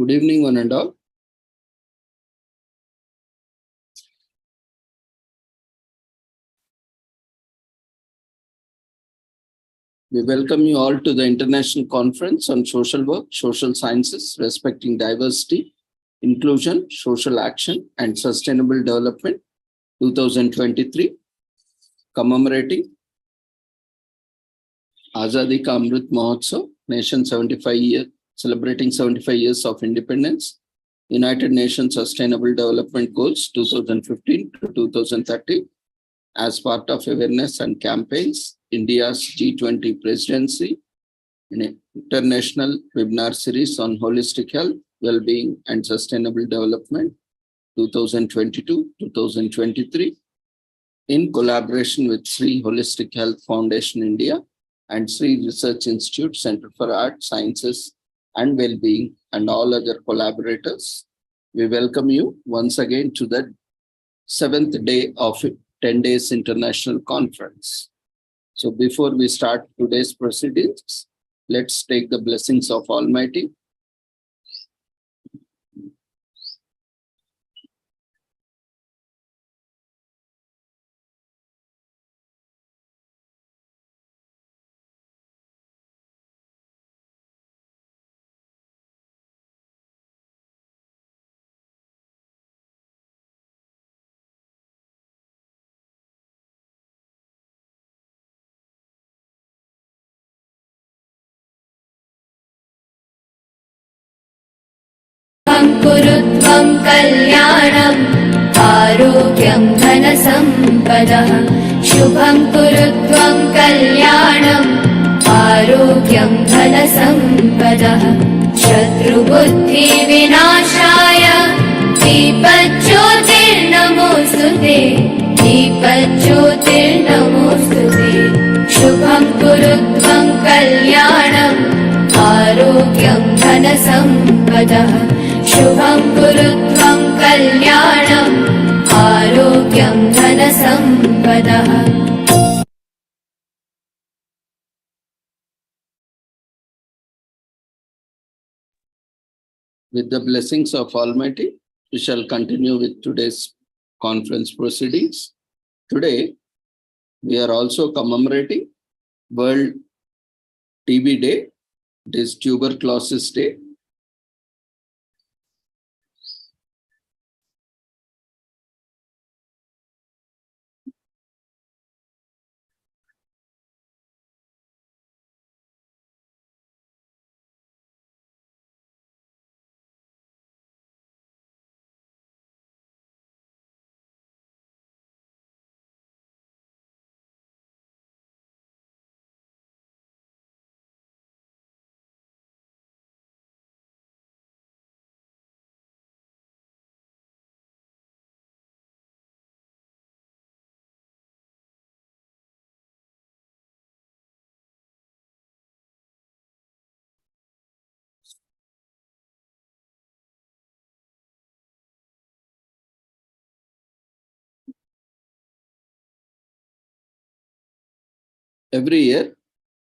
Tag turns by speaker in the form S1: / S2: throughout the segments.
S1: Good evening, one and all. We welcome you all to the International Conference on Social Work, Social Sciences, Respecting Diversity, Inclusion, Social Action, and Sustainable Development 2023, commemorating Azadi Ka Amrit Mahotsav, Nation 75 years, celebrating 75 years of independence, United Nations Sustainable Development Goals 2015 to 2030, as part of awareness and campaigns, India's G20 presidency, an international webinar series on holistic health, well-being, and sustainable development 2022-2023, in collaboration with Sri Holistic Health Foundation India and Sri Research Institute Center for Art, Sciences, and Wellbeing, and all other collaborators. We welcome you once again to the 7th day of 10 days international conference. So before we start today's proceedings, let's take the blessings of Almighty.
S2: कुरुत्वं कल्याणम् आरोग्यं धनसम्पदः शुभं कुरुत्वं कल्याणम् आरोग्यं धनसम्पदः शत्रुबुद्धिविनाशाय दीपज्योतिर्नमोऽस्तुते दीपज्योतिर्नमोऽस्तुते शुभं कुरुत्वं कल्याणम् आरोग्यं धनसम्पदः शुभं कुरुत्वं कल्याणम् आरोग्यं धनसम्पदः.
S1: With the blessings of Almighty, we shall continue with today's conference proceedings. Today, we are also commemorating World TB Day. It is Tuberculosis Day. Every year,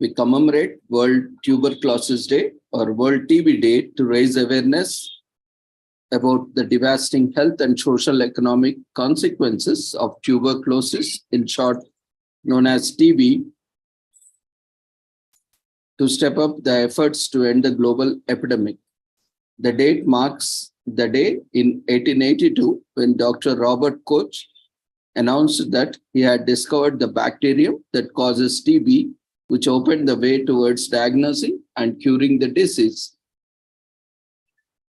S1: we commemorate World Tuberculosis Day or World TB Day to raise awareness about the devastating health and social economic consequences of tuberculosis, in short known as TB, to step up the efforts to end the global epidemic. The date marks the day in 1882 when Dr. Robert Koch announced that he had discovered the bacterium that causes TB, which opened the way towards diagnosing and curing the disease.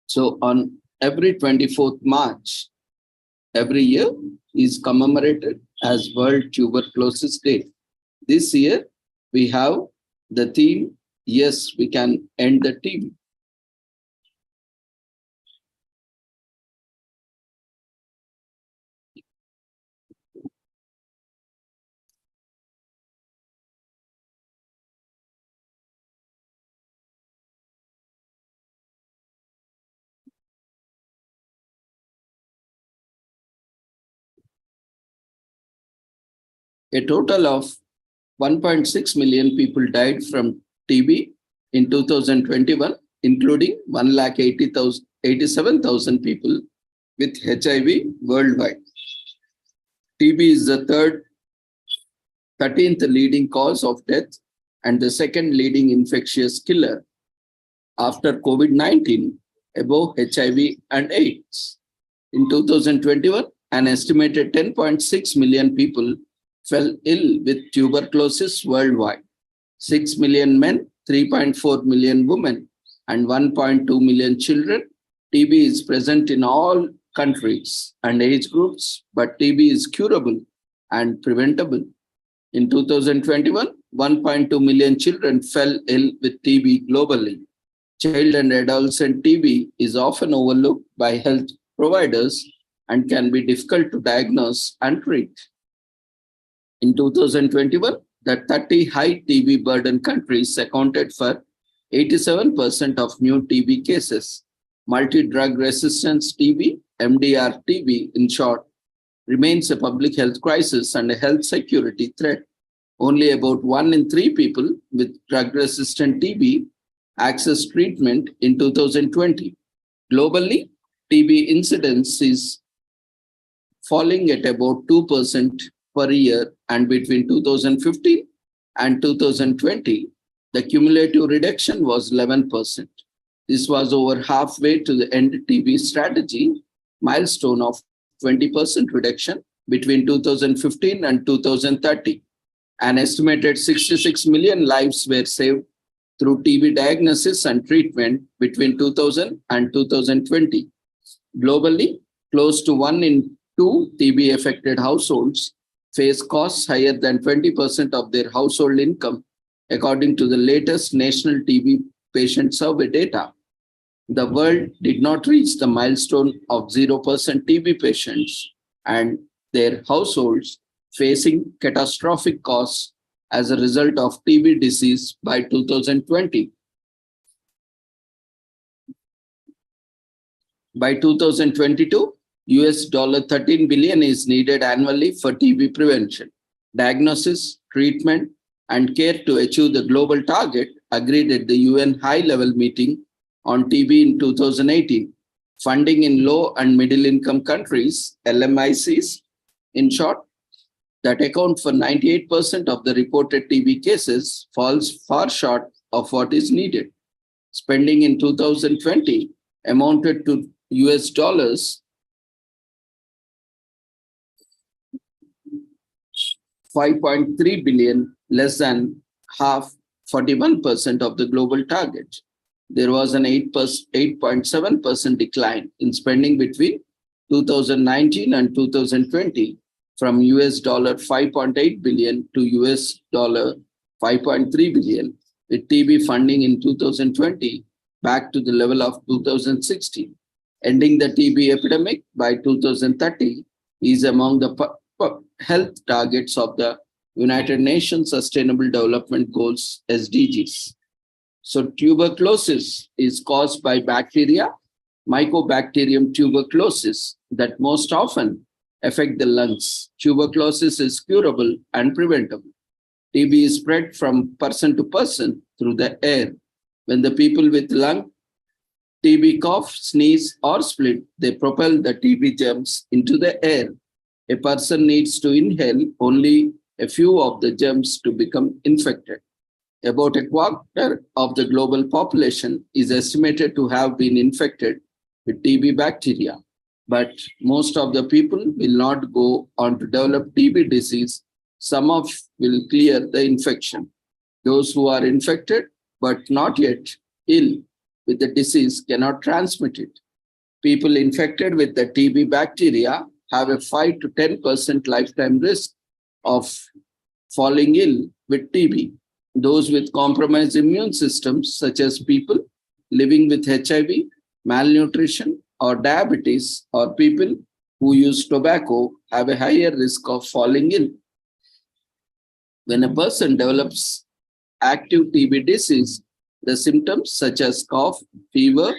S1: So on every 24th March, every year is commemorated as World Tuberculosis Day. This year, we have the theme, Yes, we can end the TB. A total of 1.6 million people died from TB in 2021 including 1,87,000 people with HIV worldwide. TB is the 13th leading cause of death and the second leading infectious killer after COVID-19, above HIV and AIDS. In 2021, an estimated 10.6 million people fell ill with tuberculosis worldwide. 6 million men, 3.4 million women, and 1.2 million children. TB is present in all countries and age groups, but TB is curable and preventable. In 2021, 1.2 million children fell ill with TB globally. Child and adolescent TB is often overlooked by health providers and can be difficult to diagnose and treat. In 2021, the 30 high TB burden countries accounted for 87% of new TB cases. Multi-drug resistance TB, MDR TB in short, remains a public health crisis and a health security threat. Only about 1 in 3 people with drug-resistant TB access treatment in 2020. Globally, TB incidence is falling at about 2% per year, and between 2015 and 2020, the cumulative reduction was 11%. This was over halfway to the end TB strategy milestone of 20% reduction between 2015 and 2030. An estimated 66 million lives were saved through TB diagnosis and treatment between 2000 and 2020. Globally, close to 1 in 2 TB-affected households face costs higher than 20% of their household income, according to the latest National TB Patient Survey data. The world did not reach the milestone of 0% TB patients and their households facing catastrophic costs as a result of TB disease by 2020. By 2022, $13 billion is needed annually for TB prevention, diagnosis, treatment, and care to achieve the global target agreed at the UN high-level meeting on TB in 2018. Funding in low and middle-income countries, LMICs, in short, that account for 98% of the reported TB cases falls far short of what is needed. Spending in 2020 amounted to $5.3 billion, less than half, 41% of the global target. There was an 8.7% decline in spending between 2019 and 2020 from $5.8 billion to $5.3 billion, with TB funding in 2020 back to the level of 2016. Ending the TB epidemic by 2030 is among the health targets of the United Nations Sustainable Development Goals, SDGs. So tuberculosis is caused by bacteria, Mycobacterium tuberculosis, that most often affect the lungs. Tuberculosis is curable and preventable. TB is spread from person to person through the air. When the people with lung TB cough, sneeze, or split, they propel the TB germs into the air. A person needs to inhale only a few of the germs to become infected. About a quarter of the global population is estimated to have been infected with TB bacteria, but most of the people will not go on to develop TB disease. Some of will clear the infection. Those who are infected but not yet ill with the disease cannot transmit it. People infected with the TB bacteria have a 5 to 10% lifetime risk of falling ill with TB. Those with compromised immune systems, such as people living with HIV, malnutrition, or diabetes, or people who use tobacco, have a higher risk of falling ill. When a person develops active TB disease, the symptoms such as cough, fever,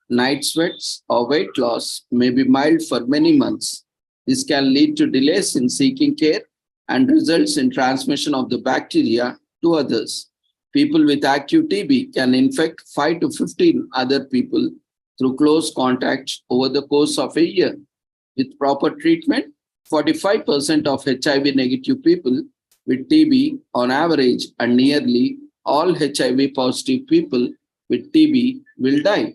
S1: night sweats, or weight loss may be mild for many months. This can lead to delays in seeking care and results in transmission of the bacteria to others. People with active TB can infect 5 to 15 other people through close contacts over the course of a year. With proper treatment, 45% of HIV negative people with TB on average and nearly all HIV positive people with TB will die.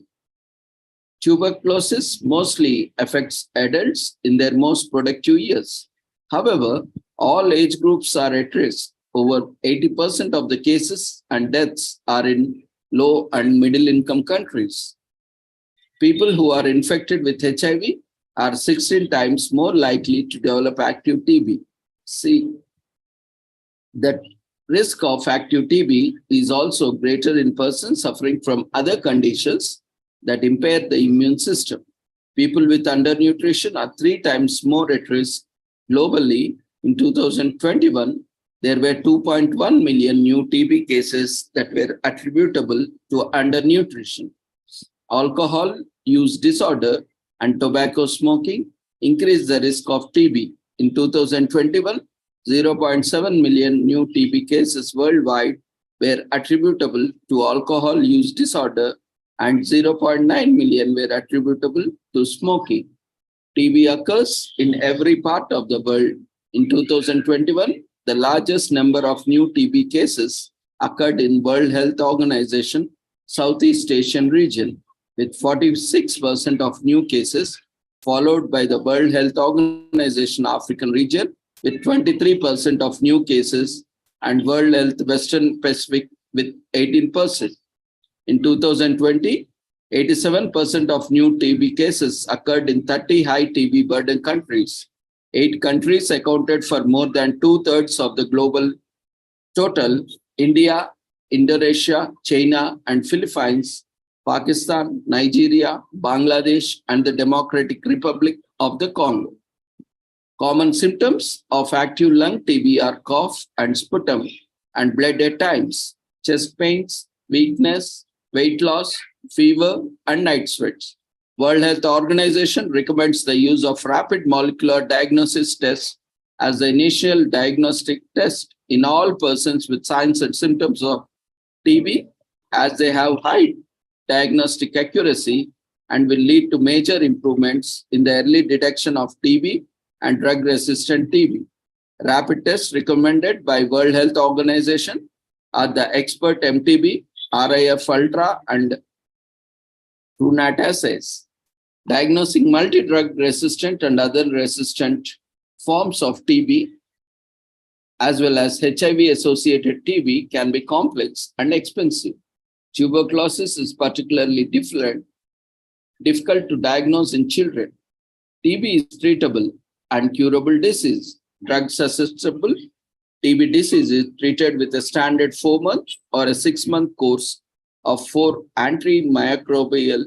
S1: Tuberculosis mostly affects adults in their most productive years. However, all age groups are at risk. Over 80% of the cases and deaths are in low and middle income countries. People who are infected with HIV are 16 times more likely to develop active TB. See, the risk of active TB is also greater in persons suffering from other conditions that impair the immune system. People with undernutrition are 3 times more at risk. Globally, in 2021, there were 2.1 million new TB cases that were attributable to undernutrition. Alcohol use disorder and tobacco smoking increased the risk of TB. In 2021, 0.7 million new TB cases worldwide were attributable to alcohol use disorder and 0.9 million were attributable to smoking. TB occurs in every part of the world. In 2021, the largest number of new TB cases occurred in World Health Organization, Southeast Asian region, with 46% of new cases, followed by the World Health Organization African region with 23% of new cases, and World Health Western Pacific with 18%. In 2020, 87% of new TB cases occurred in 30 high TB burden countries. 8 countries accounted for more than 2/3 of the global total: India, Indonesia, China, and Philippines, Pakistan, Nigeria, Bangladesh, and the Democratic Republic of the Congo. Common symptoms of active lung TB are cough and sputum and blood at times, chest pains, weakness, weight loss, fever, and night sweats. World Health Organization recommends the use of rapid molecular diagnosis tests as the initial diagnostic test in all persons with signs and symptoms of TB, as they have high diagnostic accuracy and will lead to major improvements in the early detection of TB and drug-resistant TB. Rapid tests recommended by World Health Organization are the Expert MTB, RIF Ultra, and TrueNat assays. Diagnosing multi-drug resistant and other resistant forms of TB, as well as HIV-associated TB, can be complex and expensive. Tuberculosis is particularly difficult to diagnose in children. TB is treatable and curable disease. Drug-susceptible TB disease is treated with a standard 4-month or a 6-month course of 4 antimicrobial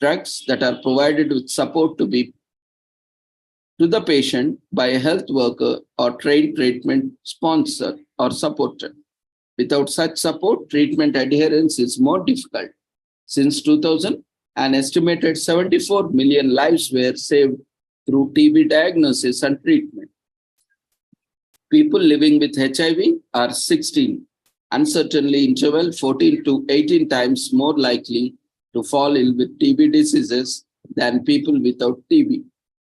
S1: drugs that are provided with support to the patient by a health worker or trained treatment sponsor or supporter. Without such support, treatment adherence is more difficult. Since 2000, an estimated 74 million lives were saved through TB diagnosis and treatment. People living with HIV are 16, uncertainly interval 14 to 18 times more likely to fall ill with TB diseases than people without TB.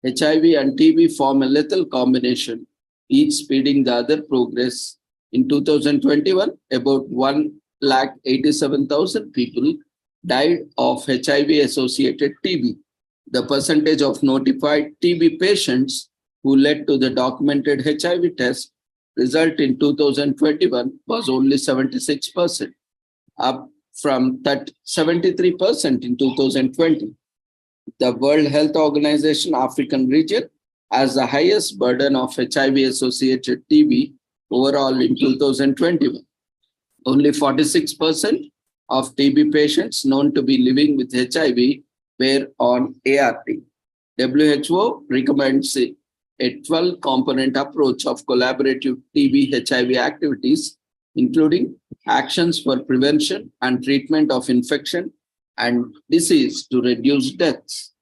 S1: HIV and TB form a lethal combination, each speeding the other progress. In 2021, about 187,000 people died of HIV-associated TB. The percentage of notified TB patients who led to the documented HIV test result in 2021 was only 76%, up from 73% in 2020. The World Health Organization African region has the highest burden of HIV-associated TB overall in 2021. Only 46% of TB patients known to be living with HIV were on ART. WHO recommends a 12-component approach of collaborative TB-HIV activities, including actions for prevention and treatment of infection and disease to reduce deaths.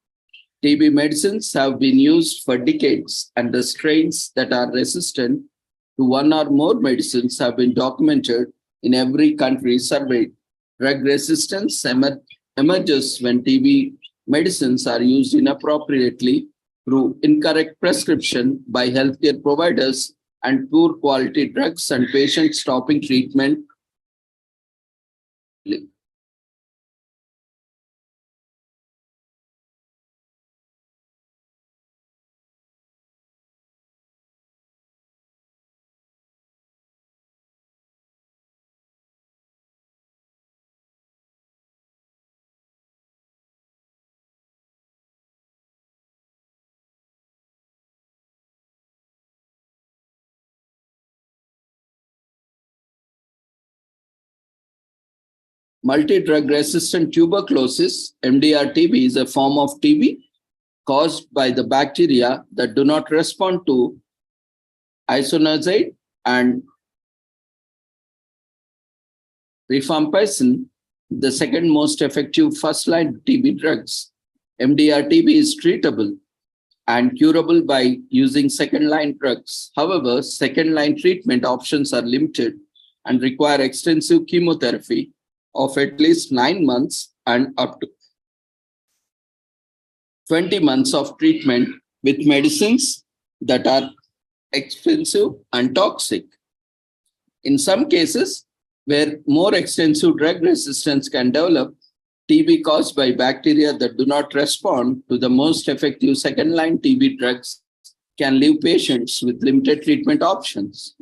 S1: TB medicines have been used for decades, and the strains that are resistant to one or more medicines have been documented in every country surveyed. Drug resistance emerges when TB medicines are used inappropriately through incorrect prescription by healthcare providers and poor quality drugs and patients stopping treatment. Multi-drug resistant tuberculosis, MDR-TB, is a form of TB caused by the bacteria that do not respond to isoniazid and rifampicin, the second most effective first-line TB drugs. MDR-TB is treatable and curable by using second-line drugs. However, second-line treatment options are limited and require extensive chemotherapy of at least 9 months and up to 20 months of treatment with medicines that are expensive and toxic. In some cases, where more extensive drug resistance can develop, TB caused by bacteria that do not respond to the most effective second-line TB drugs can leave patients with limited treatment options.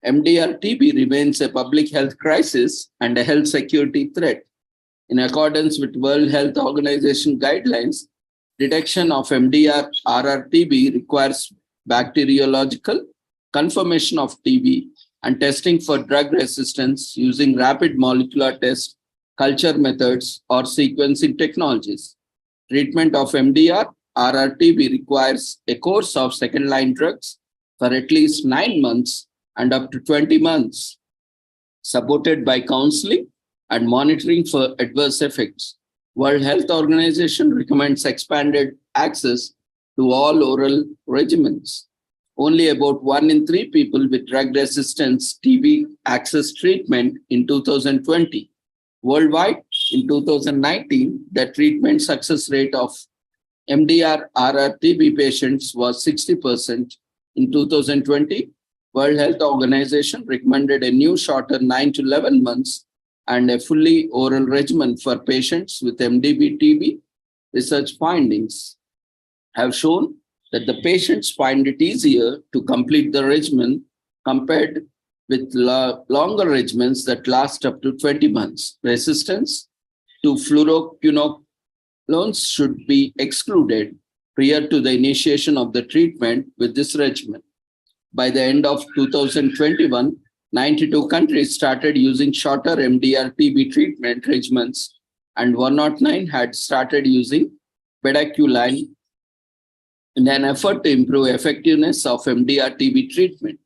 S1: MDR-TB remains a public health crisis and a health security threat. In accordance with World Health Organization guidelines, detection of MDR-RR-TB requires bacteriological confirmation of TB and testing for drug resistance using rapid molecular test, culture methods, or sequencing technologies. Treatment of MDR-RR-TB requires a course of second-line drugs for at least 9 months and up to 20 months, supported by counseling and monitoring for adverse effects. World Health Organization recommends expanded access to all oral regimens. Only about 1 in 3 people with drug resistance TB access treatment in 2020. Worldwide, in 2019, the treatment success rate of MDR-RR-TB patients was 60%. In 2020, World Health Organization recommended a new shorter 9 to 11 months and a fully oral regimen for patients with MDB-TB. Research findings have shown that the patients find it easier to complete the regimen compared with longer regimens that last up to 20 months. Resistance to fluoroquinolones should be excluded prior to the initiation of the treatment with this regimen. By the end of 2021, 92 countries started using shorter MDR-TB treatment regimens, and 109 had started using bedaquiline in an effort to improve effectiveness of MDR-TB treatment.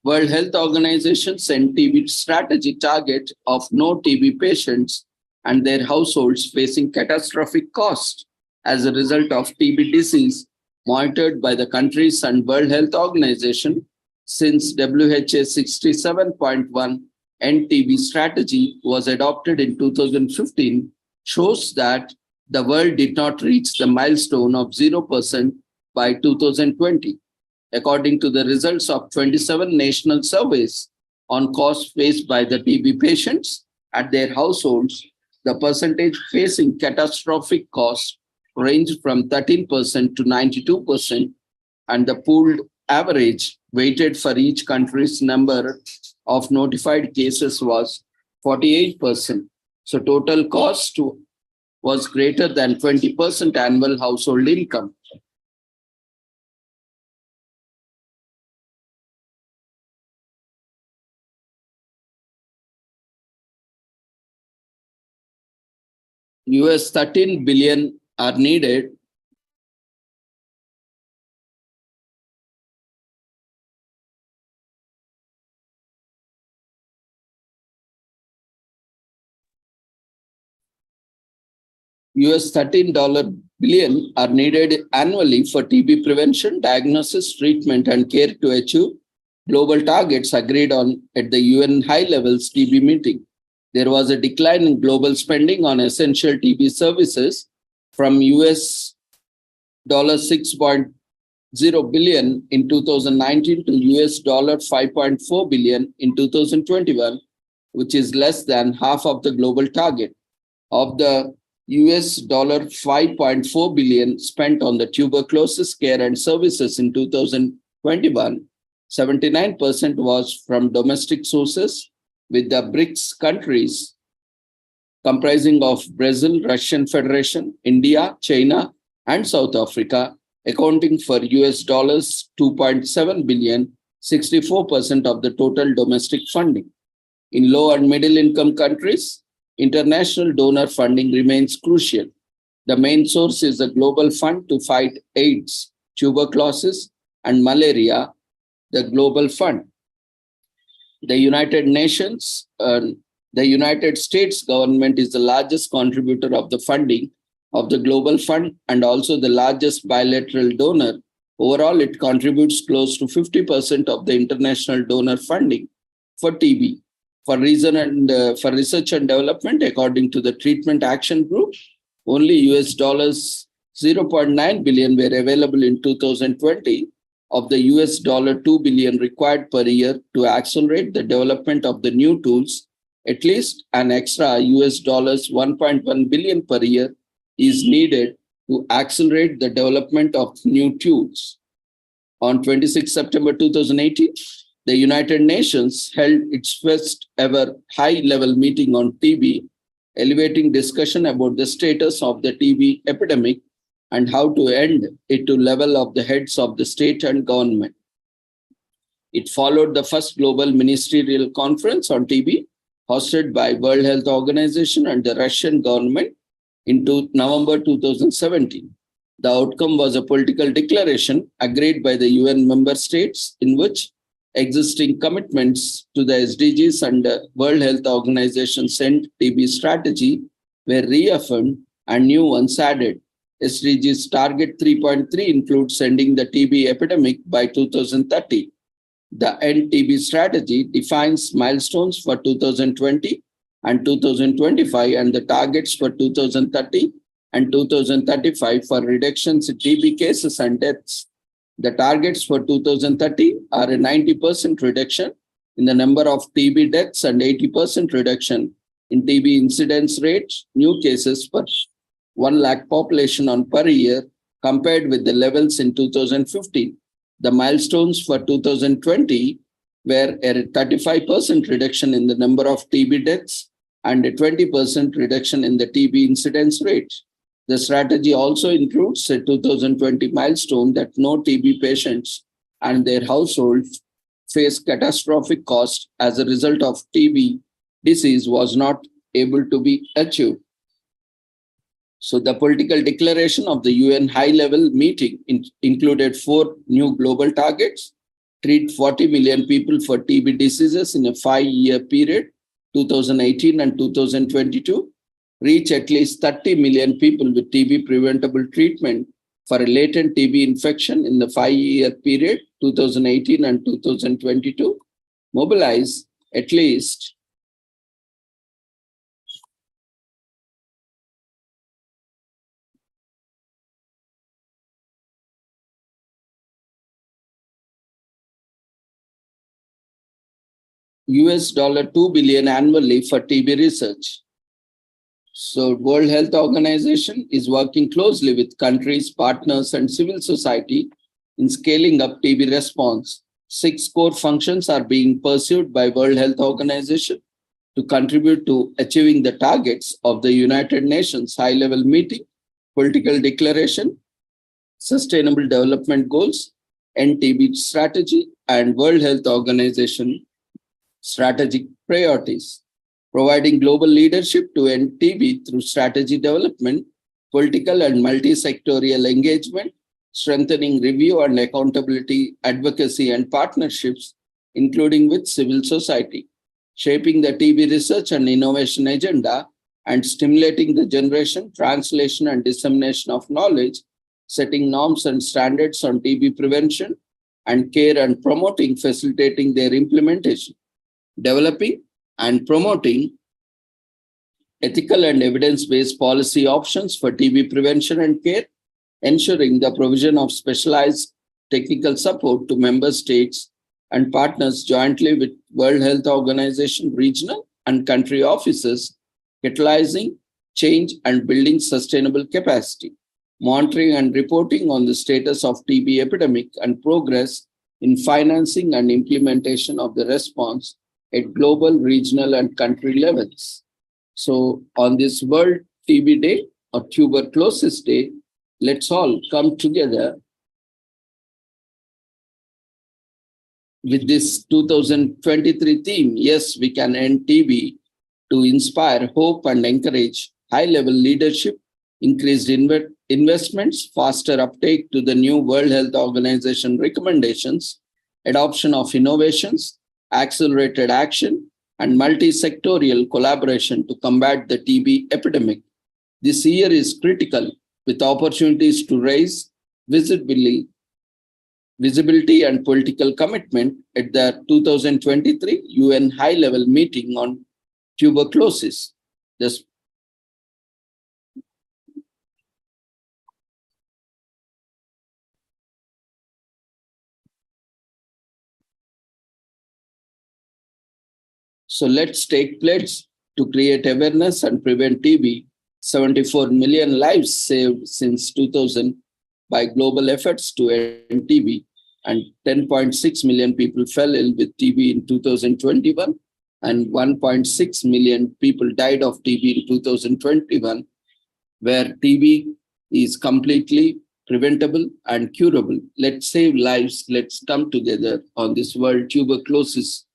S1: World Health Organization set TB strategy target of no TB patients and their households facing catastrophic costs as a result of TB disease, monitored by the countries and World Health Organization. Since WHO 67.1 End TB strategy was adopted in 2015, shows that the world did not reach the milestone of 0% by 2020. According to the results of 27 national surveys on costs faced by the TB patients at their households, the percentage facing catastrophic costs ranged from 13% to 92%, and the pooled average weighted for each country's number of notified cases was 48%. So total cost was greater than 20% annual household income. US 13 billion are needed US $13 billion are needed annually for TB prevention, diagnosis, treatment, and care to achieve global targets agreed on at the UN high levels TB meeting. There was a decline in global spending on essential TB services from US $6.0 billion in 2019 to US $5.4 billion in 2021, which is less than half of the global target. Of the US $5.4 billion spent on the tuberculosis care and services in 2021, 79% was from domestic sources, with the BRICS countries comprising of Brazil, Russian Federation, India, China, and South Africa, accounting for US $2.7 billion, 64% of the total domestic funding. In low and middle income countries, international donor funding remains crucial. The main source is the Global Fund to fight AIDS, tuberculosis, and malaria, the Global Fund. The United States government is the largest contributor of the funding of the Global Fund and also the largest bilateral donor. Overall, it contributes close to 50% of the international donor funding for TB. For research and development, according to the Treatment Action Group, only US $0.9 billion were available in 2020 of the US $2 billion required per year to accelerate the development of the new tools. At least an extra US $1.1 billion per year is needed to accelerate the development of new tools. On 26 September 2018, the United Nations held its first ever high-level meeting on TB, elevating discussion about the status of the TB epidemic and how to end it to level of the heads of the state and government. It followed the first global ministerial conference on TB, hosted by World Health Organization and the Russian government in November 2017. The outcome was a political declaration agreed by the UN member states in which existing commitments to the SDGs and the World Health Organization sent TB strategy were reaffirmed and new ones added. SDGs target 3.3 includes ending the TB epidemic by 2030. The End TB strategy defines milestones for 2020 and 2025 and the targets for 2030 and 2035 for reductions in TB cases and deaths. The targets for 2030 are a 90% reduction in the number of TB deaths and 80% reduction in TB incidence rates, new cases per 1 lakh population on per year compared with the levels in 2015. The milestones for 2020 were a 35% reduction in the number of TB deaths and a 20% reduction in the TB incidence rate. The strategy also includes a 2020 milestone that no TB patients and their households face catastrophic costs as a result of TB disease was not able to be achieved. So the political declaration of the UN high-level meeting included 4 new global targets: treat 40 million people for TB diseases in a 5-year period, 2018 and 2022, reach at least 30 million people with TB preventable treatment for a latent TB infection in the 5-year period, 2018 and 2022, mobilize at least US $2 billion annually for TB research. So World Health Organization is working closely with countries, partners, and civil society in scaling up TB response. 6 core functions are being pursued by World Health Organization to contribute to achieving the targets of the United Nations high-level meeting, political declaration, sustainable development goals, End TB strategy, and World Health Organization strategic priorities. Providing global leadership to end TB through strategy development, political and multi-sectorial engagement, strengthening review and accountability, advocacy and partnerships, including with civil society, shaping the TB research and innovation agenda, and stimulating the generation, translation, and dissemination of knowledge, setting norms and standards on TB prevention, and care and promoting, facilitating their implementation, developing and promoting ethical and evidence-based policy options for TB prevention and care, ensuring the provision of specialized technical support to member states and partners jointly with World Health Organization regional and country offices, catalyzing change and building sustainable capacity, monitoring and reporting on the status of TB epidemic and progress in financing and implementation of the response at global, regional, and country levels. So on this World TB Day or Tuberculosis Day, let's all come together with this 2023 theme, Yes, We Can End TB, to inspire hope and encourage high-level leadership, increased investments, faster uptake to the new World Health Organization recommendations, adoption of innovations, accelerated action, and multi-sectorial collaboration to combat the TB epidemic. This year is critical with opportunities to raise visibility and political commitment at the 2023 UN high-level meeting on tuberculosis. So let's take pledge to create awareness and prevent TB. 74 million lives saved since 2000 by global efforts to end TB, and 10.6 million people fell ill with TB in 2021, and 1.6 million people died of TB in 2021, where TB is completely preventable and curable. Let's save lives. Let's come together on this World Tuberculosis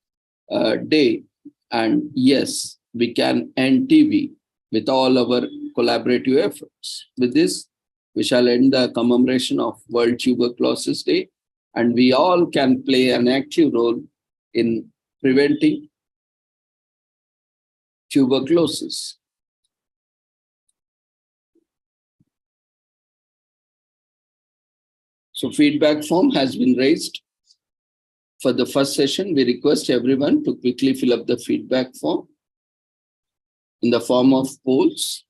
S1: Day. And yes, we can end TB with all our collaborative efforts. With this, we shall end the commemoration of World Tuberculosis Day, and we all can play an active role in preventing tuberculosis. So feedback form has been raised. For the first session, we request everyone to quickly fill up the feedback form in the form of polls.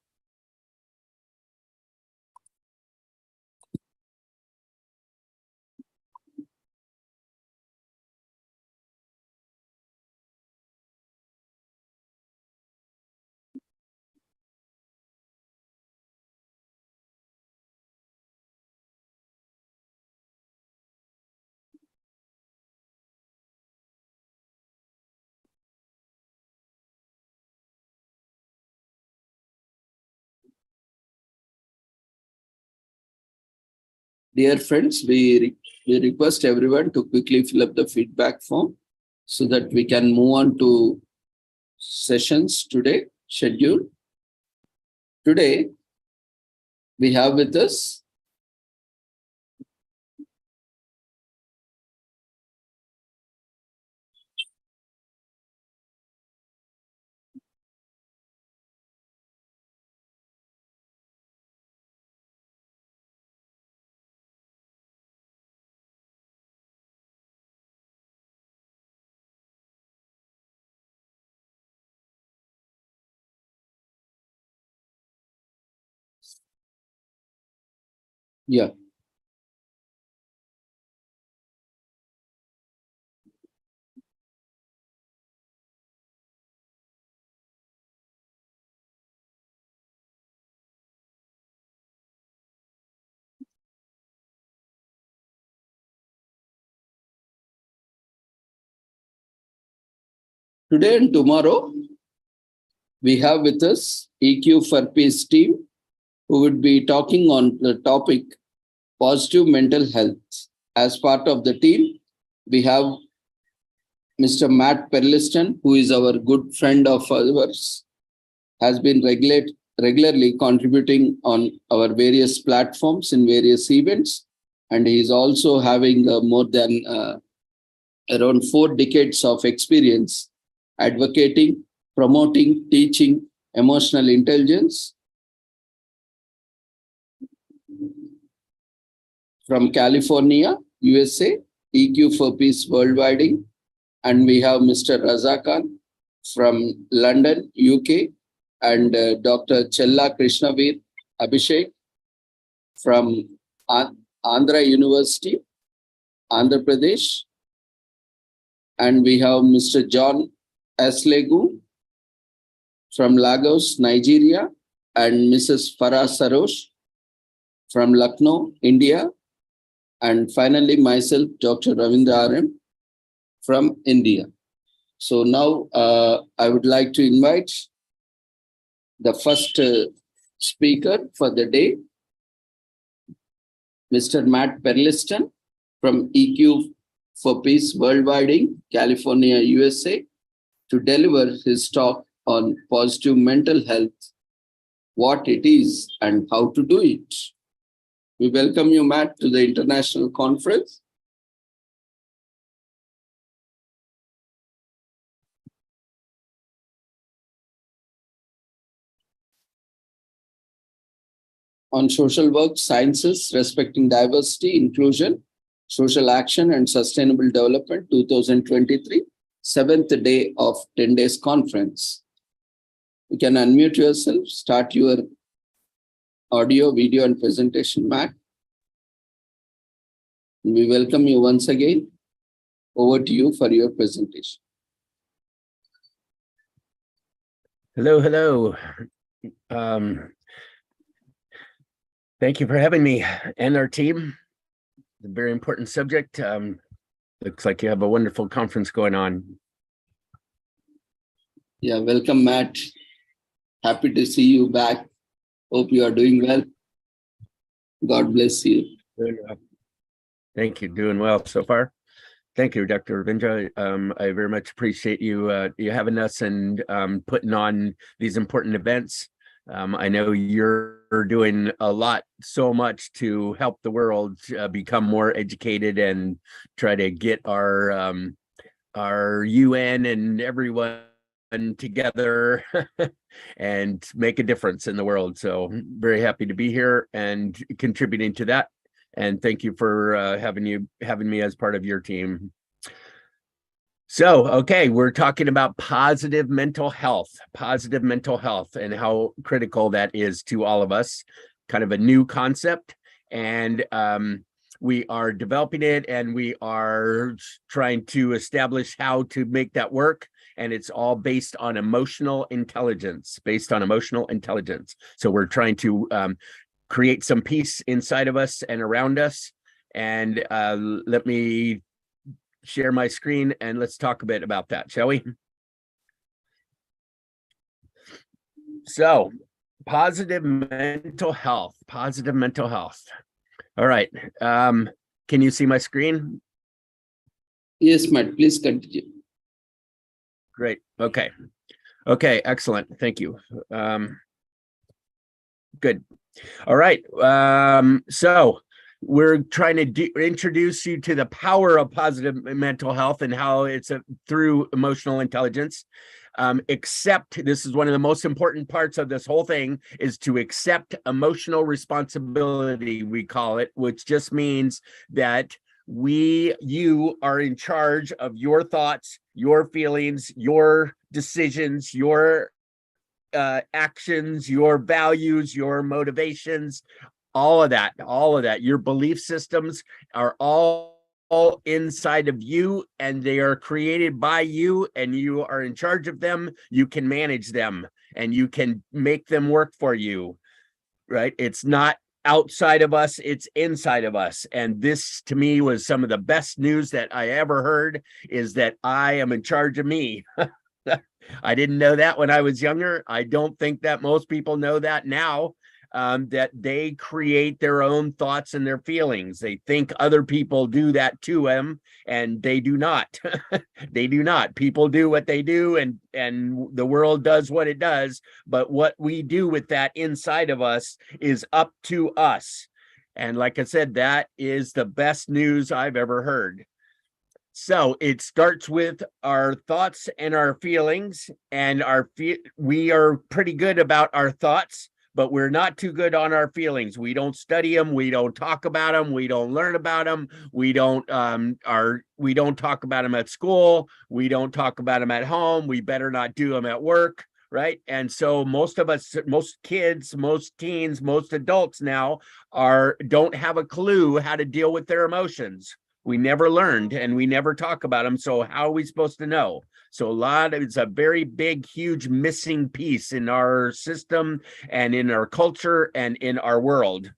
S1: Dear friends, we request everyone to quickly fill up the feedback form so that we can move on to sessions today schedule. Today, we have with us yeah. Today and tomorrow, we have with us EQ4Peace team, who would be talking on the topic positive mental health. As part of the team, we have Mr. Matt Perliston, who is our good friend of ours, has been regularly contributing on our various platforms in various events. And he is also having more than around 4 decades of experience advocating, promoting, teaching emotional intelligence from California, USA. EQ4Peace Worldwide, and we have Mr. Razakan from London, UK, and Dr. Chella Krishnaveer Abhishek from Andhra University, Andhra Pradesh, and we have Mr. John Aslegu from Lagos, Nigeria, and Mrs. Farah Sarosh from Lucknow, India, and finally myself, Dr. Ravindra RM from India. So now I would like to invite the first speaker for the day, Mr. Matt Perliston from EQ4Peace Worldwide, California, USA, to deliver his talk on positive mental health, what it is and how to do it. We welcome you, Matt, to the international conference. On social work, sciences, respecting diversity, inclusion, social action, and sustainable development 2023, 7th day of 10 days conference. You can unmute yourself, start your audio, video, and presentation, Matt. We welcome you once again. Over to you for your presentation.
S3: Hello, hello. Thank you for having me and our team. It's a very important subject. Looks like you have a wonderful conference going on.
S1: Yeah, welcome, Matt. Happy to see you back. Hope you are doing well. God bless you.
S3: Doing well. Thank you. Doing well so far. Thank you, Dr. Ravindra. I very much appreciate you you having us and putting on these important events. I know you're doing a lot, so much to help the world become more educated and try to get our UN and everyone together and make a difference in the world. So very happy to be here and contributing to that. And thank you for having me as part of your team. So, okay, we're talking about positive mental health and how critical that is to all of us. Kind of a new concept, and we are developing it, and we are trying to establish how to make that work. And it's all based on emotional intelligence, So we're trying to create some peace inside of us and around us. And let me share my screen and let's talk a bit about that, shall we? So, positive mental health. All right. Can you see my screen?
S1: Yes, Matt, please continue.
S3: Great. Okay. Okay, excellent. Thank you. Good. All right. So we're trying to introduce you to the power of positive mental health and how it's through emotional intelligence. Accept, this is one of the most important parts of this whole thing, is to accept emotional responsibility, we call it, which just means that you are in charge of your thoughts, your feelings, your decisions, your actions, your values, your motivations, all of that. Your belief systems are all inside of you, and they are created by you, and you are in charge of them. You can manage them and you can make them work for you, right? It's not outside of us, it's inside of us. And this to me was some of the best news that I ever heard, is that I am in charge of me. I didn't know that when I was younger. I don't think that most people know that now, that they create their own thoughts and their feelings. They think other people do that to them, and they do not. They do not. People do what they do, and the world does what it does. But what we do with that inside of us is up to us. And like I said, that is the best news I've ever heard. So it starts with our thoughts and our feelings, and we are pretty good about our thoughts, but we're not too good on our feelings. We don't study them. We don't talk about them. We don't learn about them. We don't talk about them at school. We don't talk about them at home. We better not do them at work. Right. And so most of us, most kids, most teens, most adults now don't have a clue how to deal with their emotions. We never learned and we never talk about them. So how are we supposed to know? So it's a very big, huge missing piece in our system and in our culture and in our world.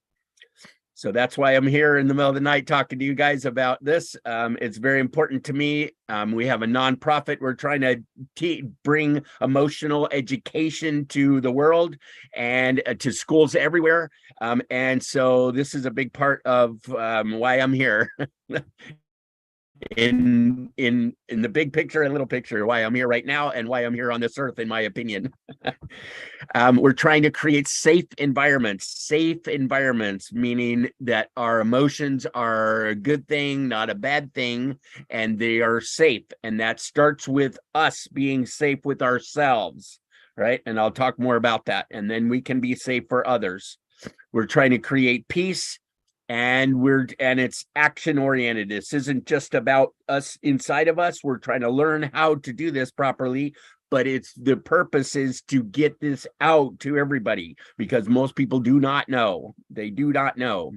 S3: So that's why I'm here in the middle of the night talking to you guys about this. It's very important to me. We have a nonprofit. We're trying to bring emotional education to the world and to schools everywhere. And so this is a big part of why I'm here. in the big picture and little picture, why I'm here right now and why I'm here on this earth, in my opinion. We're trying to create safe environments, meaning that our emotions are a good thing, not a bad thing, and they are safe. And that starts with us being safe with ourselves, right? And I'll talk more about that. And then we can be safe for others. We're trying to create peace. And it's action oriented. This isn't just about us inside of us. We're trying to learn how to do this properly, but the purpose is to get this out to everybody, because most people do not know. They do not know.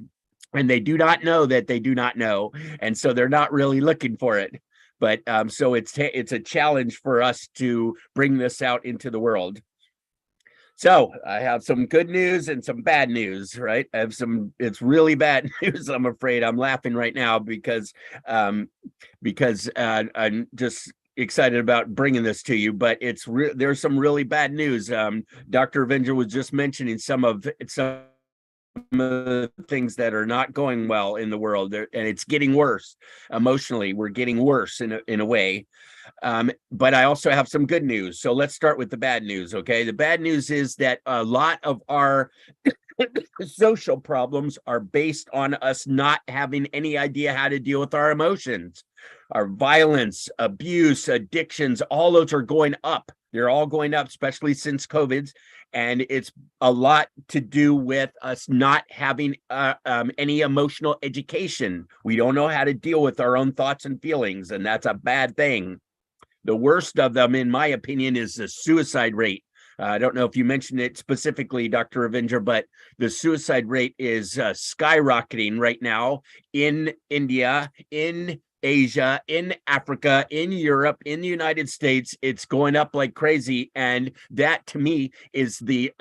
S3: And they do not know that they do not know. And so they're not really looking for it. But so it's a challenge for us to bring this out into the world. So I have some good news and some bad news, right? It's really bad news. I'm afraid. I'm laughing right now because I'm just excited about bringing this to you, but there's some really bad news. Dr. Avenger was just mentioning some of the things that are not going well in the world, and it's getting worse emotionally. We're getting worse in a way. But I also have some good news. So let's start with the bad news. Okay. The bad news is that a lot of our social problems are based on us not having any idea how to deal with our emotions. Our violence, abuse, addictions, all those are going up. They're all going up, especially since COVID. And it's a lot to do with us not having any emotional education. We don't know how to deal with our own thoughts and feelings, and that's a bad thing. The worst of them, in my opinion, is the suicide rate. I don't know if you mentioned it specifically, Dr. Avenger, but the suicide rate is skyrocketing right now in India, in Asia, in Africa, in Europe, in the United States. It's going up like crazy. And that, to me, is the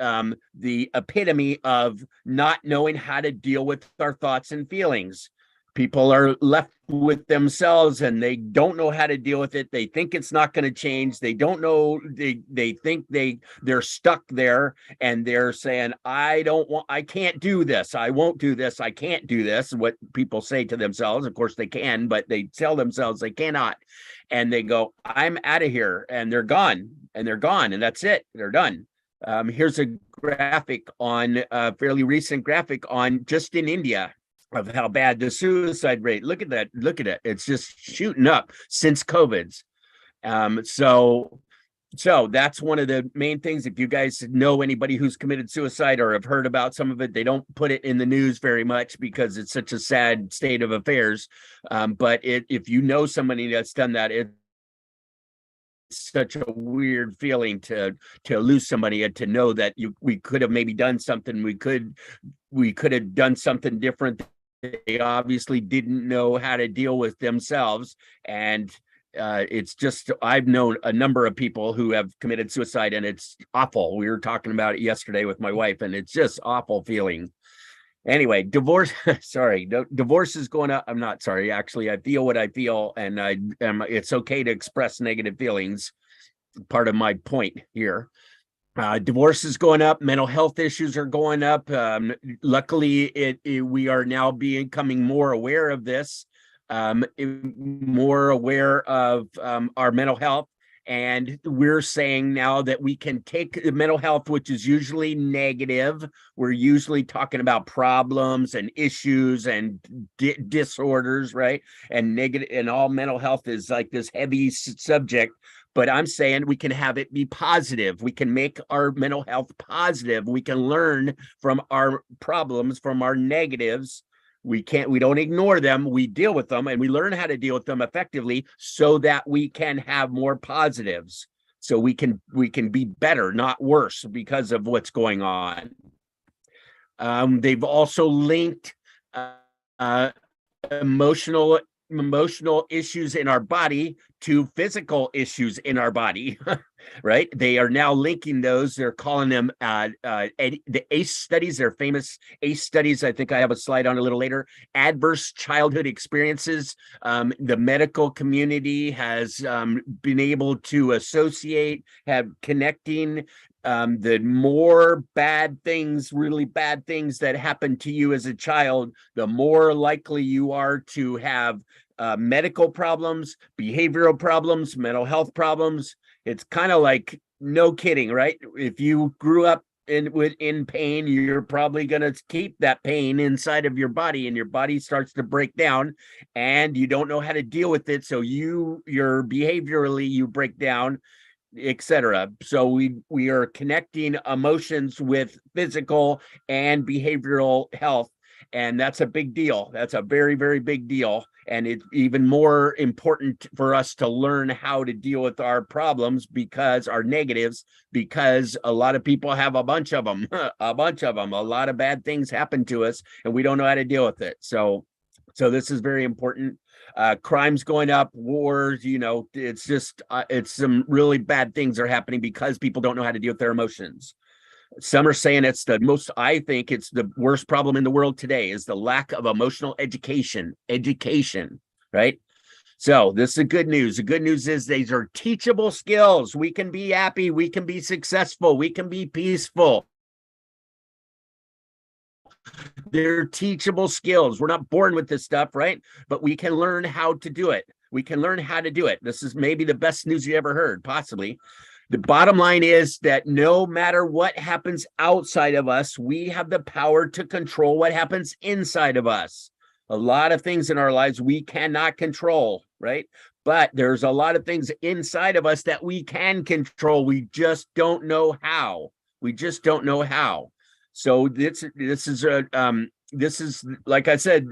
S3: epitome of not knowing how to deal with our thoughts and feelings. People are left with themselves and they don't know how to deal with it. They think it's not going to change. They don't know. They think they're stuck there, and they're saying, I can't do this. I won't do this. I can't do this. What people say to themselves. Of course they can, but they tell themselves they cannot. And they go, I'm out of here. And they're gone. And that's it. They're done. Here's a graphic a fairly recent graphic on just in India, of how bad the suicide rate. Look at that. Look at it. It's just shooting up since COVID. So that's one of the main things. If you guys know anybody who's committed suicide or have heard about some of it, they don't put it in the news very much because it's such a sad state of affairs. But if you know somebody that's done that, it's such a weird feeling to lose somebody and to know that we could have maybe done something. We could have done something different. They obviously didn't know how to deal with themselves. And it's just, I've known a number of people who have committed suicide, and it's awful. We were talking about it yesterday with my wife, and it's just awful feeling. Anyway, divorce, divorce is going up. I'm not sorry. Actually, I feel what I feel, and it's okay to express negative feelings. Part of my point here. Divorce is going up. Mental health issues are going up. Luckily, we are now becoming more aware of this, more aware of our mental health. And we're saying now that we can take the mental health, which is usually negative. We're usually talking about problems and issues and disorders, right? And negative, and all mental health is like this heavy subject. But I'm saying we can have it be positive. We can make our mental health positive. We can learn from our problems, from our negatives. We don't ignore them. We deal with them, and we learn how to deal with them effectively so that we can have more positives. So we can be better, not worse, because of what's going on. They've also linked emotional issues in our body to physical issues in our body, right? They are now linking those. They're calling them the ACE studies. They're famous ACE studies. I think I have a slide on a little later. Adverse childhood experiences. The medical community has been able to associate, have connecting the more bad things, really bad things that happen to you as a child, the more likely you are to have medical problems, behavioral problems, mental health problems. It's kind of like, no kidding, right? If you grew up in pain, you're probably going to keep that pain inside of your body, and your body starts to break down and you don't know how to deal with it. So you're behaviorally, you break down, etc. So we are connecting emotions with physical and behavioral health, and that's a big deal. That's a very, very big deal, and it's even more important for us to learn how to deal with our problems, because our negatives, because a lot of people have a bunch of them. A lot of bad things happen to us and we don't know how to deal with it. So this is very important. Crimes going up, wars, it's just it's some really bad things are happening because people don't know how to deal with their emotions. Some are saying I think it's the worst problem in the world today is the lack of emotional education, right? So this is the good news. The good news is these are teachable skills. We can be happy, we can be successful, we can be peaceful. They're teachable skills. We're not born with this stuff, right? But we can learn how to do it. We can learn how to do it. This is maybe the best news you ever heard, possibly. The bottom line is that no matter what happens outside of us, we have the power to control what happens inside of us. A lot of things in our lives we cannot control, right? But there's a lot of things inside of us that we can control. We just don't know how. So this is like I said,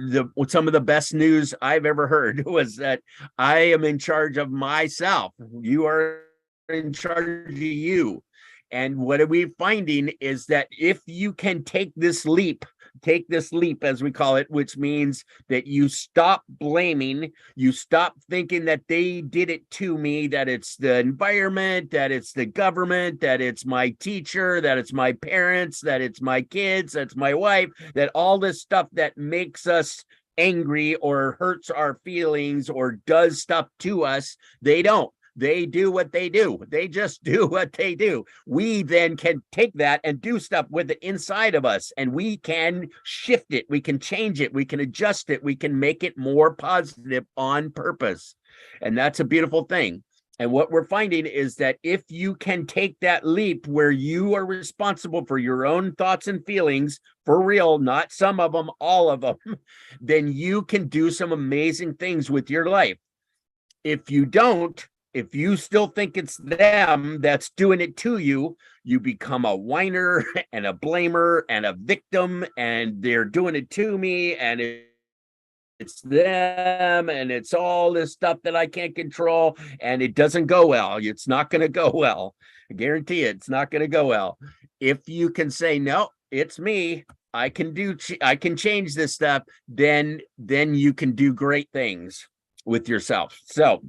S3: some of the best news I've ever heard was that I am in charge of myself. You are in charge of you. And what are we finding is that if you can take this leap, as we call it, which means that you stop blaming, you stop thinking that they did it to me, that it's the environment, that it's the government, that it's my teacher, that it's my parents, that it's my kids, that's my wife, that all this stuff that makes us angry or hurts our feelings or does stuff to us, they don't. They do what they do. They just do what they do. We then can take that and do stuff with it inside of us, and we can shift it. We can change it. We can adjust it. We can make it more positive on purpose. And that's a beautiful thing. And what we're finding is that if you can take that leap where you are responsible for your own thoughts and feelings, for real, not some of them, all of them, then you can do some amazing things with your life. If you don't, if you still think it's them that's doing it to you, you become a whiner and a blamer and a victim, and they're doing it to me, and it's them, and it's all this stuff that I can't control, and it doesn't go well. It's not going to go well. I guarantee it's not going to go well. If you can say, no, it's me, I can change this stuff, then you can do great things with yourself. So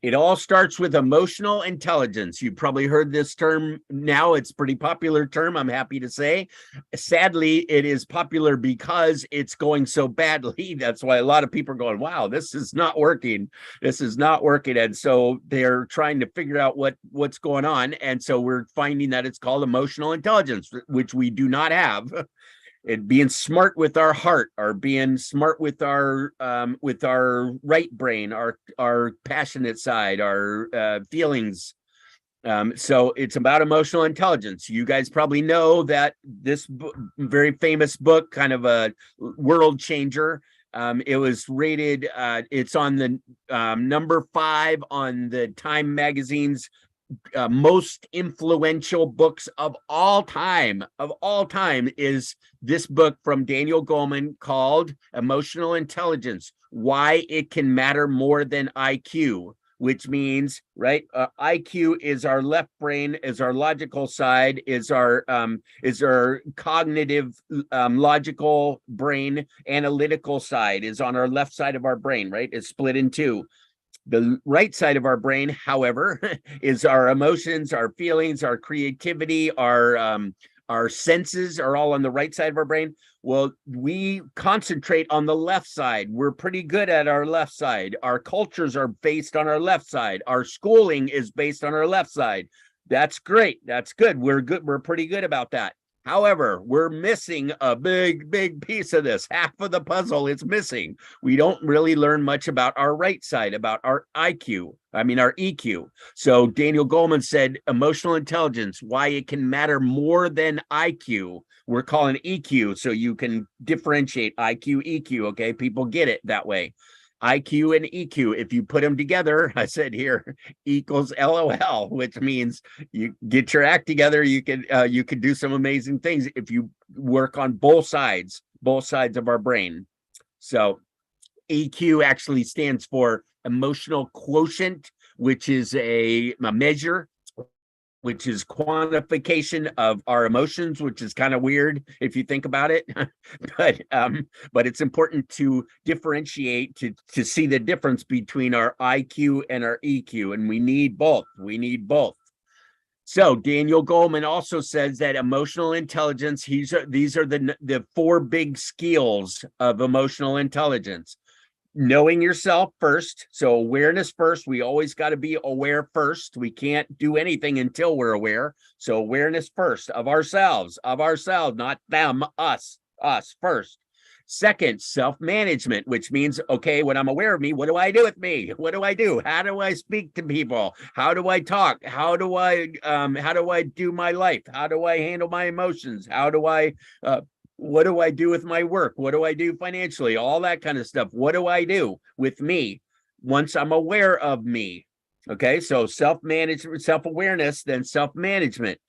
S3: it all starts with emotional intelligence. You've probably heard this term now. It's a pretty popular term, I'm happy to say. Sadly, it is popular because it's going so badly. That's why a lot of people are going, wow, this is not working. This is not working. And so they're trying to figure out what's going on. And so we're finding that it's called emotional intelligence, which we do not have. It being smart with our heart, or being smart with our right brain, our passionate side, our feelings. So it's about emotional intelligence. You guys probably know that this very famous book, kind of a world changer, It was rated, it's on the number 5 on the Time magazine's most influential books of all time is this book from Daniel Goleman called Emotional Intelligence, Why It Can Matter More Than IQ, which means, right, IQ is our left brain, is our logical side, is our cognitive, logical brain. Analytical side is on our left side of our brain, right? It's split in two. The right side of our brain, however, is our emotions, our feelings, our creativity, our senses are all on the right side of our brain. Well, we concentrate on the left side. We're pretty good at our left side. Our cultures are based on our left side. Our schooling is based on our left side. That's great. That's good. We're good. We're pretty good about that. However, we're missing a big piece of this. Half of the puzzle is missing. We don't really learn much about our right side, about our IQ, our EQ. So Daniel Goleman said, emotional intelligence, why it can matter more than IQ. We're calling EQ so you can differentiate IQ, EQ, okay? People get it that way. IQ and EQ, if you put them together, I said here, equals LOL, which means you get your act together, you can do some amazing things if you work on both sides of our brain. So EQ actually stands for emotional quotient, which is a measure, which is quantification of our emotions, which is kind of weird if you think about it. But it's important to differentiate, to see the difference between our IQ and our EQ, and we need both. So Daniel Goleman also says that emotional intelligence, these are the 4 big skills of emotional intelligence. Knowing yourself first. So awareness first. We always got to be aware first. We can't do anything until we're aware. So awareness first of ourselves, not them, us first. Second, self-management, which means, okay, when I'm aware of me, what do I do with me? What do I do? How do I speak to people? How do I talk? How do I do my life? How do I handle my emotions? What do I do with my work? What do I do financially? All that kind of stuff. What do I do with me once I'm aware of me? Okay, so self-management, self-awareness, then self-management.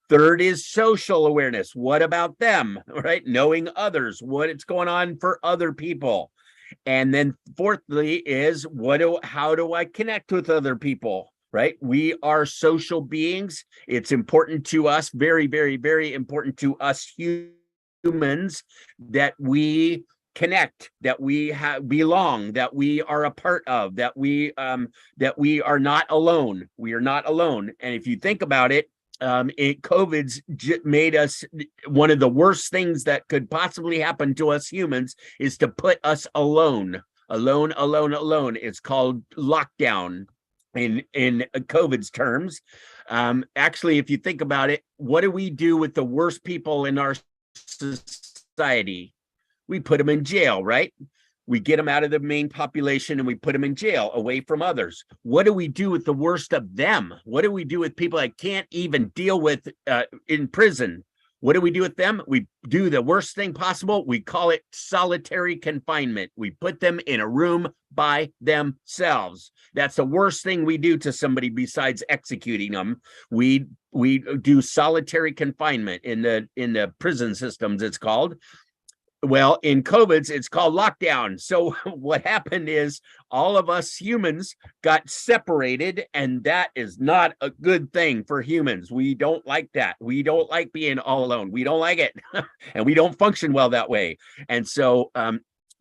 S3: Third is social awareness. What about them, right? Knowing others, what's going on for other people. And then fourthly is how do I connect with other people? Right? We are social beings. It's important to us, very, very, very important to us humans, that we connect, that we belong, that we are a part of, that we are not alone. We are not alone. And if you think about it, COVID's made us, one of the worst things that could possibly happen to us humans is to put us alone. It's called lockdown in COVID's terms. Actually, if you think about it, what do we do with the worst people in our society? We put them in jail, right? We get them out of the main population and we put them in jail, away from others. What do we do with the worst of them? What do we do with people that can't even deal with in prison? What do we do with them? We do the worst thing possible. We call it solitary confinement. We put them in a room by themselves. That's the worst thing we do to somebody besides executing them. We do solitary confinement in the prison systems, it's called. Well, in COVID's, it's called lockdown. So what happened is all of us humans got separated, and that is not a good thing for humans. We don't like that. We don't like being all alone. We don't like it, and we don't function well that way. And so,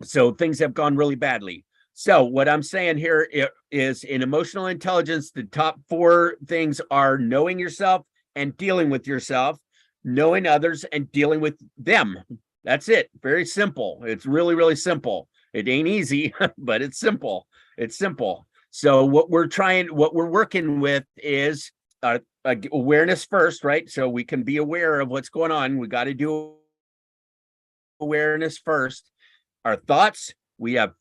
S3: so things have gone really badly. So what I'm saying here is, in emotional intelligence, the top 4 things are knowing yourself and dealing with yourself, knowing others and dealing with them. That's it. Very simple. It's really, really simple. It ain't easy, but it's simple. It's simple. So what we're working with is awareness first, right? So we can be aware of what's going on. We got to do awareness first. Our thoughts, we have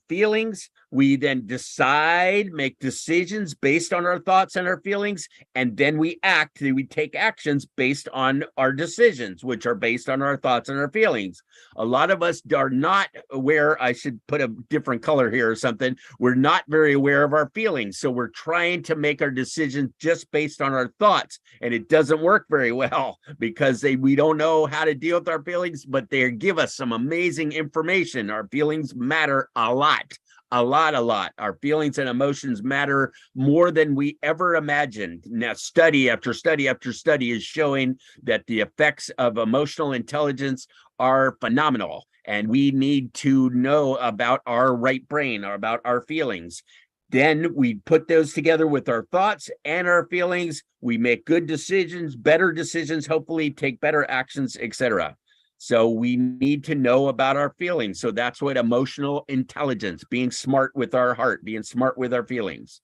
S3: feelings, We then decide, make decisions based on our thoughts and our feelings, and then we act. We take actions based on our decisions, which are based on our thoughts and our feelings. A lot of us are not aware. I should put a different color here or something. We're not very aware of our feelings. So we're trying to make our decisions just based on our thoughts, and it doesn't work very well because we don't know how to deal with our feelings, but they give us some amazing information. Our feelings matter a lot. A lot. Our feelings and emotions matter more than we ever imagined. Now, study after study after study is showing that the effects of emotional intelligence are phenomenal. And we need to know about our right brain or about our feelings. Then we put those together with our thoughts and our feelings. We make good decisions, better decisions, hopefully take better actions, etc. So we need to know about our feelings. So that's what emotional intelligence, being smart with our heart, being smart with our feelings.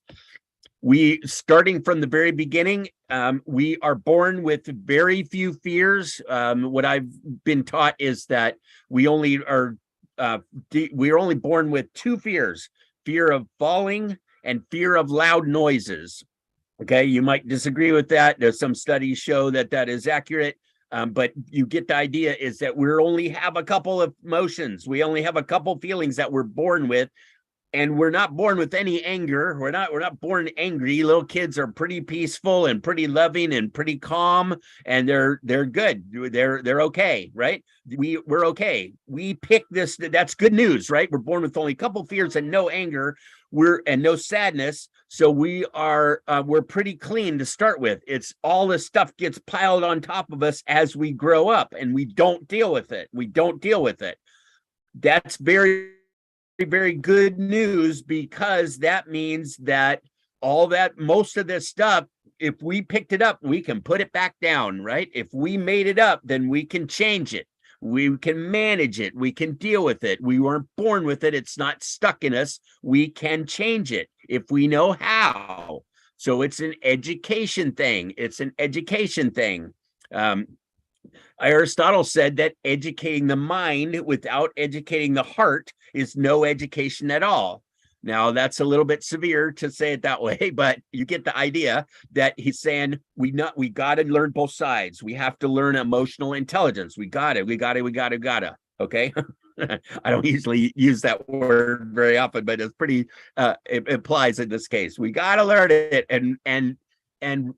S3: We, starting from the very beginning, we are born with very few fears. What I've been taught is that we're only born with two fears: fear of falling and fear of loud noises. Okay, you might disagree with that. There's some studies show that that is accurate. But you get the idea is that we only have a couple of emotions. We only have a couple feelings that we're born with, and we're not born with any anger. We're not born angry. Little kids are pretty peaceful and pretty loving and pretty calm, and they're good. They're okay, right? We're okay. We pick this. That's good news, right? We're born with only a couple fears and no anger. And no sadness. So we're pretty clean to start with. It's all this stuff gets piled on top of us as we grow up, and we don't deal with it. That's very, very good news, because that means that most of this stuff, if we picked it up, we can put it back down, right? If we made it up, then we can change it. We can manage it. We can deal with it. We weren't born with it. It's not stuck in us. We can change it if we know how. So it's an education thing. Aristotle said that educating the mind without educating the heart is no education at all. Now, that's a little bit severe to say it that way, but you get the idea that he's saying we got to learn both sides. We have to learn emotional intelligence. We got to. Okay. I don't usually use that word very often, but it's pretty, it applies in this case. We got to learn it. And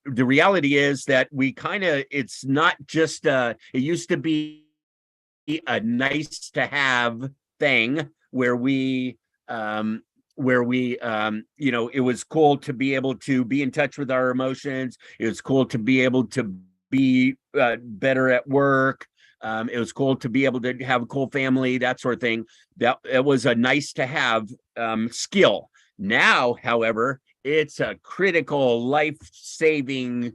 S3: the reality is that it's not just, it used to be a nice to have thing where it was cool to be able to be in touch with our emotions. It was cool to be able to be better at work. It was cool to be able to have a cool family, that sort of thing. That it was a nice to have skill. Now, however, it's a critical, life-saving,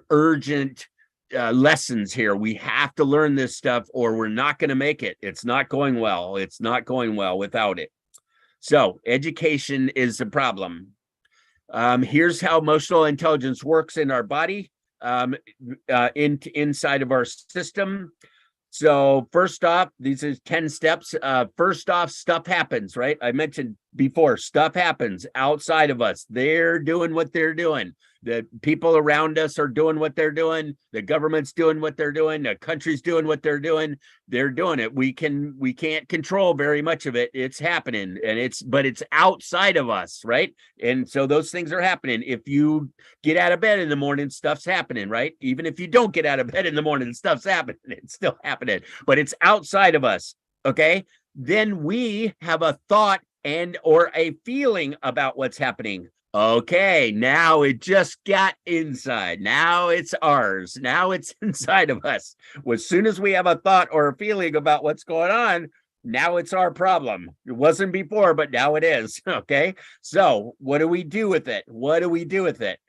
S3: urgent lessons here. We have to learn this stuff, or we're not going to make it. It's not going well without it. So education is the problem. Here's how emotional intelligence works in our body, inside of our system. So first off, these are 10 steps. First off, stuff happens, right? I mentioned before, stuff happens outside of us. They're doing what they're doing. The people around us are doing what they're doing. The government's doing what they're doing. The country's doing what they're doing. They're doing it. We can't control very much of it. It's happening, but it's outside of us, right? And so those things are happening. If you get out of bed in the morning, stuff's happening, right? Even if you don't get out of bed in the morning, stuff's happening. It's still happening, but it's outside of us. Okay. Then we have a thought or a feeling about what's happening. Okay, now it just got inside. Now it's ours. Now it's inside of us. As soon as we have a thought or a feeling about what's going on, now it's our problem. It wasn't before, but now it is. Okay, so what do we do with it?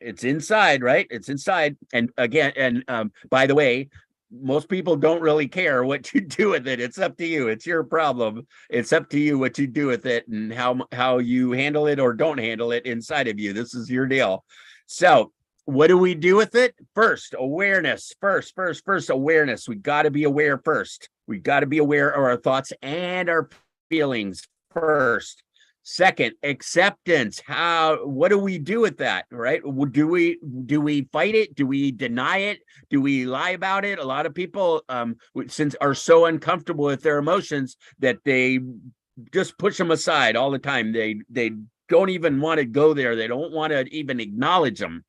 S3: It's inside, right? It's inside. And again, by the way, most people don't really care what you do with it. It's up to you. It's your problem. It's up to you what you do with it and how you handle it or don't handle it inside of you. This is your deal. So what do we do with it? First, awareness. First, awareness. We got to be aware first. We got to be aware of our thoughts and our feelings first. Second, acceptance. What do we do with that, right? Do we fight it? Do we deny it? Do we lie about it? A lot of people, since are so uncomfortable with their emotions that they just push them aside all the time. They don't even want to go there. They don't want to even acknowledge them.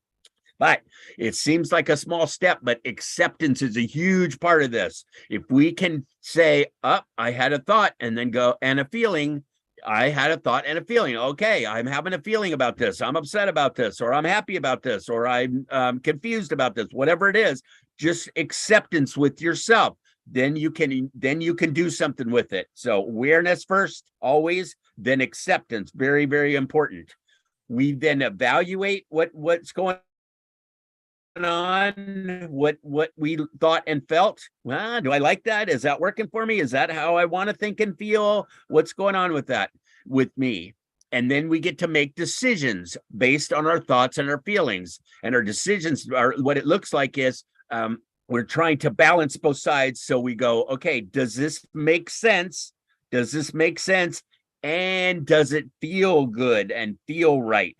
S3: But it seems like a small step, but acceptance is a huge part of this. If we can say, I had a thought, and then go, and a feeling, I had a thought and a feeling. Okay, I'm having a feeling about this. I'm upset about this, or I'm happy about this, or I'm confused about this, whatever it is, just acceptance with yourself. Then you can do something with it. So awareness first, always, then acceptance. Very, very important. We then evaluate what's going on, what we thought and felt. Well, do I like that? Is that working for me? Is that how I want to think and feel? What's going on with that with me? And then we get to make decisions based on our thoughts and our feelings. And our decisions are, what it looks like is we're trying to balance both sides. So we go, okay, does this make sense? Does this make sense? And does it feel good and feel right?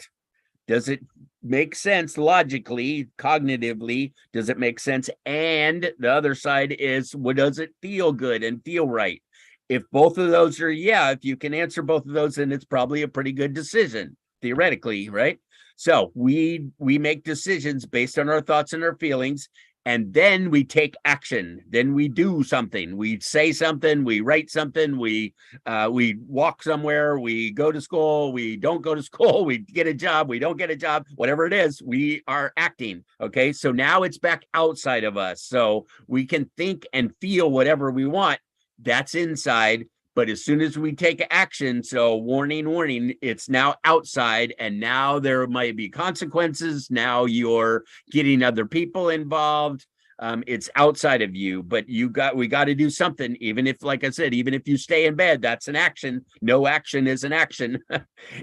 S3: Does it make sense logically, cognitively? Does it make sense? And the other side is, does it feel good and feel right? If both of those are, if you can answer both of those, then it's probably a pretty good decision, theoretically, right? So we make decisions based on our thoughts and our feelings, and then we take action. Then we do something. We say something. We write something. We walk somewhere. We go to school. We don't go to school. We get a job. We don't get a job. Whatever it is, we are acting. Okay, so now it's back outside of us. So we can think and feel whatever we want. That's inside. But as soon as we take action, so warning, it's now outside, and now there might be consequences. Now you're getting other people involved. It's outside of you, but we got to do something. Even if, like I said, even if you stay in bed, that's an action. No action is an action.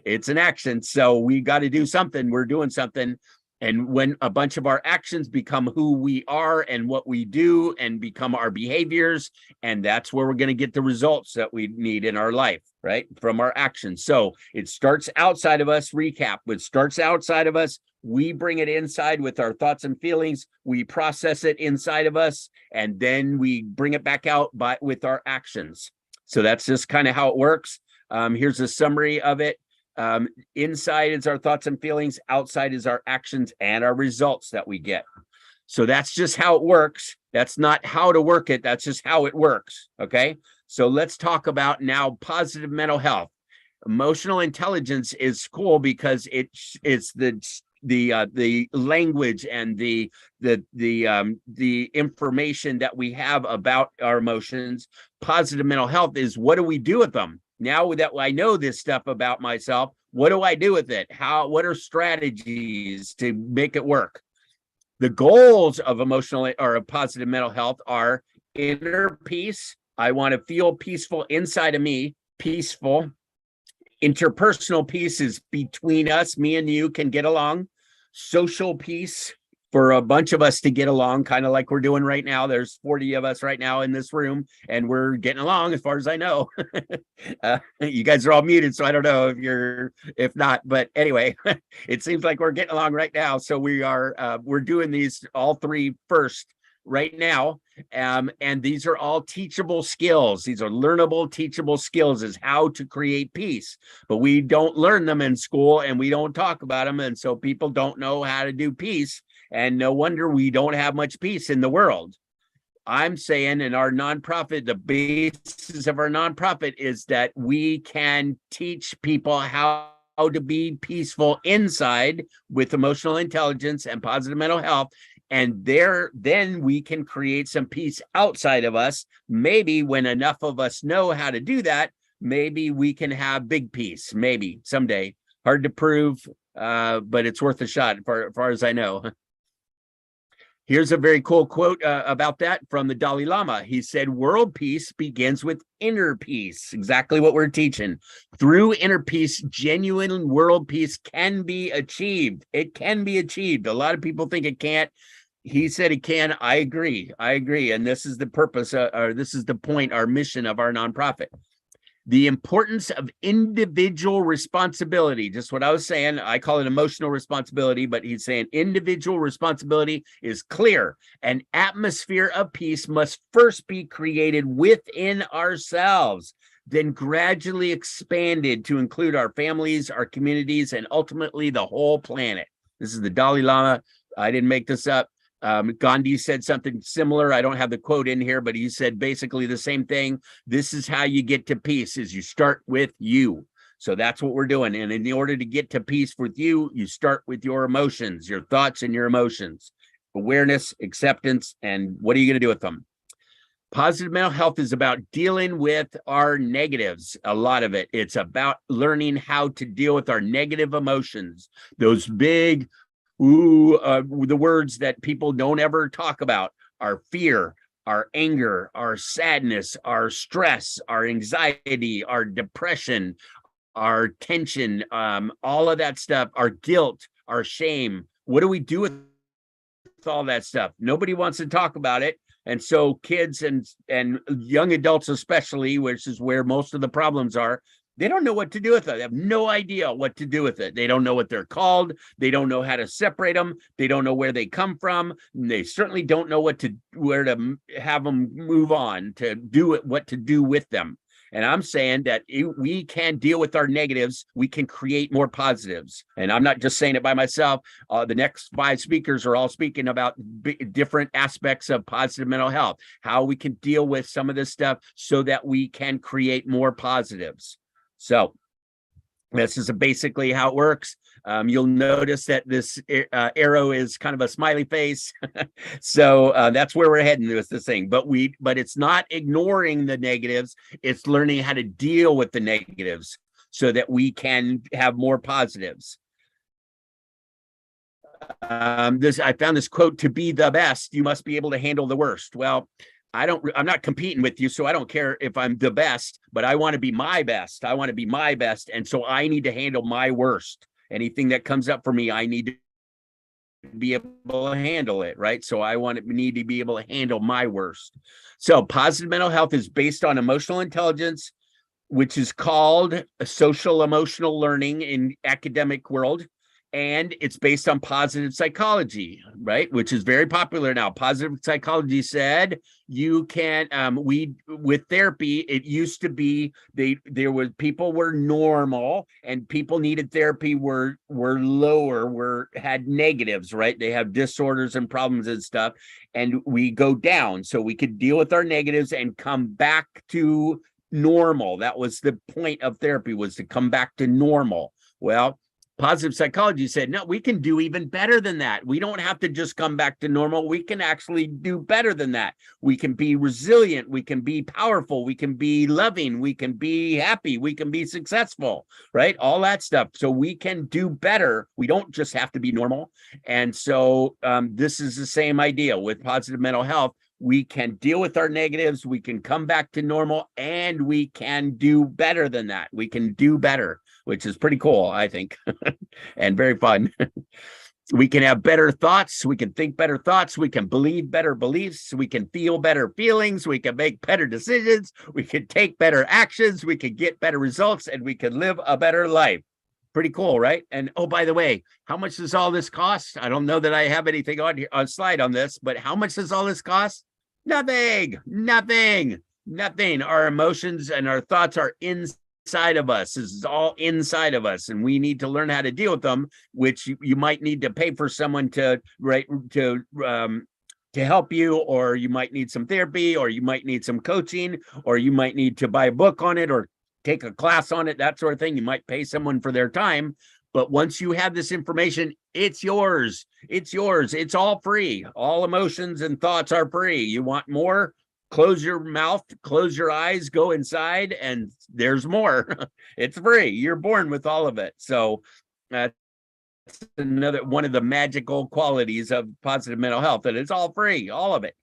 S3: It's an action. So we got to do something. We're doing something. And when a bunch of our actions become who we are and what we do and become our behaviors, and that's where we're going to get the results that we need in our life, right? From our actions. So it starts outside of us. Recap. It starts outside of us. We bring it inside with our thoughts and feelings. We process it inside of us, and then we bring it back out with our actions. So that's just kind of how it works. Here's a summary of it. Inside is our thoughts and feelings, outside is our actions and our results that we get. So that's just how it works. That's not how to work it. That's just how it works. Okay. So let's talk about now positive mental health. Emotional intelligence is cool because it's the language and the information that we have about our emotions. Positive mental health is, what do we do with them? Now that I know this stuff about myself, what do I do with it? What are strategies to make it work? The goals of emotional or of positive mental health are inner peace. I want to feel peaceful inside of me, peaceful. Interpersonal peace is between us, me and you can get along. Social peace, for a bunch of us to get along, kind of like we're doing right now. There's 40 of us right now in this room, and we're getting along as far as I know. You guys are all muted, so I don't know if not, but anyway, it seems like we're getting along right now. So we're doing these all three first right now. And these are all teachable skills. These are learnable, teachable skills, is how to create peace. But we don't learn them in school, and we don't talk about them. And so people don't know how to do peace. And no wonder we don't have much peace in the world. I'm saying in our nonprofit, the basis of our nonprofit is that we can teach people how to be peaceful inside with emotional intelligence and positive mental health. And then we can create some peace outside of us. Maybe when enough of us know how to do that, maybe we can have big peace, maybe someday. Hard to prove, but it's worth a shot as far as I know. Here's a very cool quote about that from the Dalai Lama. He said, world peace begins with inner peace. Exactly what we're teaching. Through inner peace, genuine world peace can be achieved. It can be achieved. A lot of people think it can't. He said it can. I agree. And this is the purpose, or this is the point, our mission of our nonprofit. The importance of individual responsibility, just what I was saying. I call it emotional responsibility, but he's saying individual responsibility is clear. An atmosphere of peace must first be created within ourselves, then gradually expanded to include our families, our communities, and ultimately the whole planet. This is the Dalai Lama. I didn't make this up. Gandhi said something similar. I don't have the quote in here, but he said basically the same thing. This is how you get to peace, is you start with you. So that's what we're doing. And in order to get to peace with you, you start with your emotions, your thoughts and your emotions, awareness, acceptance, and what are you going to do with them? Positive mental health is about dealing with our negatives. A lot of it. It's about learning how to deal with our negative emotions, those big, the words that people don't ever talk about, our fear, our anger, our sadness, our stress, our anxiety, our depression, our tension, all of that stuff, our guilt, our shame. What do we do with all that stuff? Nobody wants to talk about it. And so kids and young adults especially, which is where most of the problems are, they don't know what to do with it. They have no idea what to do with it. They don't know what they're called. They don't know how to separate them. They don't know where they come from. They certainly don't know where to have them move on, to do it, what to do with them. And I'm saying that we can deal with our negatives. We can create more positives. And I'm not just saying it by myself. The next 5 speakers are all speaking about different aspects of positive mental health, how we can deal with some of this stuff so that we can create more positives. So this is basically how it works. You'll notice that this arrow is kind of a smiley face. So that's where we're heading with this thing. But it's not ignoring the negatives. It's learning how to deal with the negatives so that we can have more positives. I found this quote: "To be the best, you must be able to handle the worst." Well, I'm not competing with you, so I don't care if I'm the best, but I want to be my best. I want to be my best. And so I need to handle my worst. Anything that comes up for me, I need to be able to handle it, right? So I need to be able to handle my worst. So positive mental health is based on emotional intelligence, which is called social emotional learning in academic world. And it's based on positive psychology, right? Which is very popular now. Positive psychology said you can, with therapy, it used to be people were normal and people needed therapy were lower, had negatives, right? They have disorders and problems and stuff. And we go down so we could deal with our negatives and come back to normal. That was the point of therapy, was to come back to normal. Well, positive psychology said, no, we can do even better than that. We don't have to just come back to normal. We can actually do better than that. We can be resilient. We can be powerful. We can be loving. We can be happy. We can be successful, right? All that stuff. So we can do better. We don't just have to be normal. And so this is the same idea with positive mental health. We can deal with our negatives. We can come back to normal, and we can do better than that. We can do better, which is pretty cool, I think, and very fun. We can have better thoughts. We can think better thoughts. We can believe better beliefs. We can feel better feelings. We can make better decisions. We can take better actions. We can get better results, and we can live a better life. Pretty cool, right? And oh, by the way, how much does all this cost? I don't know that I have anything on here, on slide on this, but how much does all this cost? Nothing. Our emotions and our thoughts are inside of us. This is all inside of us, and we need to learn how to deal with them, which you might need to pay for someone to help you, or you might need some therapy, or you might need some coaching, or you might need to buy a book on it or take a class on it, that sort of thing. You might pay someone for their time. But once you have this information, it's yours. It's yours. It's all free. All emotions and thoughts are free. You want more? Close your mouth, close your eyes, go inside, and there's more. It's free. You're born with all of it. So that's another one of the magical qualities of positive mental health, that it's all free, all of it.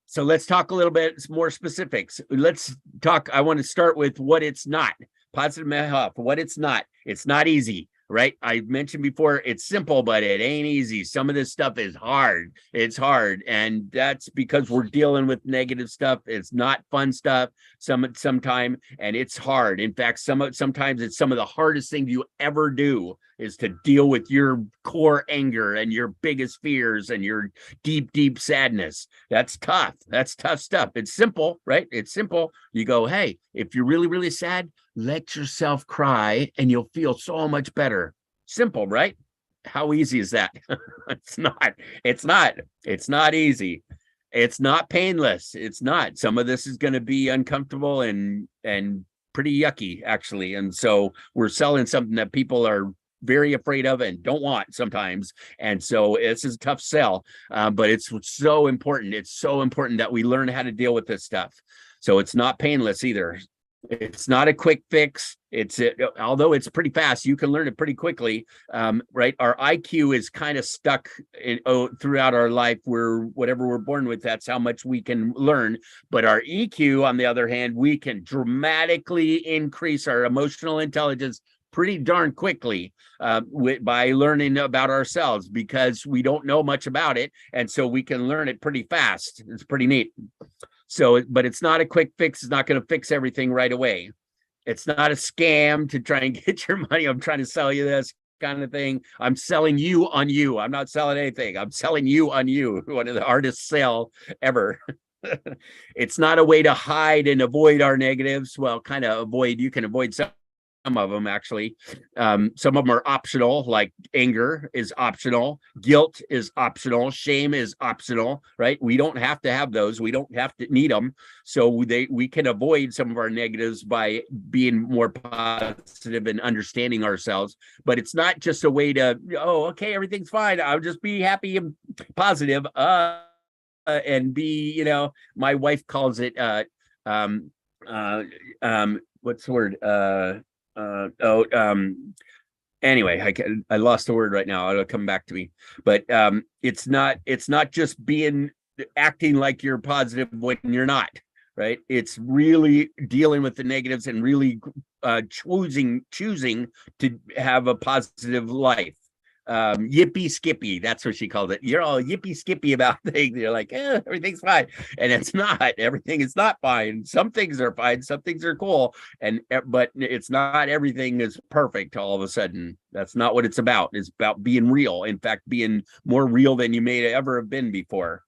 S3: So let's talk a little bit more specifics. Let's talk. I want to start with what it's not. Positive mental health, what it's not. It's not easy. right? I mentioned before, it's simple, but it ain't easy. Some of this stuff is hard. It's hard. And that's because we're dealing with negative stuff. It's not fun stuff sometime, and it's hard. In fact, sometimes it's some of the hardest things you ever do is to deal with your core anger and your biggest fears and your deep, deep sadness. That's tough. That's tough stuff. It's simple, right? It's simple. You go, hey, if you're really, really sad, let yourself cry and you'll feel so much better. Simple, right? How easy is that? It's not easy. It's not painless. It's not. Some of this is going to be uncomfortable and pretty yucky, actually. And so we're selling something that people are very afraid of and don't want sometimes. And so it's a tough sell, but it's so important. It's so important that we learn how to deal with this stuff. So it's not painless either. It's not a quick fix. Although it's pretty fast, you can learn it pretty quickly, right? Our IQ is kind of stuck throughout our life. Whatever we're born with, that's how much we can learn. But our EQ, on the other hand, we can dramatically increase our emotional intelligence pretty darn quickly by learning about ourselves, because we don't know much about it. And so we can learn it pretty fast. It's pretty neat. So, but it's not a quick fix. It's not going to fix everything right away. It's not a scam to try and get your money. I'm trying to sell you this kind of thing. I'm selling you on you. I'm not selling anything. I'm selling you on you. One of the hardest sell ever. It's not a way to hide and avoid our negatives. Well, kind of avoid. You can avoid some of them, actually. Some of them are optional, like anger is optional, guilt is optional, shame is optional, right? We don't have to have those. We don't have to need them. So we can avoid some of our negatives by being more positive and understanding ourselves. But it's not just a way to, oh, okay, everything's fine, I'll just be happy and positive and be, my wife calls it what's the word? Anyway, I lost the word right now. It'll come back to me. But it's not just acting like you're positive when you're not, right? It's really dealing with the negatives and really choosing to have a positive life. Yippee skippy, that's what she called it. You're all yippee skippy about things. You're like, everything's fine, and it's not. Everything is not fine. Some things are fine, some things are cool, but it's not everything is perfect all of a sudden. That's not what it's about. It's about being real. In fact, being more real than you may ever have been before.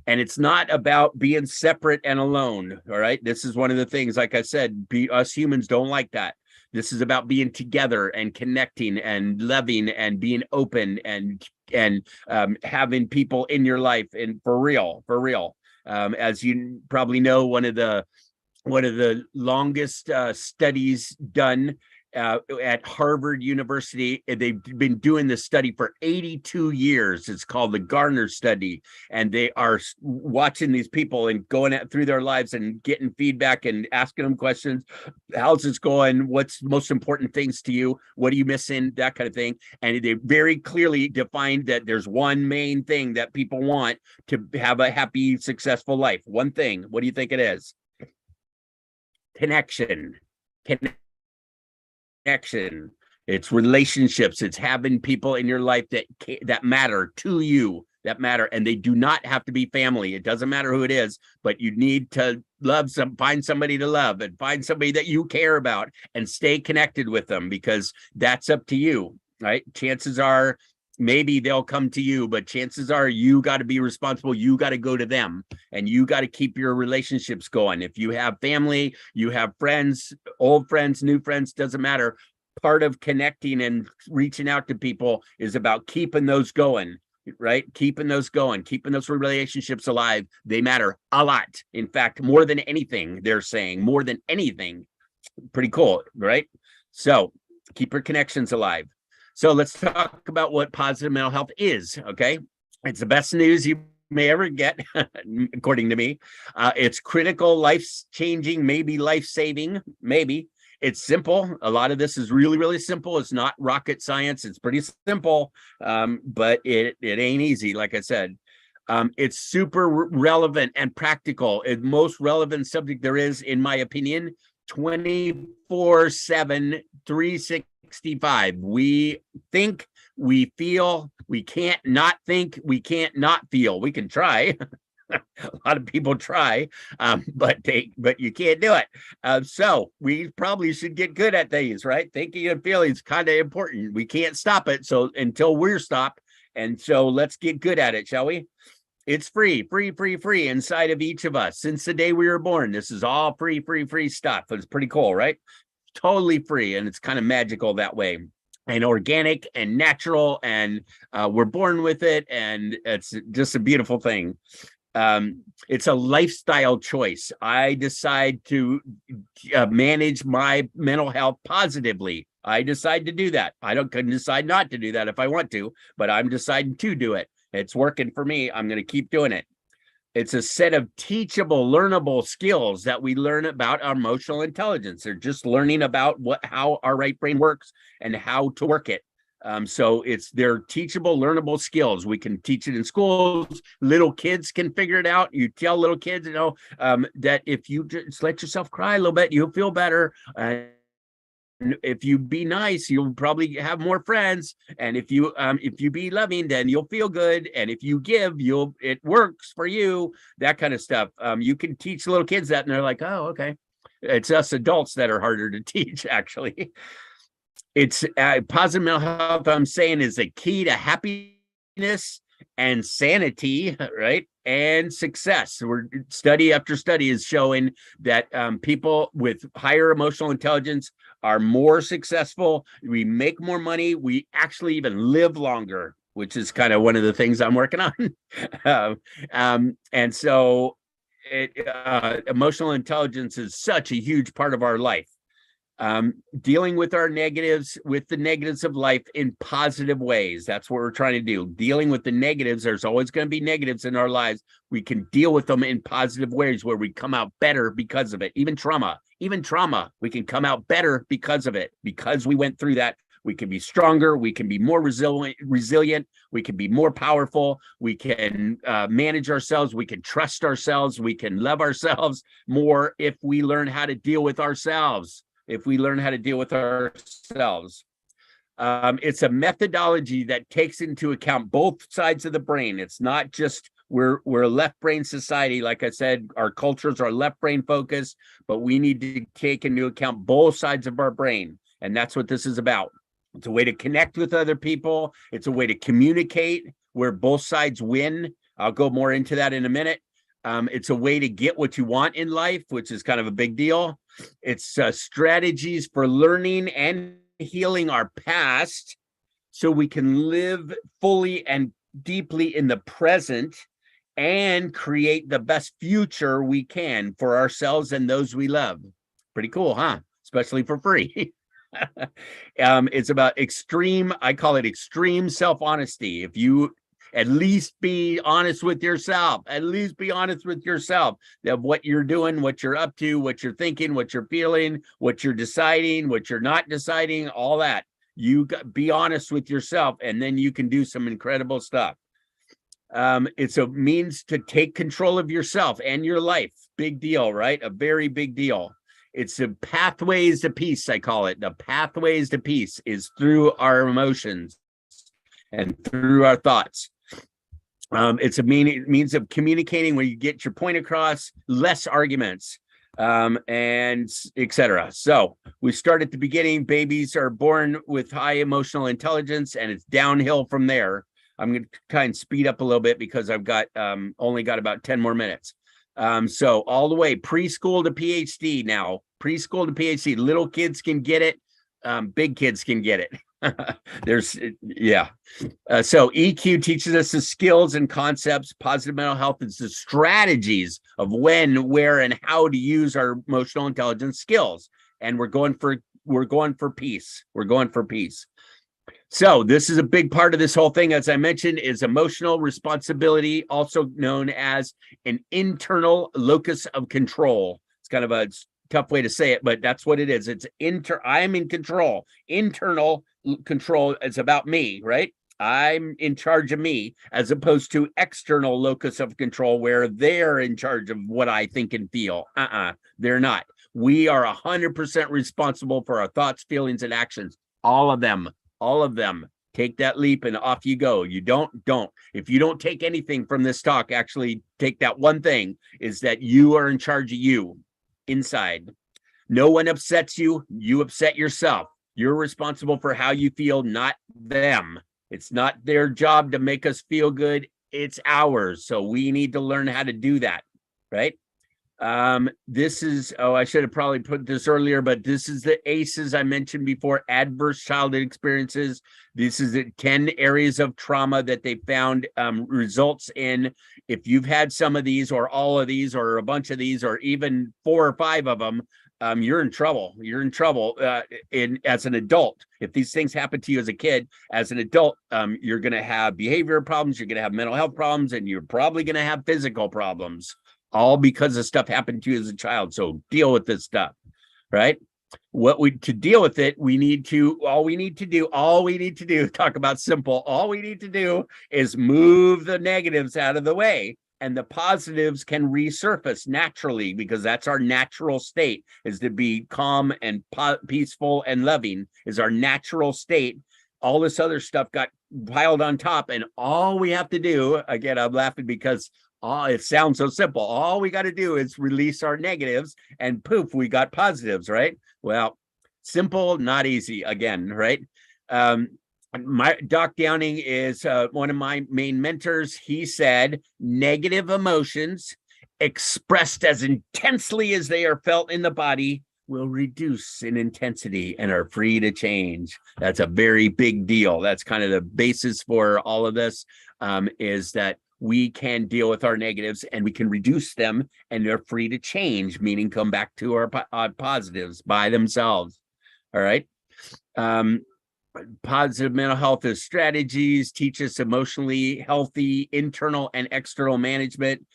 S3: And it's not about being separate and alone. All right, this is one of the things, like I said, us humans don't like that. This is about being together and connecting and loving and being open and having people in your life, and for real. As you probably know, one of the longest studies done at Harvard University. They've been doing this study for 82 years. It's called the Garner study, and they are watching these people and going through their lives and getting feedback and asking them questions. How's this going? What's most important things to you? What are you missing? That kind of thing. And they very clearly defined that there's one main thing that people want to have a happy, successful life. One thing. What do you think it is? Connection. It's relationships. It's having people in your life that matter to you, and they do not have to be family. It doesn't matter who it is, but you need to find somebody to love and find somebody that you care about and stay connected with them, because that's up to you, right? Chances are maybe they'll come to you, but chances are you got to be responsible. You got to go to them, and you got to keep your relationships going. If you have family, you have friends, old friends, new friends, doesn't matter. Part of connecting and reaching out to people is about keeping those going, right? Keeping those going, keeping those relationships alive. They matter a lot. In fact, more than anything, they're saying more than anything. Pretty cool, right? So keep your connections alive. So let's talk about what positive mental health is, okay? It's the best news you may ever get, according to me. It's critical, life-changing, maybe life-saving, maybe. It's simple. A lot of this is really, really simple. It's not rocket science. It's pretty simple, but it ain't easy, like I said. It's super relevant and practical. It's the most relevant subject there is, in my opinion, 24/7, 365 365. We think, we feel, we can't not think, we can't not feel. We can try. A lot of people try, but you can't do it. So we probably should get good at these, right? Thinking and feeling is kind of important. We can't stop it. So until we're stopped. And so let's get good at it, shall we? It's free inside of each of us. Since the day we were born, this is all free stuff. It's pretty cool, right? Totally free. And it's kind of magical that way. And organic and natural. And we're born with it. And it's just a beautiful thing. It's a lifestyle choice. I decide to manage my mental health positively. I decide to do that. I can decide not to do that if I want to, but I'm deciding to do it. It's working for me. I'm going to keep doing it. It's a set of teachable, learnable skills that we learn about our emotional intelligence. They're just learning about how our right brain works and how to work it. So they're teachable, learnable skills. We can teach it in schools. Little kids can figure it out. You tell little kids, that if you just let yourself cry a little bit, you'll feel better. And if you be nice, you'll probably have more friends. And if you be loving, then you'll feel good. And if you give, it works for you. That kind of stuff. You can teach little kids that, and they're like, oh, okay. It's us adults that are harder to teach, actually. It's positive mental health, I'm saying, is a key to happiness and sanity, right? And success. Study after study is showing that people with higher emotional intelligence are more successful. We make more money. We actually even live longer, which is kind of one of the things I'm working on. And so emotional intelligence is such a huge part of our life. Dealing with the negatives of life in positive ways. That's what we're trying to do. Dealing with the negatives. There's always going to be negatives in our lives. We can deal with them in positive ways where we come out better because of it. Even trauma, we can come out better because of it. Because we went through that, we can be stronger. We can be more resilient. We can be more powerful. We can manage ourselves. We can trust ourselves. We can love ourselves more if we learn how to deal with ourselves. It's a methodology that takes into account both sides of the brain. It's not just we're a left brain society. Like I said, our cultures are left brain focused, but we need to take into account both sides of our brain. And that's what this is about. It's a way to connect with other people. It's a way to communicate where both sides win. I'll go more into that in a minute. It's a way to get what you want in life, which is kind of a big deal. It's strategies for learning and healing our past so we can live fully and deeply in the present and create the best future we can for ourselves and those we love. Pretty cool, huh? Especially for free. It's about I call it extreme self-honesty. If you at least be honest with yourself, that what you're doing, what you're up to, what you're thinking, what you're feeling, what you're deciding, what you're not deciding, all that. Be honest with yourself, and then you can do some incredible stuff. It's a means to take control of yourself and your life. Big deal, right? A very big deal. It's the pathways to peace, I call it. The pathways to peace is through our emotions and through our thoughts. It's a means of communicating where you get your point across, less arguments, and etc. So we start at the beginning. Babies are born with high emotional intelligence, and it's downhill from there. I'm going to try and speed up a little bit because I've got only got about 10 more minutes. So all the way preschool to PhD now. Preschool to PhD. Little kids can get it. Big kids can get it. So EQ teaches us the skills and concepts. Positive mental health is the strategies of when, where, and how to use our emotional intelligence skills. And we're going for peace. So this is a big part of this whole thing, as I mentioned, is emotional responsibility, also known as an internal locus of control. It's kind of a tough way to say it, but that's what it is. It's I'm in control. Internal control is about me, right? I'm in charge of me, as opposed to external locus of control where they're in charge of what I think and feel. They're not. We are 100% responsible for our thoughts, feelings, and actions. All of them. Take that leap and off you go. You don't. If you don't take anything from this talk, actually take that one thing, is that you are in charge of you inside. No one upsets you. You upset yourself. You're responsible for how you feel, not them. It's not their job to make us feel good. It's ours. So we need to learn how to do that, right? This is, I should have probably put this earlier, but this is the ACEs I mentioned before, adverse childhood experiences. This is the 10 areas of trauma that they found results in. If you've had some of these or all of these or a bunch of these or even 4 or 5 of them, you're in trouble. You're in trouble as an adult. If these things happen to you as a kid, as an adult, you're going to have behavioral problems, you're going to have mental health problems, and you're probably going to have physical problems, all because of stuff happened to you as a child. So deal with this stuff, right? To deal with it, all we need to do, talk about simple, all we need to do is move the negatives out of the way, and the positives can resurface naturally, because that's our natural state, is to be calm and peaceful and loving is our natural state. All this other stuff got piled on top, and all we have to do, again, I'm laughing because it sounds so simple. All we got to do is release our negatives and poof, we got positives, right? Well, simple, not easy again, right? Doc Downing is one of my main mentors. He said, negative emotions expressed as intensely as they are felt in the body will reduce in intensity and are free to change. That's a very big deal. That's kind of the basis for all of this, is that we can deal with our negatives and we can reduce them, and they're free to change, meaning come back to our positives by themselves. All right. Positive mental health is strategies, teach us emotionally healthy internal and external management.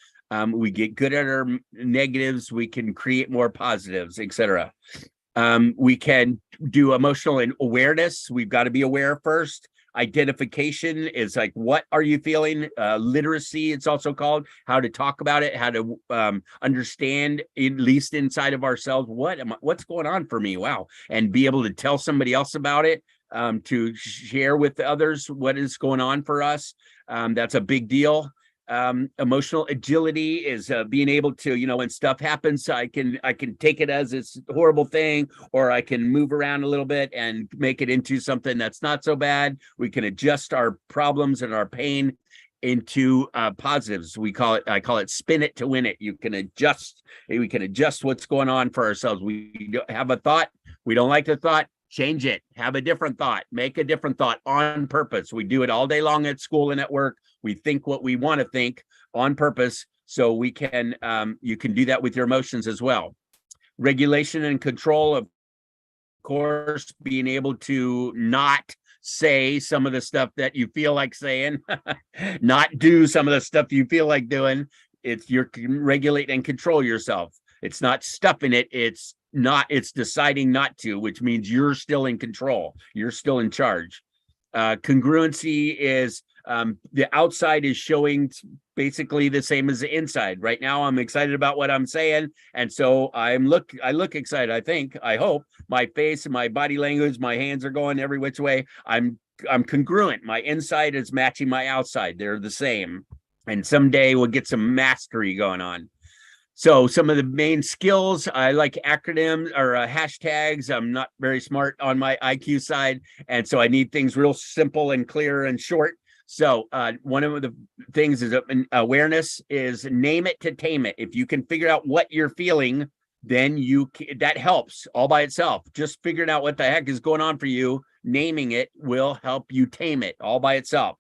S3: We get good at our negatives, we can create more positives, etc. We can do emotional awareness. We've got to be aware first. Identification is like, what are you feeling? Literacy, it's also called, how to talk about it, how to understand, at least inside of ourselves, what's going on for me? Wow. And be able to tell somebody else about it, to share with others what is going on for us. That's a big deal. Emotional agility is being able to, when stuff happens, I can take it as this horrible thing, or I can move around a little bit and make it into something that's not so bad. We can adjust our problems and our pain into positives. I call it spin it to win it. We can adjust what's going on for ourselves. We have a thought, we don't like the thought, change it, have a different thought, make a different thought on purpose. We do it all day long at school and at work. We think what we want to think on purpose, so we can, you can do that with your emotions as well. Regulation and control, of course, being able to not say some of the stuff that you feel like saying, not do some of the stuff you feel like doing. You can regulate and control yourself. It's not stuffing it, it's deciding not to, which means you're still in control. You're still in charge. Congruency is the outside is showing basically the same as the inside. Right now, I'm excited about what I'm saying, and so I look excited. I hope my face and my body language, my hands are going every which way. I'm congruent. My inside is matching my outside. They're the same, and someday we'll get some mastery going on. So some of the main skills, I like acronyms or hashtags. I'm not very smart on my IQ side, and so I need things real simple and clear and short. So one of the things is awareness is name it to tame it. If you can figure out what you're feeling, then that helps all by itself. Just figuring out what the heck is going on for you, naming it will help you tame it all by itself.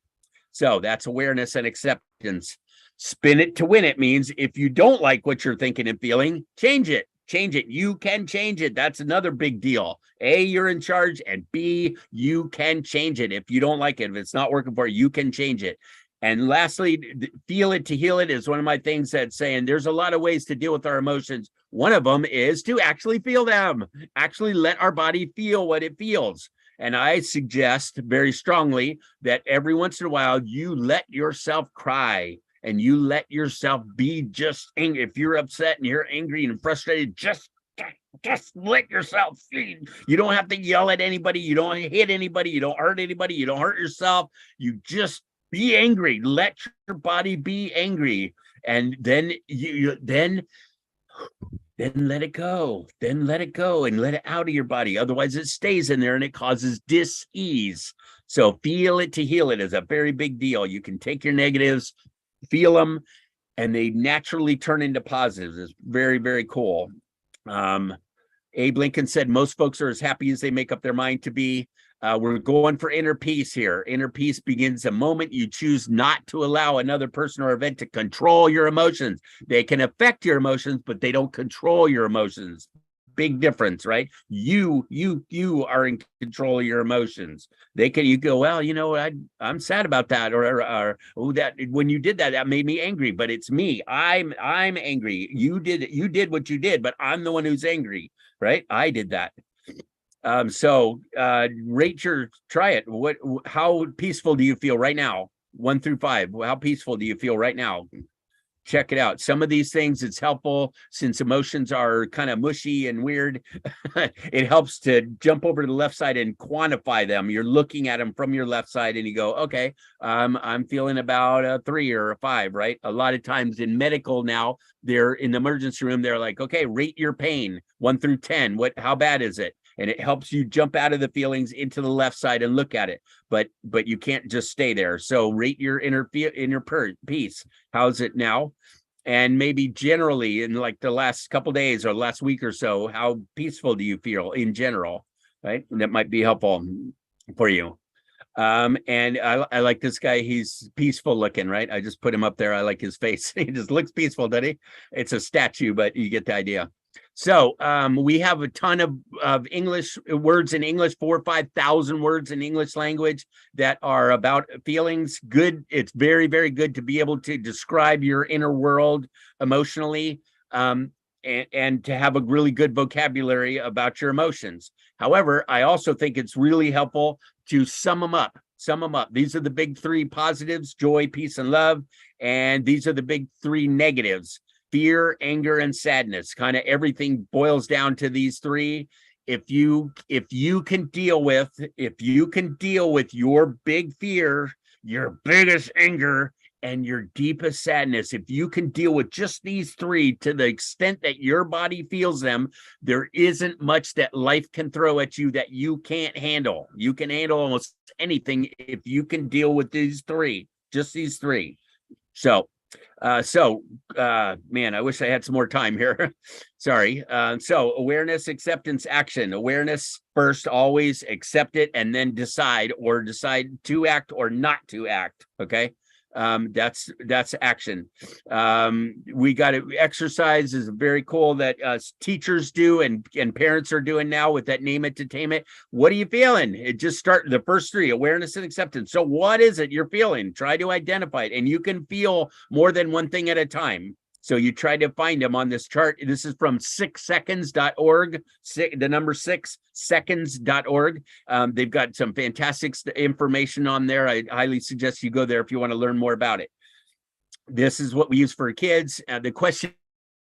S3: So that's awareness and acceptance. Spin it to win it means if you don't like what you're thinking and feeling, change it. You can change it. That's another big deal. A, you're in charge, and B, you can change it. If you don't like it, if it's not working for you, you can change it. And lastly, feel it to heal it is one of my things that's saying there's a lot of ways to deal with our emotions. One of them is to actually feel them, actually let our body feel what it feels. And I suggest very strongly that every once in a while, you let yourself cry. And you let yourself be just angry. If you're upset and you're angry and frustrated, just just let yourself feel. You don't have to yell at anybody. You don't hit anybody. You don't hurt anybody. You don't hurt yourself. You just be angry. Let your body be angry. And then then let it go. Then let it go and let it out of your body. Otherwise, it stays in there and it causes dis-ease. So feel it to heal it is a very big deal. You can take your negatives, feel them, and they naturally turn into positives. It's very, very cool. Abe Lincoln said most folks are as happy as they make up their mind to be. We're going for inner peace here. Inner peace begins the moment you choose not to allow another person or event to control your emotions. They can affect your emotions, but they don't control your emotions. Big difference, right? You are in control of your emotions. You go, well, I'm sad about that, or oh, that when you did that, that made me angry, but it's me. I'm angry. You did what you did, but I'm the one who's angry, right? I did that. Try it. How peaceful do you feel right now? 1 through 5. How peaceful do you feel right now? Check it out. Some of these things, it's helpful since emotions are kind of mushy and weird. It helps to jump over to the left side and quantify them. You're looking at them from your left side and you go, okay, I'm feeling about a 3 or a 5, right? A lot of times in medical now, they're in the emergency room. They're like, okay, rate your pain 1 through 10. How bad is it? And it helps you jump out of the feelings into the left side and look at it. But you can't just stay there. So rate your inner peace. How's it now? And maybe generally in like the last couple of days or last week or so, how peaceful do you feel in general? Right? And that might be helpful for you. And I like this guy. He's peaceful looking, right? I just put him up there. I like his face. He just looks peaceful, doesn't he? It's a statue, but you get the idea. So we have a ton of English words in English, 4,000 or 5,000 words in English language that are about feelings. Good. It's very, very good to be able to describe your inner world emotionally and to have a really good vocabulary about your emotions. However, I also think it's really helpful to sum them up. These are the big 3 positives: joy, peace, and love. And these are the big 3 negatives: fear, anger, and sadness. Kind of everything boils down to these 3. If you can deal with your big fear, your biggest anger, and your deepest sadness, if you can deal with just these 3 to the extent that your body feels them, there isn't much that life can throw at you that you can't handle. You can handle almost anything if you can deal with these 3, just these 3. So man, I wish I had some more time here. Sorry. So awareness, acceptance, action. Awareness first, always accept it, and then decide to act or not to act. Okay. That's action. We got to exercise is very cool that teachers do and parents are doing now with that name it to tame it. What are you feeling? It just start the first 3, awareness and acceptance. So what is it you're feeling? Try to identify it, and you can feel more than one thing at a time. So you try to find them on this chart. This is from 6seconds.org, the number 6seconds.org. They've got some fantastic information on there. I highly suggest you go there if you want to learn more about it. This is what we use for kids. The question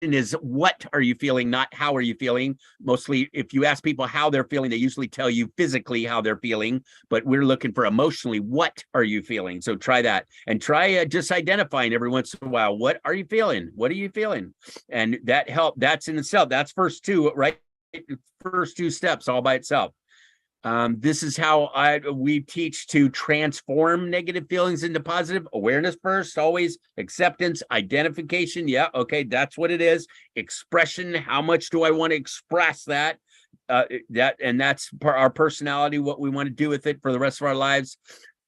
S3: is, what are you feeling, not how are you feeling? Mostly, if you ask people how they're feeling, they usually tell you physically how they're feeling, but we're looking for emotionally, what are you feeling? So try that, and try just identifying every once in a while, what are you feeling? What are you feeling? And that help. That's in itself. That's first 2, right? First 2 steps all by itself. This is how we teach to transform negative feelings into positive. Awareness first, always. Acceptance, identification. Yeah, okay, that's what it is. Expression. How much do I want to express that? That's our personality, what we want to do with it for the rest of our lives.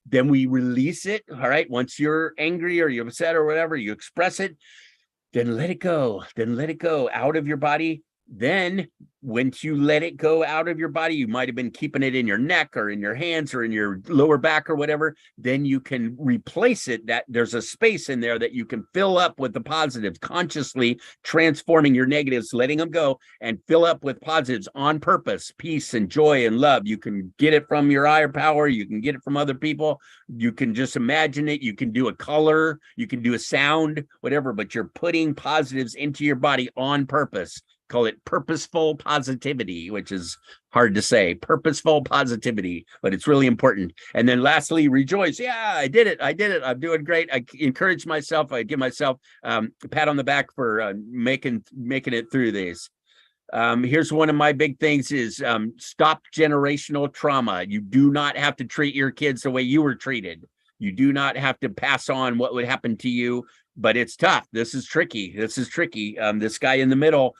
S3: Then we release it. All right. Once you're angry or you're upset or whatever, you express it. Then let it go. Then let it go out of your body. Then once you let it go out of your body, you might have been keeping it in your neck or in your hands or in your lower back or whatever, then you can replace it. That there's a space in there that you can fill up with the positives, consciously transforming your negatives, letting them go, and fill up with positives on purpose, peace and joy and love. You can get it from your higher power. You can get it from other people. You can just imagine it. You can do a color, you can do a sound, whatever, but you're putting positives into your body on purpose, call it purposeful positivity, which is hard to say, purposeful positivity, but it's really important. And then lastly, rejoice. Yeah, I did it. I'm doing great. I encourage myself. I give myself a pat on the back for making it through these. Here's one of my big things is stop generational trauma. You do not have to treat your kids the way you were treated. You do not have to pass on what would happen to you, but it's tough. This is tricky. This guy in the middle,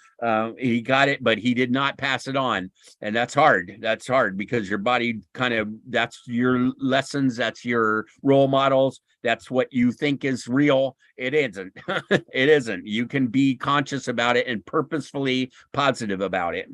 S3: he got it, but he did not pass it on. And that's hard. That's hard because your body that's your lessons. That's your role models. That's what you think is real. It isn't. It isn't. You can be conscious about it and purposefully positive about it.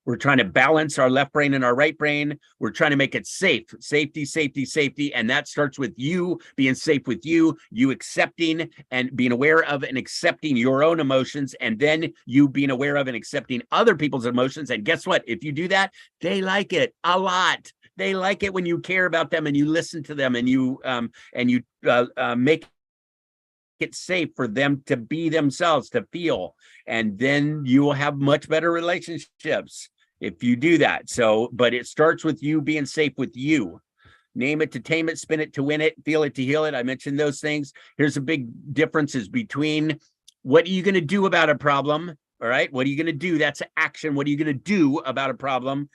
S3: We're trying to balance our left brain and our right brain. We're trying to make it safe, safety. And that starts with you being safe with you accepting and being aware of and accepting your own emotions, and then you being aware of and accepting other people's emotions. And guess what? If you do that, they like it a lot. They like it when you care about them and you listen to them and you make it safe for them to be themselves, to feel, and then you will have much better relationships if you do that. So, but it starts with you being safe with you. Name it to tame it, spin it to win it, feel it to heal it. I mentioned those things. Here's a big differences between what are you going to do about a problem? All right. What are you going to do? That's action. What are you going to do about a problem?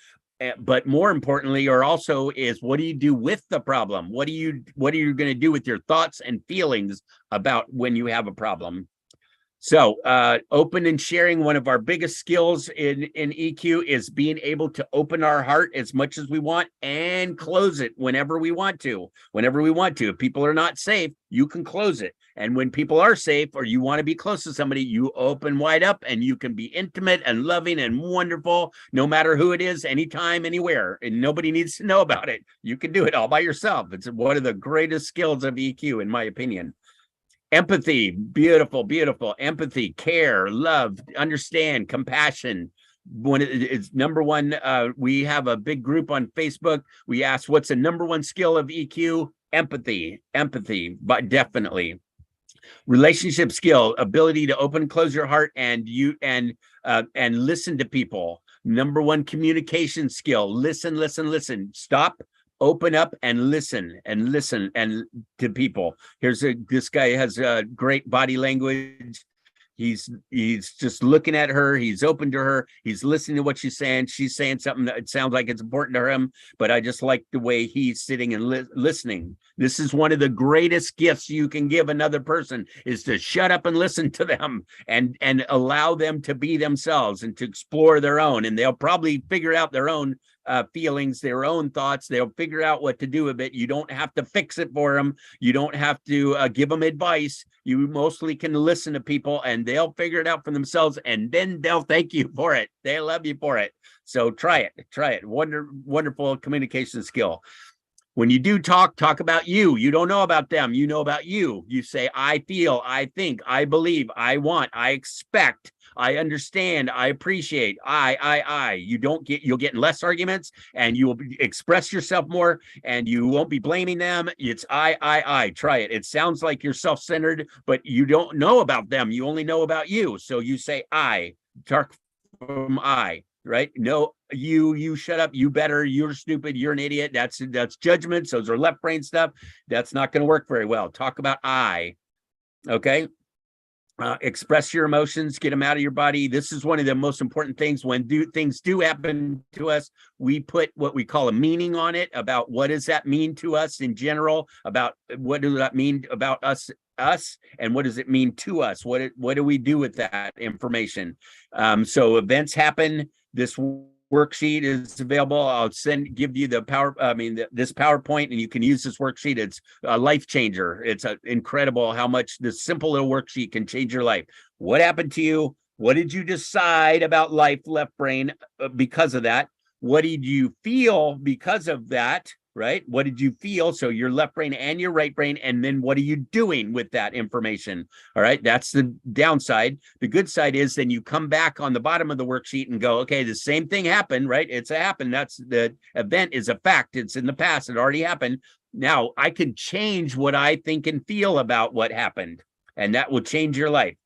S3: But more importantly, or also is what do you do with the problem? What are you going to do with your thoughts and feelings about when you have a problem? So open and sharing, one of our biggest skills in EQ is being able to open our heart as much as we want and close it whenever we want to. If people are not safe, you can close it. And when people are safe or you want to be close to somebody, you open wide up and you can be intimate and loving and wonderful, no matter who it is, anytime, anywhere. And nobody needs to know about it. You can do it all by yourself. It's one of the greatest skills of EQ, in my opinion. Empathy, beautiful. Empathy, care, love, understand, compassion. It's number one. We have a big group on Facebook. We asked, what's the number one skill of EQ? Empathy, but definitely. Relationship skill, ability to open and close your heart and listen to people. Number one communication skill, listen. Stop, open up and listen to people. This guy has a great body language. He's just looking at her. He's open to her. He's listening to what she's saying. She's saying something that it sounds like it's important to him, but I just like the way he's sitting and listening. This is one of the greatest gifts you can give another person, is to shut up and listen to them and allow them to be themselves and to explore their own. And they'll probably figure out their own feelings, their own thoughts. They'll figure out what to do with it. You don't have to fix it for them. You don't have to give them advice. You mostly can listen to people and they'll figure it out for themselves, and then they'll thank you for it. They love you for it. So try it. Wonderful communication skill. When you do talk about you. You don't know about them. You know about you. You say, I feel, I think, I believe, I want, I expect, I understand, I appreciate, I. You'll get in less arguments and you will express yourself more and you won't be blaming them. It's I. Try it. It sounds like you're self-centered, but you don't know about them. You only know about you. So you say I, talk from I, right? No, you shut up, you better, you're stupid, you're an idiot. That's judgments. Those are left brain stuff. That's not going to work very well. Talk about I. Okay. Express your emotions, get them out of your body. This is one of the most important things. When things do happen to us, we put what we call a meaning on it, about what does that mean to us in general, about what does that mean about us, and what does it mean to us? What do we do with that information? So events happen. This worksheet is available. I'll give you this PowerPoint, and you can use this worksheet. It's a life changer. It's incredible how much this simple little worksheet can change your life. What happened to you? What did you decide about life, left brain, because of that? What did you feel because of that? Right? What did you feel? So your left brain and your right brain, and then what are you doing with that information? All right, that's the downside. The good side is then you come back on the bottom of the worksheet and go, okay, the same thing happened, right? It's happened. That's the event is a fact. It's in the past. It already happened. Now I can change what I think and feel about what happened, and that will change your life.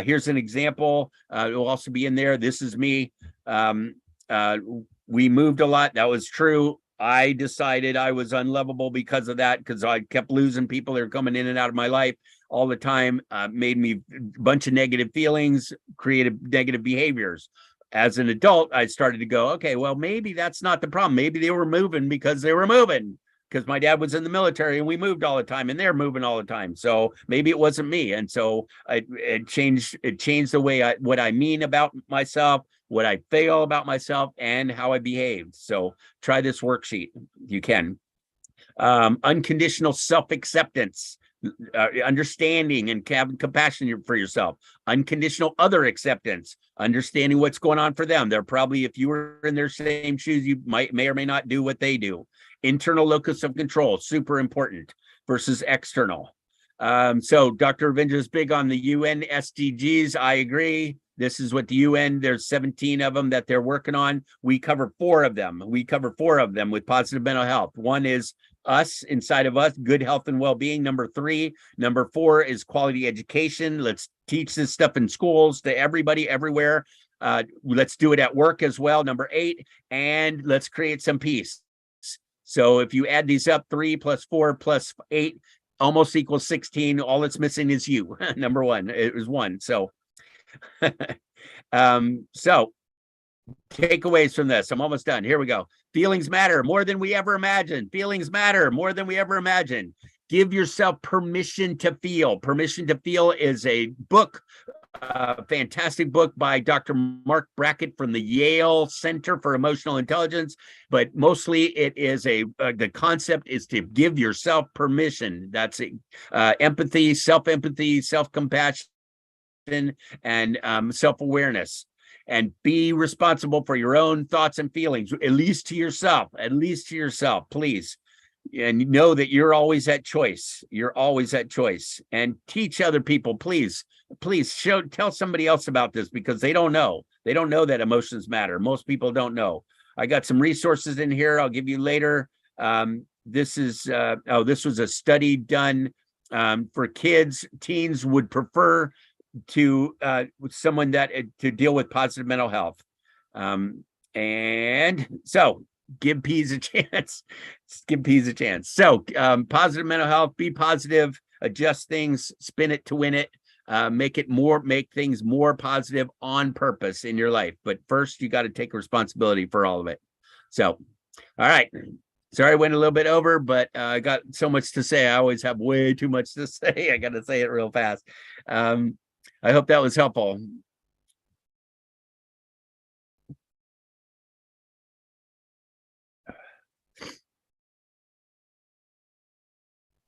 S3: Here's an example. It will also be in there. This is me. We moved a lot. That was true. I decided I was unlovable because of that, because I kept losing people that are coming in and out of my life all the time. Made me a bunch of negative feelings, created negative behaviors. As an adult, I started to go, okay, well, maybe that's not the problem. Maybe they were moving because they were moving, because my dad was in the military and we moved all the time and they're moving all the time. So maybe it wasn't me. And so it changed the way what I mean about myself, what I feel about myself, and how I behaved. So try this worksheet. You can. Unconditional self-acceptance. Understanding and having compassion for yourself. Unconditional other acceptance, understanding what's going on for them. They're probably, if you were in their same shoes, you may or may not do what they do. Internal locus of control, super important, versus external. So Dr. Ravindra is big on the UN SDGs. I agree. This is what the UN, there's 17 of them that they're working on. We cover 4 of them. We cover 4 of them with positive mental health. One is us, inside of us, good health and well-being. Number 3. Number 4 is quality education. Let's teach this stuff in schools to everybody, everywhere. Let's do it at work as well. Number 8, and let's create some peace. So if you add these up, 3 plus 4 plus 8 almost equals 16. All it's missing is you. Number 1, it was 1. So, so takeaways from this. I'm almost done. Here we go. Feelings matter more than we ever imagined. Feelings matter more than we ever imagined. Give yourself permission to feel. Permission to Feel is a book, fantastic book by Dr. Mark Brackett from the Yale Center for Emotional Intelligence. But mostly it is the concept is to give yourself permission. That's empathy, self-empathy, self-compassion, and self-awareness. And be responsible for your own thoughts and feelings, at least to yourself, please. And know that you're always at choice. You're always at choice. And teach other people, please tell somebody else about this, because they don't know. They don't know that emotions matter. Most people don't know. I got some resources in here I'll give you later. This was a study done for kids. Teens would prefer to someone that to deal with positive mental health. And so give peas a chance. Give peas a chance. So positive mental health, be positive, adjust things, spin it to win it, make things more positive on purpose in your life. But first you got to take responsibility for all of it. So, all right. Sorry, I went a little bit over, but I got so much to say. I always have way too much to say. I got to say it real fast. I hope that was helpful.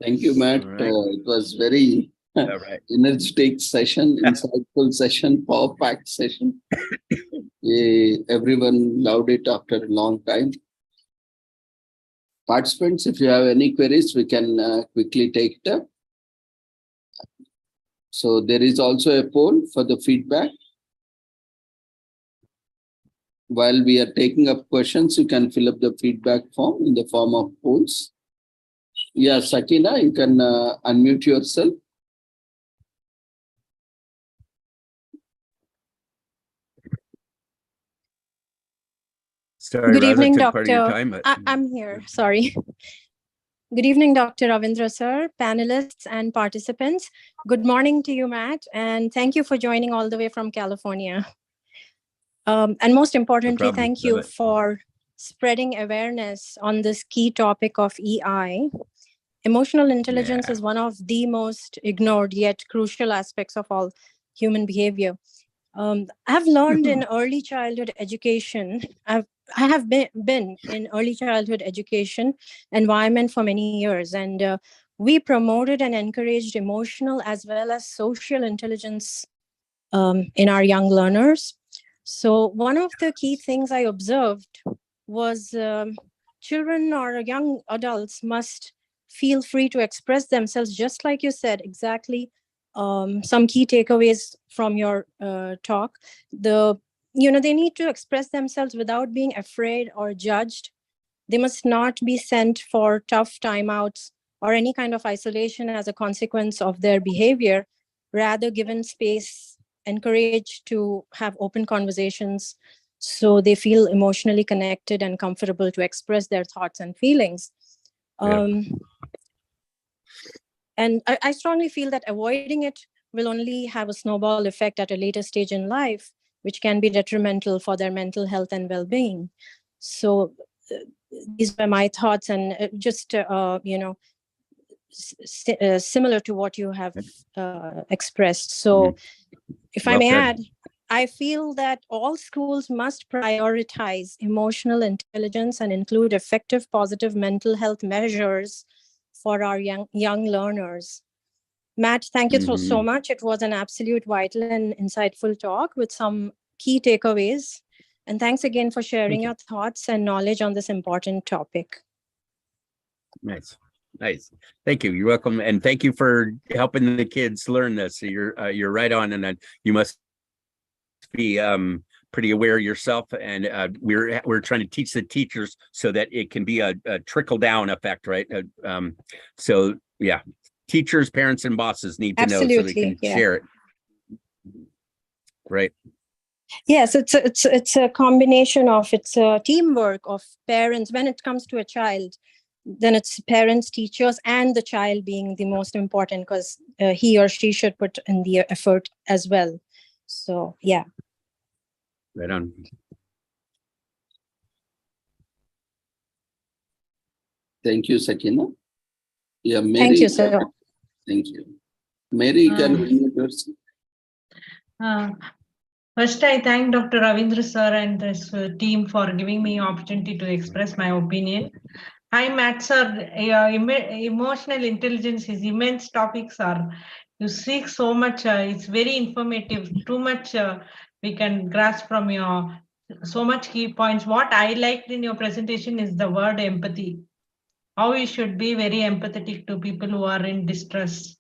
S1: Thank you, Matt.
S3: Right.
S1: It was very energetic session, insightful session, power-packed session. Everyone loved it after a long time. Participants, if you have any queries, we can quickly take it up. So there is also a poll for the feedback. While we are taking up questions, you can fill up the feedback form in the form of polls. Yeah, Sakina, you can unmute yourself.
S3: Sorry,
S4: Good evening,
S3: took part of your
S4: Doctor.
S3: time, but...
S4: I'm here. Sorry. Good evening, Dr. Ravindra, sir, panelists and participants. Good morning to you, Matt, and thank you for joining all the way from California. And most importantly, thank you for spreading awareness on this key topic of EI. Emotional intelligence is one of the most ignored yet crucial aspects of all human behavior. I have learned in early childhood education. I have been in early childhood education environment for many years, and we promoted and encouraged emotional as well as social intelligence in our young learners. So one of the key things I observed was children or young adults must feel free to express themselves, just like you said, exactly. Some key takeaways from your talk. They need to express themselves without being afraid or judged. They must not be sent for tough timeouts or any kind of isolation as a consequence of their behavior, rather given space encouraged to have open conversations so they feel emotionally connected and comfortable to express their thoughts and feelings. And I strongly feel that avoiding it will only have a snowball effect at a later stage in life, which can be detrimental for their mental health and well-being. So these were my thoughts, and just, similar to what you have expressed. So if I may add, I feel that all schools must prioritize emotional intelligence and include effective positive mental health measures for our young learners. Matt, thank you so much. It was an absolute vital and insightful talk with some key takeaways. And thanks again for sharing your thoughts and knowledge on this important topic.
S3: Nice. Thank you. You're welcome. And thank you for helping the kids learn this. So you're right on. And you must be pretty aware yourself. And we're trying to teach the teachers so that it can be a trickle down effect, right? So yeah, teachers, parents, and bosses need to know so they can share it. Right.
S4: Yes, it's a combination of, it's a teamwork of parents. When it comes to a child, then it's parents, teachers, and the child being the most important, because he or she should put in the effort as well. So yeah.
S3: Right on.
S1: Thank you, Sakina. Yeah, Mary.
S4: Thank you, sir.
S1: Thank you. Mary, can you yourself?
S5: First, I thank Dr. Ravindra sir and this team for giving me opportunity to express my opinion. Hi, Matt sir. Emotional intelligence, his immense topics are, you speak so much. It's very informative. Too much we can grasp from your so much key points. What I liked in your presentation is the word empathy. How we should be very empathetic to people who are in distress.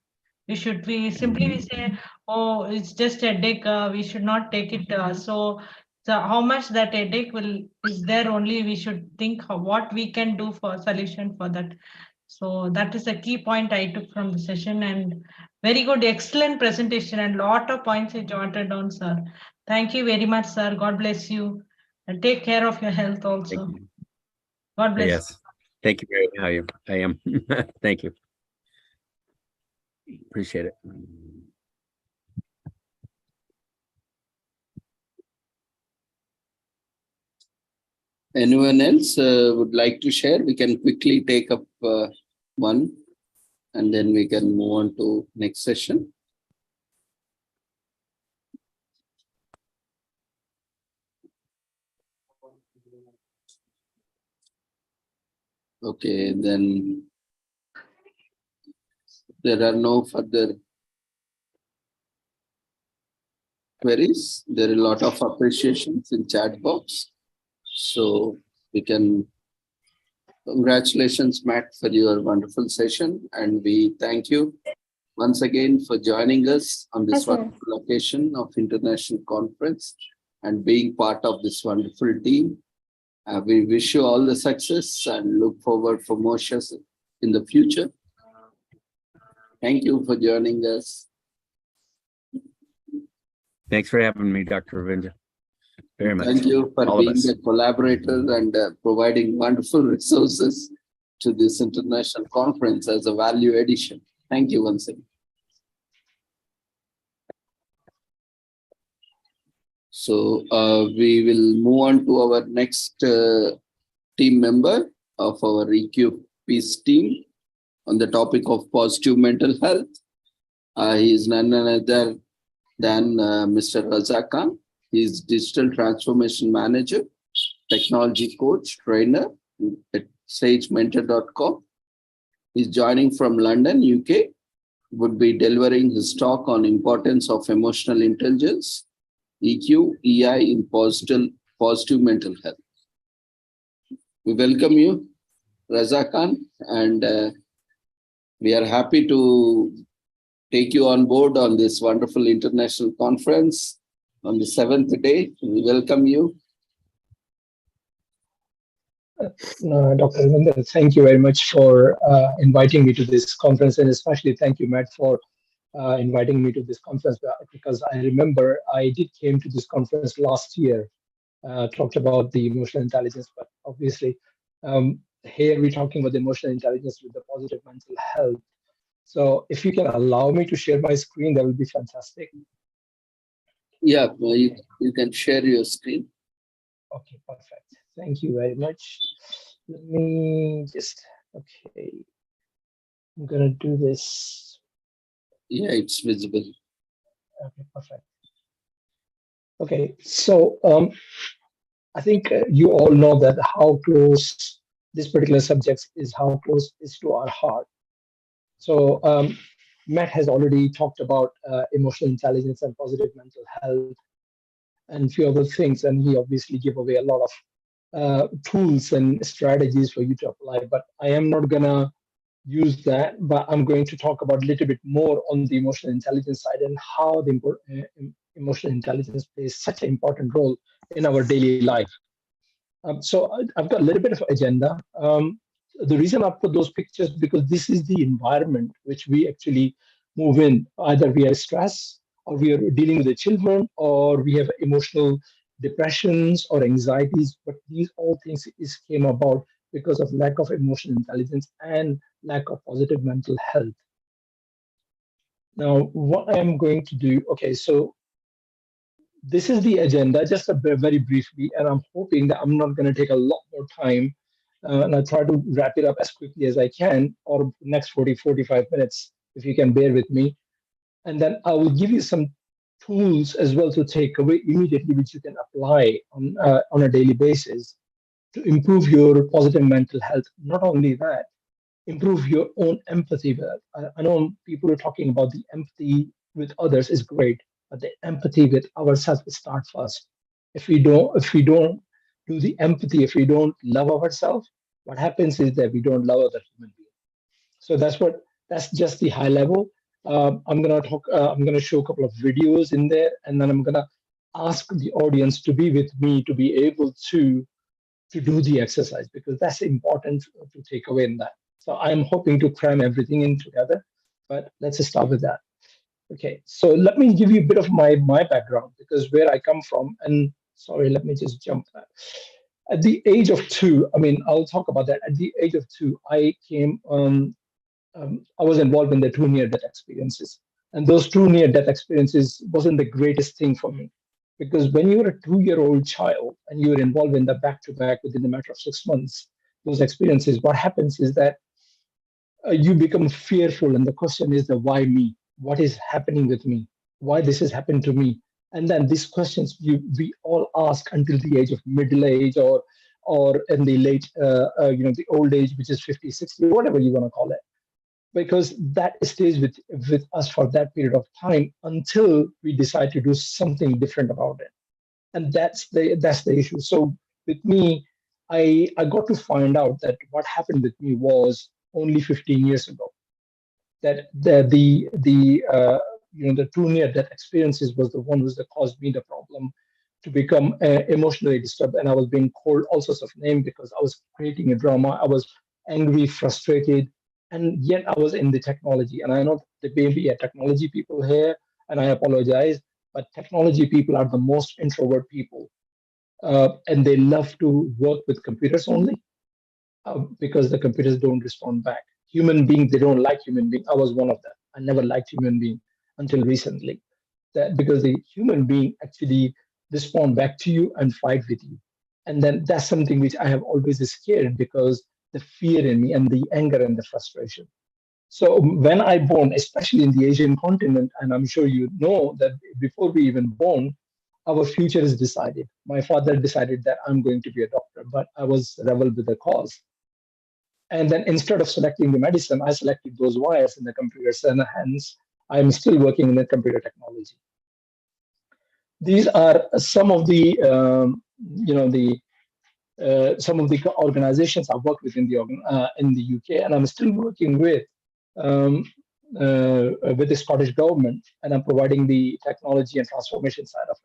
S5: We should be simply say, oh, it's just a headache. We should not take it. So how much that headache is there only, we should think what we can do for solution for that. So that is a key point I took from the session, and very good, excellent presentation, and lot of points I jotted down, sir. Thank you very much, sir. God bless you, and take care of your health also. God bless.
S3: Yes. Thank you very much. I am. Thank you. Appreciate it.
S1: Anyone else would like to share? We can quickly take up one, and then we can move on to next session. Okay, then there are no further queries. There are a lot of appreciations in chat box. So we can, congratulations, Matt, for your wonderful session. And we thank you once again for joining us on this wonderful occasion of International Conference and being part of this wonderful team. We wish you all the success and look forward for more sessions in the future. Thank you for joining us.
S3: Thanks for having me, Dr. Ravindra. Very much.
S1: Thank you for
S3: all
S1: being a collaborator and providing wonderful resources to this international conference as a value addition. Thank you once again. So we will move on to our next team member of our EQ4Peace team on the topic of positive mental health. He is none other than Mr. Raza Khan. He is Digital Transformation Manager, Technology Coach, Trainer at SageMentor.com. He's joining from London, UK. Would be delivering his talk on importance of emotional intelligence, EQ, EI in positive mental health. We welcome you, Raza Khan, and we are happy to take you on board on this wonderful international conference on the 7th day. We welcome you.
S6: Dr. Ravindra, thank you very much for inviting me to this conference, and especially thank you, Matt, for inviting me to this conference, because I remember I did came to this conference last year, talked about the emotional intelligence, but obviously here we're talking about the emotional intelligence with the positive mental health. So if you can allow me to share my screen, that would be fantastic.
S1: Yeah, you can share your screen.
S6: Okay, perfect. Thank you very much. Let me just, okay. I'm gonna do this.
S1: Yeah, it's visible.
S6: Okay, perfect. Okay, so I think you all know that how close this particular subject is, how close is to our heart. So Matt has already talked about emotional intelligence and positive mental health and few other things, and he obviously gave away a lot of tools and strategies for you to apply. But I am not gonna use that, but I'm going to talk about a little bit more on the emotional intelligence side and how the emotional intelligence plays such an important role in our daily life. So I've got a little bit of agenda. The reason I put those pictures, because this is the environment which we actually move in. Either we are stressed, or we are dealing with the children, or we have emotional depressions or anxieties. But these all things came about because of lack of emotional intelligence and lack of positive mental health. Now, what I'm going to do, okay, so this is the agenda, just very briefly, and I'm hoping that I'm not going to take a lot more time, and I'll try to wrap it up as quickly as I can, or next 45 minutes, if you can bear with me. And then I will give you some tools as well to take away immediately, which you can apply on a daily basis to improve your positive mental health. Not only that, improve your own empathy. I know people are talking about the empathy with others is great, but the empathy with ourselves start first. If we don't do the empathy, if we don't love ourselves, what happens is that we don't love other human beings. So that's just the high level. I'm gonna show a couple of videos in there, and then I'm gonna ask the audience to be with me to be able to do the exercise, because that's important to take away in that. So I'm hoping to cram everything in together, but let's start with that. Okay, so let me give you a bit of my background, because where I come from, and sorry, let me just jump that. At the age of 2, I mean, I'll talk about that. At the age of 2, I was involved in the 2 near-death experiences, and those 2 near-death experiences wasn't the greatest thing for me, because when you're a 2-year-old child and you're involved in the back-to-back within a matter of 6 months, those experiences, what happens is that you become fearful, and the question is the why me? What is happening with me? Why this has happened to me? And then these questions we all ask until the age of middle age, or in the late the old age, which is 50, 60, whatever you want to call it, because that stays with us for that period of time until we decide to do something different about it. And that's the issue. So with me, I got to find out that what happened with me was only 15 years ago. That the 2 near-death experiences was the one that caused me the problem to become emotionally disturbed, and I was being called all sorts of names because I was creating a drama. I was angry, frustrated, and yet I was in the technology. And I know there may be technology people here, and I apologize, but technology people are the most introvert people, and they love to work with computers only, because the computers don't respond back. Human beings, they don't like human beings. I was one of them. I never liked human beings until recently. That because the human being actually respond back to you and fight with you. And then that's something which I have always scared, because the fear in me and the anger and the frustration. So when I born, especially in the Asian continent, and I'm sure you know that before we even born, our future is decided. My father decided that I'm going to be a doctor, but I was rebel with the cause. And then instead of selecting the medicine, I selected those wires in the computers, and hence I'm still working in the computer technology. These are some of the some of the organizations I've worked with in the UK, and I'm still working with the Scottish government, and I'm providing the technology and transformation side of it.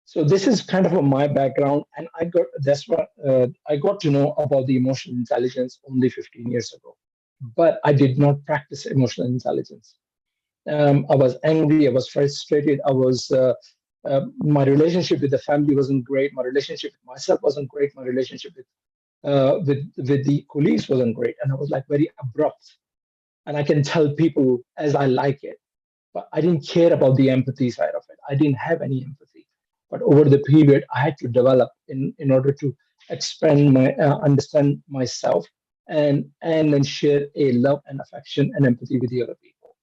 S6: So this is kind of my background, and I got to know about the emotional intelligence only 15 years ago, but I did not practice emotional intelligence. I was angry. I was frustrated. My relationship with the family wasn't great. My relationship with myself wasn't great. My relationship with the colleagues wasn't great. And I was like very abrupt. And I can tell people as I like it, but I didn't care about the empathy side of it. I didn't have any empathy. But over the period, I had to develop in order to expand my understand myself and then share a love and affection and empathy with the other people.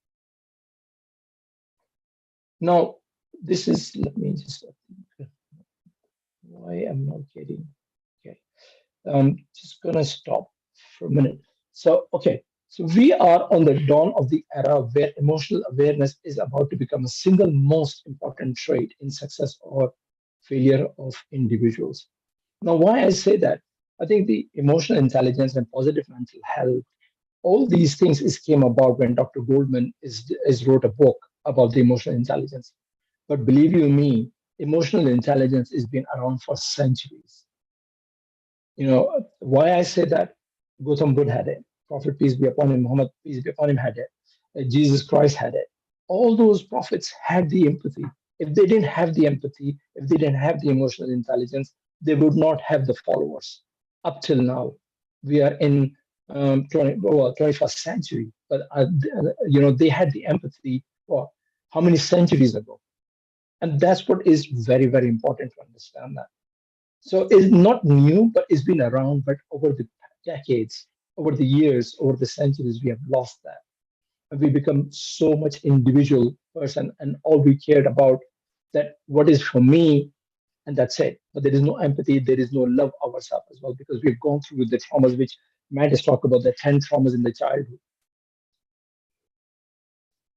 S6: Now, this is, let me just, why I'm not getting, okay. Just gonna stop for a minute. So, okay, so we are on the dawn of the era where emotional awareness is about to become a single most important trait in success or failure of individuals. Now, why I say that, I think the emotional intelligence and positive mental health, all these things came about when Dr. Goldman is wrote a book about the emotional intelligence. But believe you me, emotional intelligence has been around for centuries. You know, why I say that? Gautam Buddha had it. Prophet, peace be upon him, Muhammad, peace be upon him, had it. Jesus Christ had it. All those prophets had the empathy. If they didn't have the empathy, if they didn't have the emotional intelligence, they would not have the followers. Up till now, we are in 21st century, but you know, they had the empathy. Well, how many centuries ago? And that's what is very, very important to understand that. So it's not new, but it's been around. But over the decades, over the years, over the centuries, we have lost that. And we become so much individual person, and all we cared about that what is for me, and that's it. But there is no empathy, there is no love ourselves as well, because we've gone through the traumas which Matt has talked about, the 10 traumas in the childhood.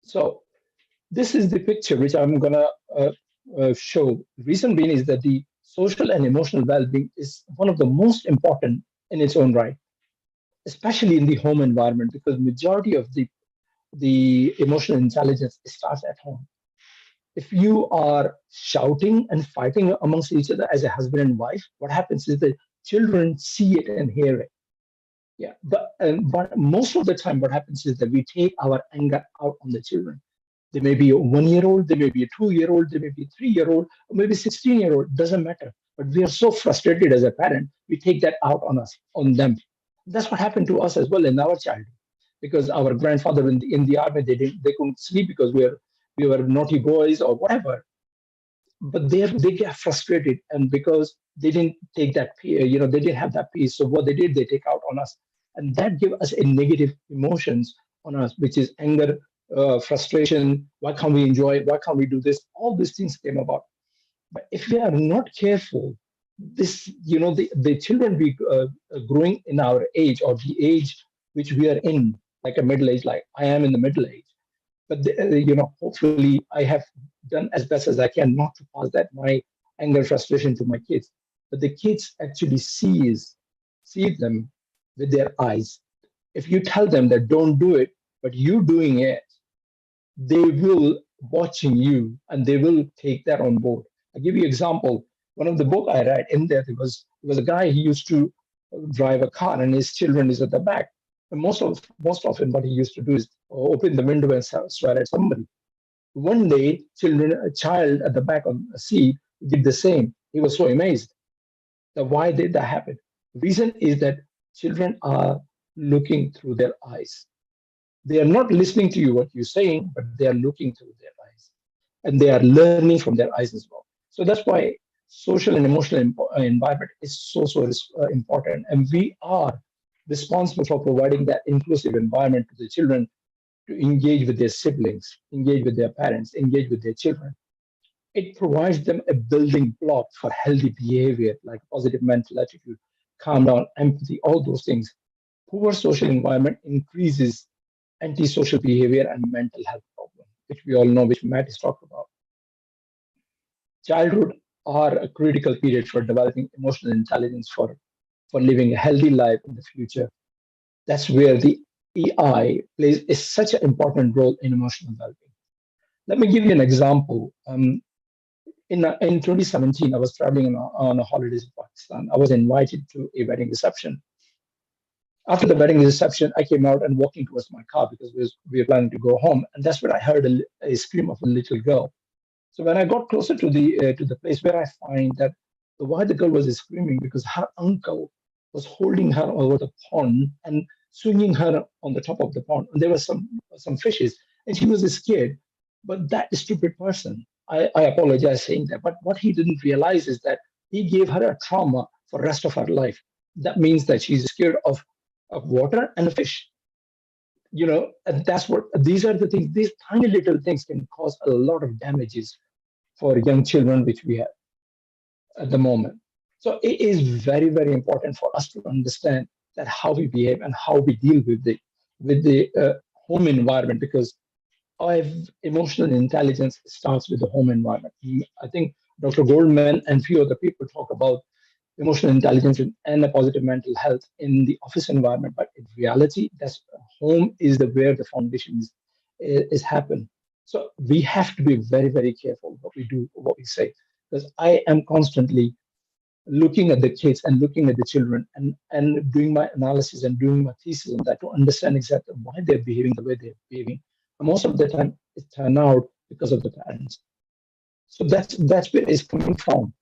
S6: So this is the picture which I'm gonna show. The reason being is that the social and emotional well-being is one of the most important in its own right, especially in the home environment, because majority of the emotional intelligence starts at home. If you are shouting and fighting amongst each other as a husband and wife, what happens is that children see it and hear it. Yeah, but most of the time, what happens is that we take our anger out on the children. They may be a 1-year-old, they may be a 2-year-old, they may be a 3-year-old, or maybe 16-year-old, doesn't matter. But we are so frustrated as a parent, we take that out on us, on them. That's what happened to us as well in our childhood. Because our grandfather in the army, they couldn't sleep because we were naughty boys or whatever. But they get frustrated, and because they didn't take that, you know, they didn't have that peace. So what they did, they take out on us, and that give us a negative emotions on us, which is anger, frustration. Why can't we enjoy? Why can't we do this? All these things came about. But if we are not careful, this, you know, the children we growing in our age, or the age which we are in, like a middle age, like I am in the middle age. But you know, hopefully I have done as best as I can not to pass that my anger, frustration to my kids. But the kids actually see them with their eyes. If you tell them that don't do it, but you doing it, they will watching you and they will take that on board. I'll give you an example. One of the book I read, in there, there was a guy, he used to drive a car and his children is at the back. And most often what he used to do is open the window and swear at somebody. One day, a child at the back of the seat did the same. He was so amazed. Now, why did that happen? The reason is that children are looking through their eyes. They are not listening to you what you're saying, but they are looking through their eyes, and they are learning from their eyes as well. So that's why social and emotional environment is so important, and we are responsible for providing that inclusive environment to the children to engage with their siblings, engage with their parents, engage with their children. It provides them a building block for healthy behavior, like positive mental attitude, calm down, empathy, all those things. Poor social environment increases antisocial behavior and mental health problems, which we all know, which Matt has talked about. Childhood are a critical period for developing emotional intelligence for living a healthy life in the future. That's where the EI plays such an important role in emotional well-being. Let me give you an example. In 2017, I was traveling on a holidays in Pakistan. I was invited to a wedding reception. After the wedding reception, I came out and walking towards my car because we were planning to go home, and that's when I heard a scream of a little girl. So when I got closer to the place where I find that why the girl was screaming, because her uncle was holding her over the pond and swinging her on the top of the pond. And there were some fishes, and she was scared. But that stupid person, I apologize saying that, but what he didn't realize is that he gave her a trauma for the rest of her life. That means that she's scared of water and a fish. And that's what these are the things. These tiny little things can cause a lot of damages for young children, which we have at the moment. So it is very, very important for us to understand that how we behave and how we deal with the home environment, because emotional intelligence starts with the home environment. I think Dr. Goldman and few other people talk about emotional intelligence and a positive mental health in the office environment, but in reality, that's home is where the foundation is happen. So we have to be very, very careful what we do, what we say, because I am constantly looking at the kids and looking at the children and doing my analysis and doing my thesis on that to understand exactly why they're behaving the way they're behaving. And most of the time, it turns out because of the parents. So that's where it's coming from.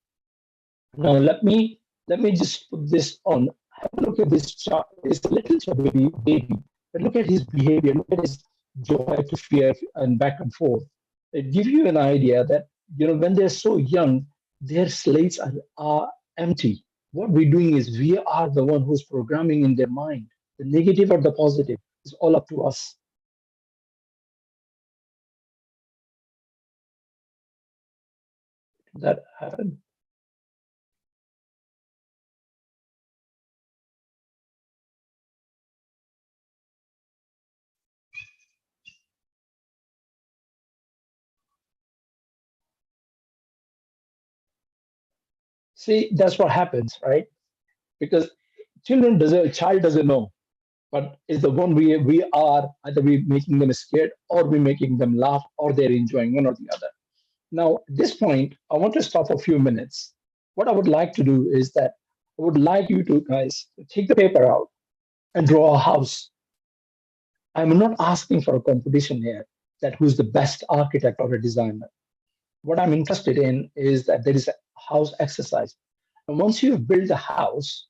S6: Now let me just put this on. Have a look at this chart. It's a little chubby baby, but look at his behavior. Look at his joy to fear and back and forth. It gives you an idea that when they're so young, their slates are empty. What we're doing is we are the one who's programming in their mind. The negative or the positive is all up to us. That happened. See, that's what happens, right? Because child doesn't know, but it's the one we are either we making them scared or we making them laugh or they're enjoying one or the other. Now, at this point, I want to stop for a few minutes. What I would like to do is that I would like you to guys take the paper out and draw a house. I'm not asking for a competition here that who's the best architect or a designer. What I'm interested in is that there is a house exercise. And once you have built the house,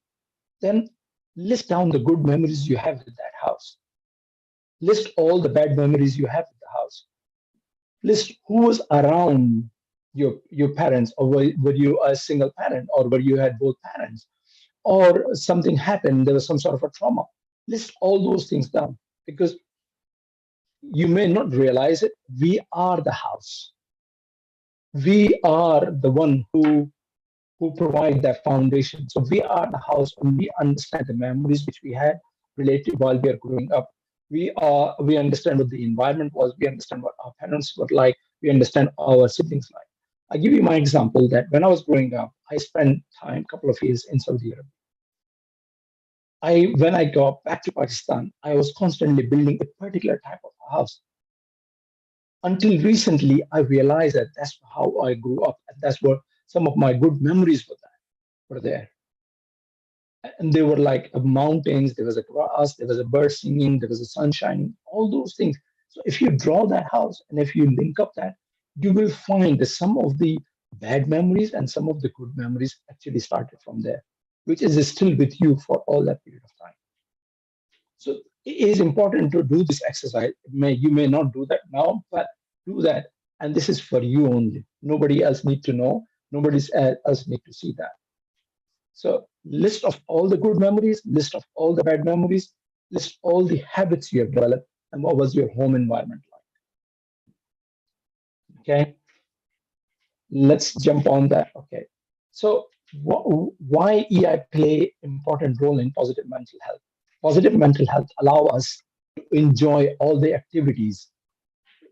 S6: then list down the good memories you have with that house. List all the bad memories you have with the house. List who was around your parents, or were you a single parent, or were you had both parents, or something happened, there was some sort of a trauma. List all those things down, because you may not realize it. We are the house. We are the one who provide that foundation. So we are the house, and we understand the memories which we had related while we are growing up. We understand what the environment was. We understand what our parents were like. We understand our siblings like. I give you my example that when I was growing up, I spent time, couple of years in Saudi Arabia. When I got back to Pakistan, I was constantly building a particular type of house. Until recently, I realized that that's how I grew up, and that's what some of my good memories were there. And they were like mountains, there was a grass, there was a bird singing, there was a sun shining, all those things. So if you draw that house and if you link up that, you will find that some of the bad memories and some of the good memories actually started from there, which is still with you for all that period of time. So it is important to do this exercise. You may not do that now, but do that. And this is for you only. Nobody else needs to know. Nobody else needs to see that. So list of all the good memories, list of all the bad memories, list all the habits you have developed, and what was your home environment like. Okay, let's jump on that. Okay, so why EI play important role in positive mental health? Positive mental health allow us to enjoy all the activities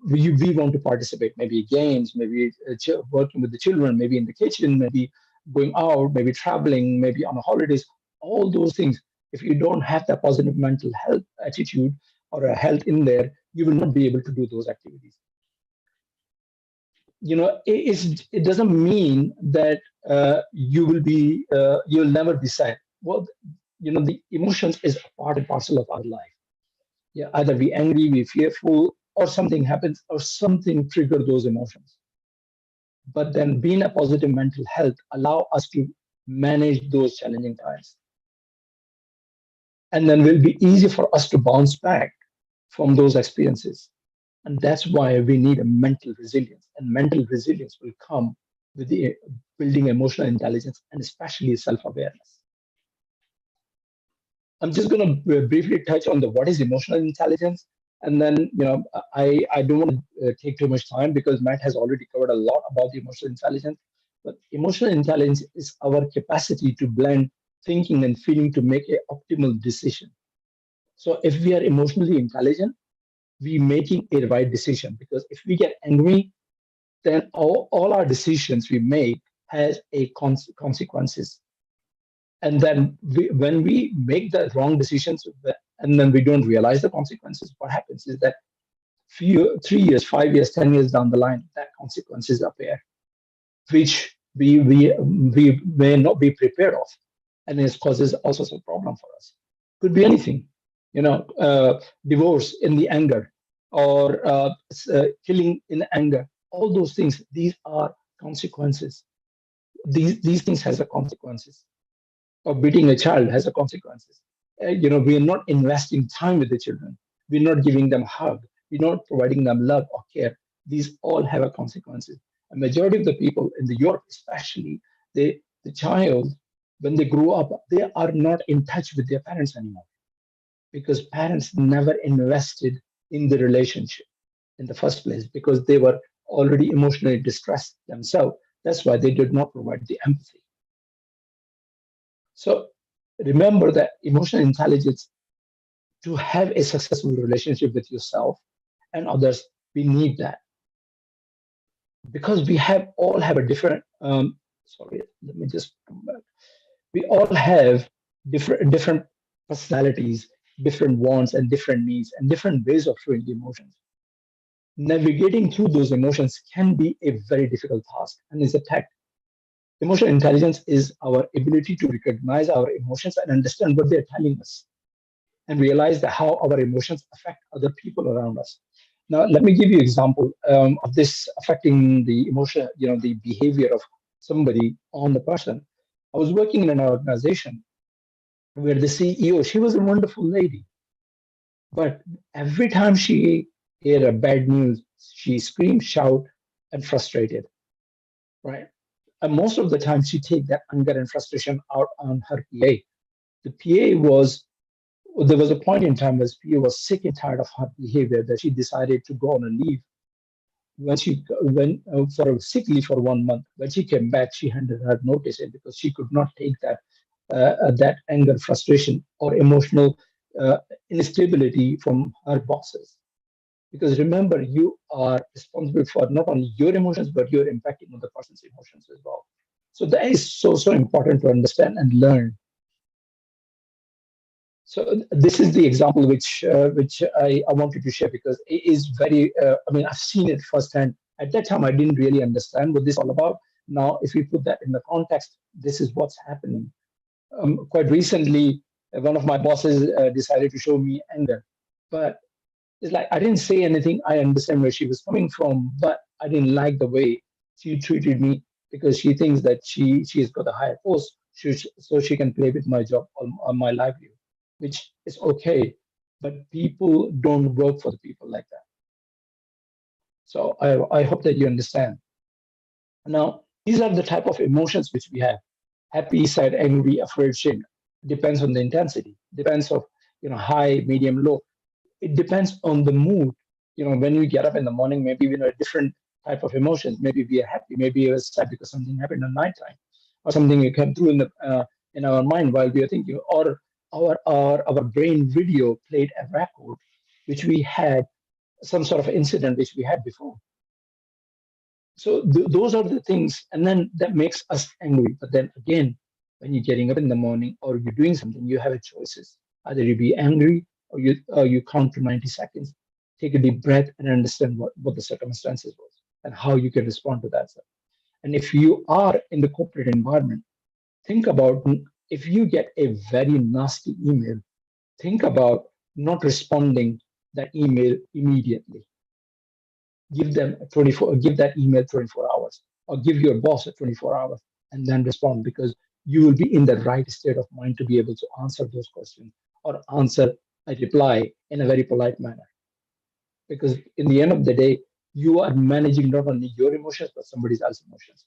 S6: we want to participate, maybe games, maybe working with the children, maybe in the kitchen, maybe going out, maybe traveling, maybe on holidays, all those things. If you don't have that positive mental health attitude or a health in there, you will not be able to do those activities. It doesn't mean that you'll never be sad. Well, the emotions is a part and parcel of our life. Yeah, either we angry, we fearful, or something happens, or something trigger those emotions. But then being a positive mental health allow us to manage those challenging times. And then will be easy for us to bounce back from those experiences. And that's why we need a mental resilience. And mental resilience will come with the building emotional intelligence and especially self-awareness. I'm just going to briefly touch on the what is emotional intelligence. And then, I don't want to take too much time because Matt has already covered a lot about the emotional intelligence. But emotional intelligence is our capacity to blend thinking and feeling to make an optimal decision. So if we are emotionally intelligent, we making a right decision, because if we get angry, then all our decisions we make has a consequences. And then when we make the wrong decisions and then we don't realize the consequences, what happens is that 3 years, 5 years, 10 years down the line, that consequences appear, which we may not be prepared of, and it causes all sorts of problem for us. Could be anything, divorce in the anger, or killing in anger. All those things, these are consequences. These things has a consequences. Or beating a child has a consequences. We are not investing time with the children. We're not giving them a hug. We're not providing them love or care. These all have a consequences. A majority of the people in the Europe, especially, the child, when they grow up, they are not in touch with their parents anymore, because parents never invested in the relationship in the first place, because they were already emotionally distressed themselves. That's why they did not provide the empathy. So remember that emotional intelligence, to have a successful relationship with yourself and others, we need that. Because we all have a different, sorry, let me just come back. We all have different personalities, different wants and different needs and different ways of showing the emotions. Navigating through those emotions can be a very difficult task and is a tech. Emotional intelligence is our ability to recognize our emotions and understand what they're telling us, and realize that how our emotions affect other people around us. Now, let me give you an example of this affecting the emotion, the behavior of somebody on the person. I was working in an organization where the CEO, she was a wonderful lady, but every time she heard a bad news, she screamed, shout, and frustrated, right? And most of the time, she take that anger and frustration out on her PA. The PA there was a point in time where PA was sick and tired of her behavior that she decided to go on a leave. When she went for a sick leave for 1 month, when she came back, she handed her notice in because she could not take that anger, frustration, or emotional instability from her bosses. Because remember, you are responsible for not only your emotions, but you're impacting on the person's emotions as well. So that is so important to understand and learn. So this is the example which I wanted to share, because it is very, I've seen it firsthand. At that time, I didn't really understand what this is all about. Now, if we put that in the context, this is what's happening. Quite recently, one of my bosses decided to show me anger, but it's like I didn't say anything. I understand where she was coming from, but I didn't like the way she treated me, because she thinks that she's got a higher post, so she can play with my job on my livelihood, which is okay. But people don't work for the people like that. So I hope that you understand. Now, these are the type of emotions which we have: happy, sad, angry, afraid, shame. Depends on the intensity. Depends of high, medium, low. It depends on the mood. When we get up in the morning, maybe we know a different type of emotions. Maybe we are happy, maybe we are sad because something happened at nighttime, or something came through in our mind while we are thinking, or our brain video played a record which we had, some sort of incident which we had before. So those are the things, and then that makes us angry. But then again, when you're getting up in the morning or you're doing something, you have a choices. Either you be angry, or you count to 90 seconds, take a deep breath, and understand what the circumstances was and how you can respond to that. And if you are in the corporate environment, think about if you get a very nasty email, think about not responding that email immediately. Give that email 24 hours, or give your boss a 24 hours, and then respond, because you will be in the right state of mind to be able to answer those questions, or answer a reply in a very polite manner. Because in the end of the day, you are managing not only your emotions but somebody else's emotions,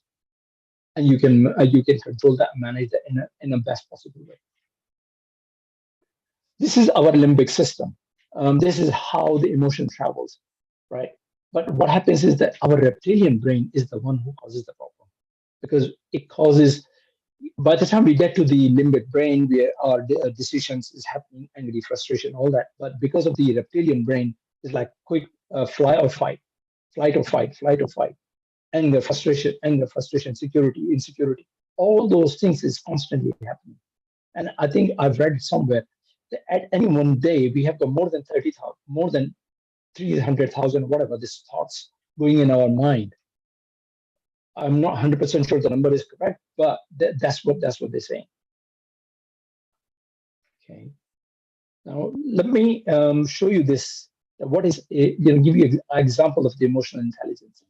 S6: and you can control that and manage that in a best possible way. This is our limbic system. This is how the emotion travels, right? But what happens is that our reptilian brain is the one who causes the problem, because it causes, by the time we get to the limbic brain, where our decisions is happening, angry, frustration, all that. But because of the reptilian brain, it's like quick flight or fight, flight or fight, anger, frustration, security, insecurity. All those things is constantly happening. And I think I've read it somewhere that at any one day we have got more than 30,000, more than 300,000, whatever, these thoughts going in our mind. I'm not 100% sure the number is correct, but that's what they're saying. Okay. Now let me show you this. What is give you an example of the emotional intelligence.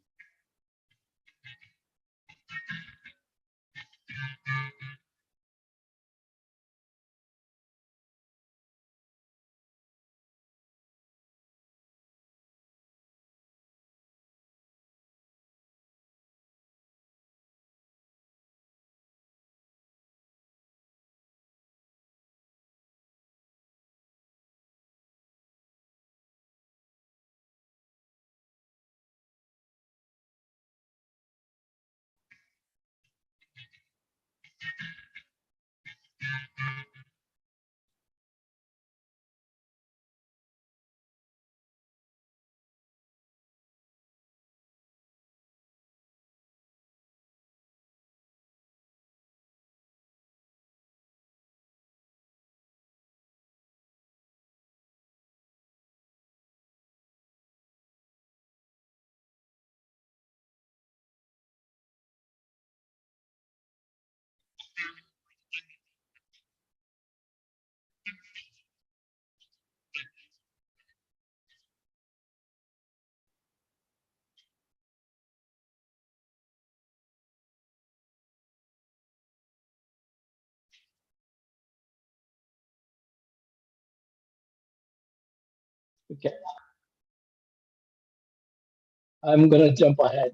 S6: Okay, I'm gonna jump ahead.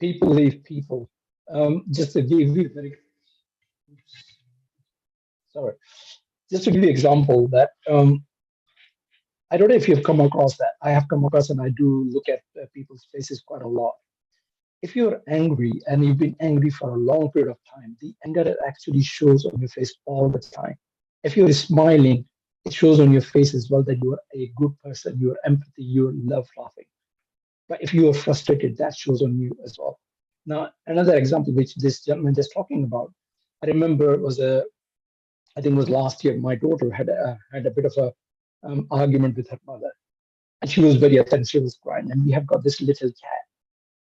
S6: people leave people. Just to give you sorry, just to give you an example that I don't know if you've come across that. I have come across, and I do look at people's faces quite a lot. If you're angry and you've been angry for a long period of time, the anger actually shows on your face all the time. If you're smiling, it shows on your face as well that you are a good person, you're empathy, you love laughing. But if you are frustrated, that shows on you as well. Now, another example which this gentleman is talking about, I remember I think it was last year, my daughter had a bit of a argument with her mother, and she was very upset and she was crying. And we have got this little cat.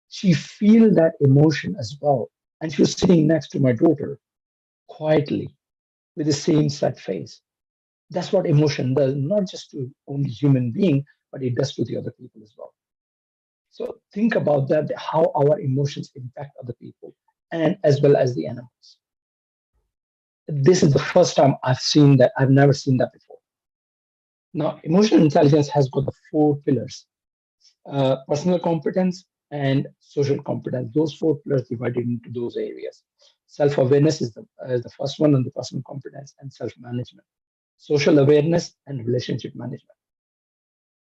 S6: She feel that emotion as well, and she was sitting next to my daughter quietly with the same sad face. That's what emotion does, not just to only human being, but it does to the other people as well. So think about that, how our emotions impact other people and as well as the animals. This is the first time I've seen that. I've never seen that before. Now, emotional intelligence has got the 4 pillars: personal competence and social competence. Those 4 pillars divided into those areas. Self-awareness is the first one, and the personal competence and self-management. Social awareness and relationship management.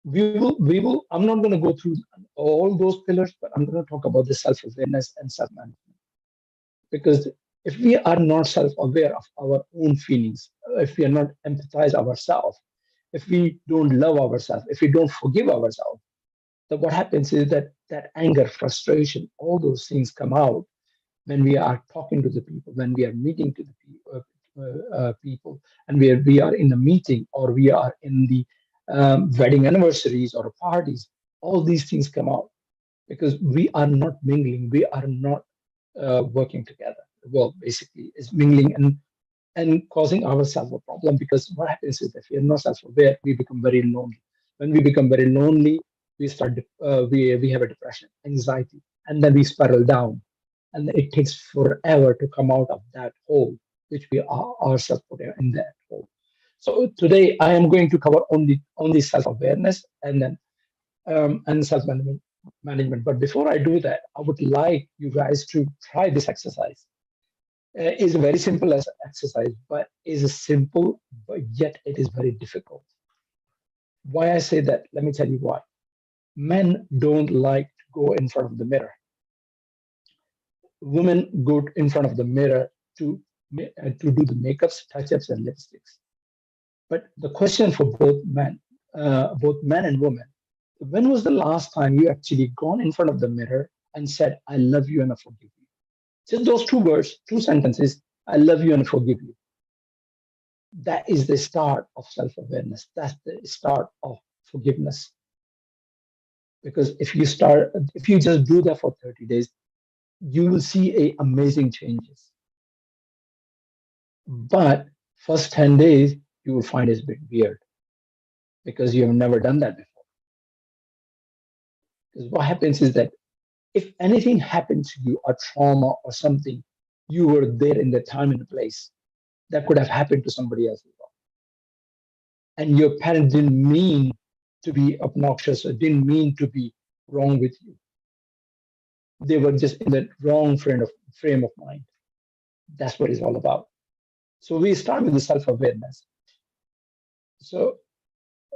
S6: I'm not going to go through all those pillars, but I'm going to talk about the self-awareness and self-management. Because if we are not self-aware of our own feelings, if we are not empathize ourselves, if we don't love ourselves, if we don't forgive ourselves, then what happens is that anger, frustration, all those things come out when we are talking to the people, when we are meeting to the people, and we are in a meeting, or we are in the wedding anniversaries or parties. All these things come out because we are not mingling, we are not working together. Well, basically, is mingling and causing ourselves a problem, because what happens is that if we are not self-aware, we become very lonely. When we become very lonely, we start we have a depression, anxiety, and then we spiral down, and it takes forever to come out of that hole which we are ourselves put in that hole. So today I am going to cover only self-awareness and then and self-management. But before I do that, I would like you guys to try this exercise. It's a very simple exercise, but is simple, but yet it is very difficult. Why I say that? Let me tell you why. Men don't like to go in front of the mirror. Women go in front of the mirror to do the makeups, touch-ups, and lipsticks. But the question for both men and women: when was the last time you actually gone in front of the mirror and said, "I love you and I forgive you"? Just those 2 words, 2 sentences: "I love you and I forgive you." That is the start of self-awareness. That's the start of forgiveness. Because if you just do that for 30 days, you will see amazing changes. But first 10 days, you will find it's a bit weird because you have never done that before. Because what happens is that if anything happened to you, a trauma or something, you were there in the time and the place. That could have happened to somebody else as well. And your parent didn't mean to be obnoxious or didn't mean to be wrong with you. They were just in the wrong frame of mind. That's what it's all about. So we start with the self-awareness. So,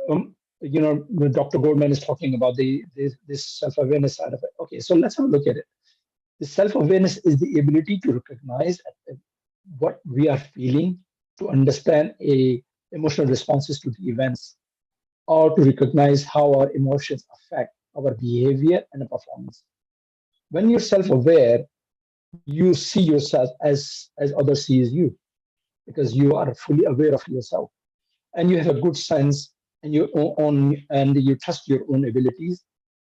S6: Dr. Goldman is talking about this self-awareness side of it. Okay, so let's have a look at it. The self-awareness is the ability to recognize what we are feeling, to understand emotional responses to the events, or to recognize how our emotions affect our behavior and performance. When you're self-aware, you see yourself as others sees you, because you are fully aware of yourself, and you have a good sense and you trust your own abilities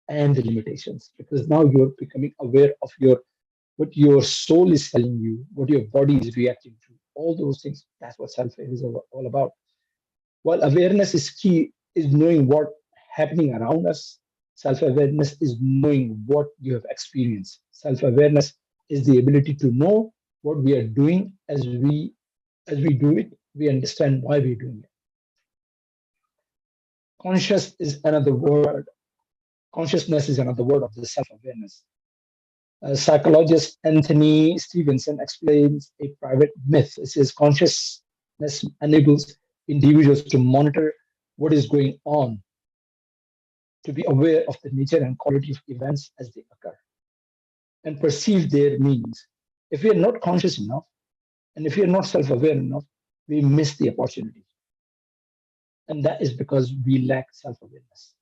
S6: and the limitations, because now you're becoming aware of what your soul is telling you, what your body is reacting to, all those things. That's what self-awareness is all about. While awareness is key, is knowing what's happening around us. Self-awareness is knowing what you have experienced. Self-awareness is the ability to know what we are doing. As we do it, we understand why we're doing it. Consciousness is another word of the self-awareness. Psychologist Anthony Stevenson explains a private myth. It says consciousness enables individuals to monitor what is going on, to be aware of the nature and quality of events as they occur, and perceive their meanings. If we are not conscious enough, and if we are not self-aware enough, we miss the opportunity. And that is because we lack self-awareness.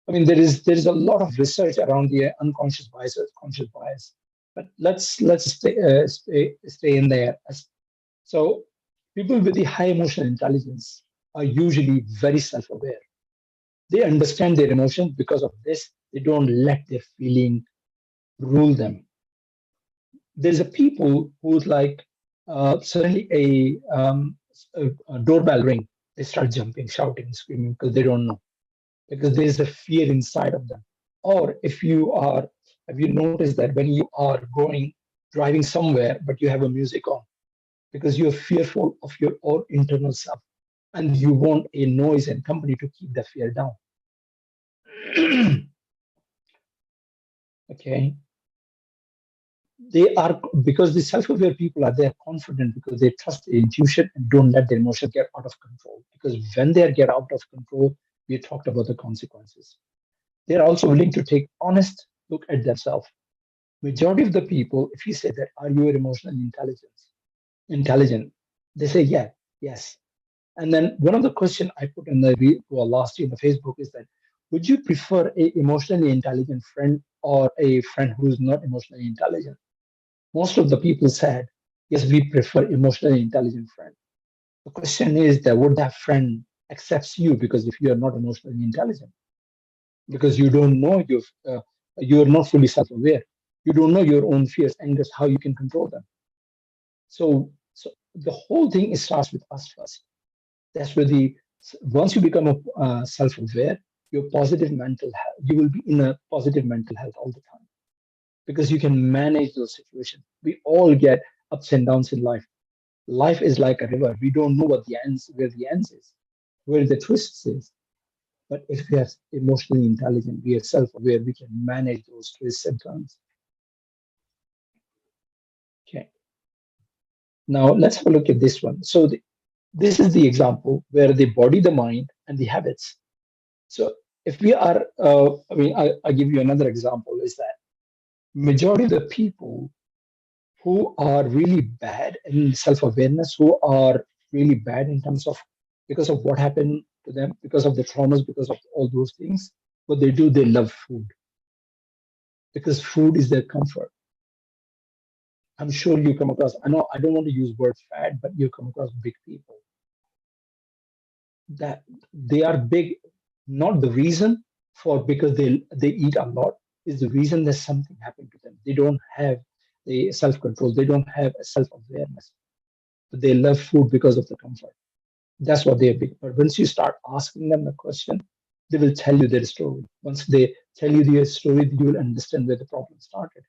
S6: I mean, there is a lot of research around the unconscious bias, conscious bias, but let's stay in there. So people with the high emotional intelligence are usually very self-aware. They understand their emotions. Because of this, they don't let their feeling rule them. There's a people who's like suddenly a doorbell ring, they start jumping, shouting, screaming because they don't know, because there's a fear inside of them. Or if you are, have you noticed that when you are driving somewhere, but you have a music on because you're fearful of your own internal self and you want a noise and company to keep the fear down. Okay. They are, because the self-aware people are, they're confident because they trust their intuition and don't let their emotions get out of control. Because when they get out of control, we talked about the consequences. They're also willing to take honest look at themselves. Majority of the people, if you say that, are you emotionally intelligent? They say, yeah, yes. And then one of the questions I put in the last year in the Facebook is that, would you prefer a emotionally intelligent friend or a friend who's not emotionally intelligent? Most of the people said, yes, we prefer emotionally intelligent friend. The question is that would that friend accept you because if you are not emotionally intelligent? Because you don't know you're not fully self-aware. You don't know your own fears, angers, how you can control them. So the whole thing starts with us first. That's where once you become self-aware, your positive mental health, you will be in a positive mental health all the time because you can manage those situations. We all get ups and downs in life. Life is like a river. We don't know where the ends is, where the twists is. But if we are emotionally intelligent, we are self-aware, we can manage those twists and turns. Okay. Now let's have a look at this one. So this is the example where the body, the mind, and the habits. So if we are, I give you another example is that majority of the people who are really bad in self-awareness, who are really bad in terms of because of what happened to them, because of the traumas, because of all those things, what they do, they love food because food is their comfort. I'm sure you come across, I know I don't want to use word fat, but you come across big people that they are big, not the reason for because they eat a lot, is the reason that something happened to them. They don't have the self-control, they don't have a self-awareness. But they love food because of the comfort. That's what they're big. But once you start asking them the question, they will tell you their story. Once they tell you their story, you will understand where the problem started.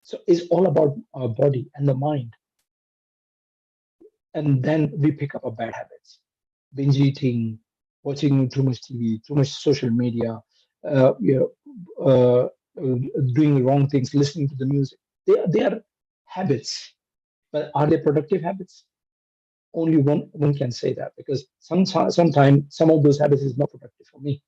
S6: So it's all about our body and the mind. And then we pick up our bad habits, binge eating, watching too much TV, too much social media, uh, you know, doing wrong things, listening to the music. They are habits, but are they productive habits? Only one can say that, because sometimes some of those habits is not productive for me.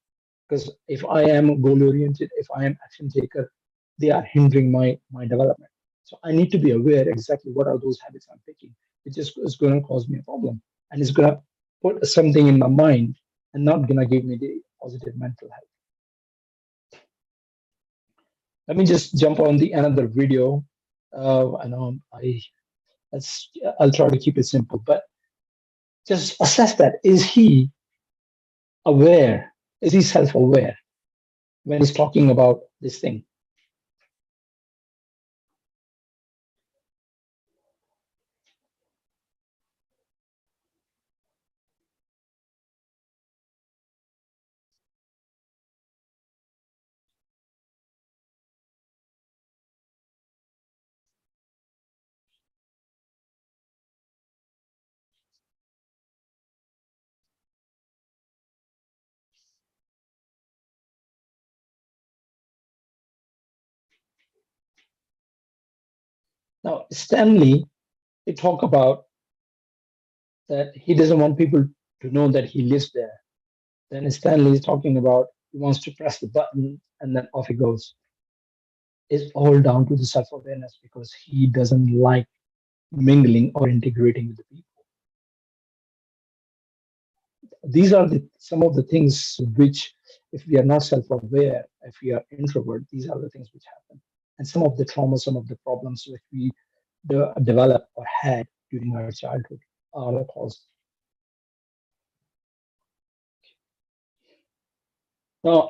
S6: Because if I am goal oriented, if I am action taker, they are hindering my development. So I need to be aware exactly what are those habits I'm picking. It just is going to cause me a problem, and it's going to put something in my mind and not going to give me the positive mental health. Let me just jump on the another video. I know I'll try to keep it simple, but just assess that. Is he aware? Is he self-aware when he's talking about this thing? Now, Stanley, he talked about that he doesn't want people to know that he lives there. Then Stanley is talking about he wants to press the button and then off he goes. It's all down to the self-awareness because he doesn't like mingling or integrating with the people. These are some of the things which, if we are not self-aware, if we are introvert, these are the things which happen. And some of the trauma, some of the problems which we developed or had during our childhood are the cause. Now,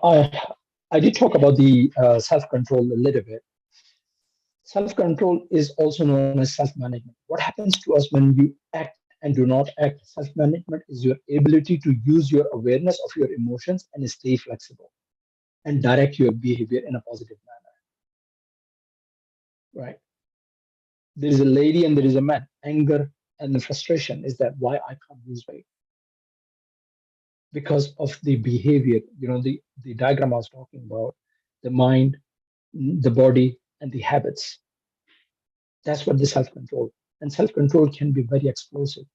S6: I did talk about the self-control a little bit. Self-control is also known as self-management. What happens to us when you act and do not act? Self-management is your ability to use your awareness of your emotions and stay flexible and direct your behavior in a positive manner, right? There is a lady and there is a man. Anger and the frustration is that why I can't lose weight? Because of the behavior, the diagram I was talking about, the mind, the body, and the habits. That's what the self-control. And self-control can be very explosive.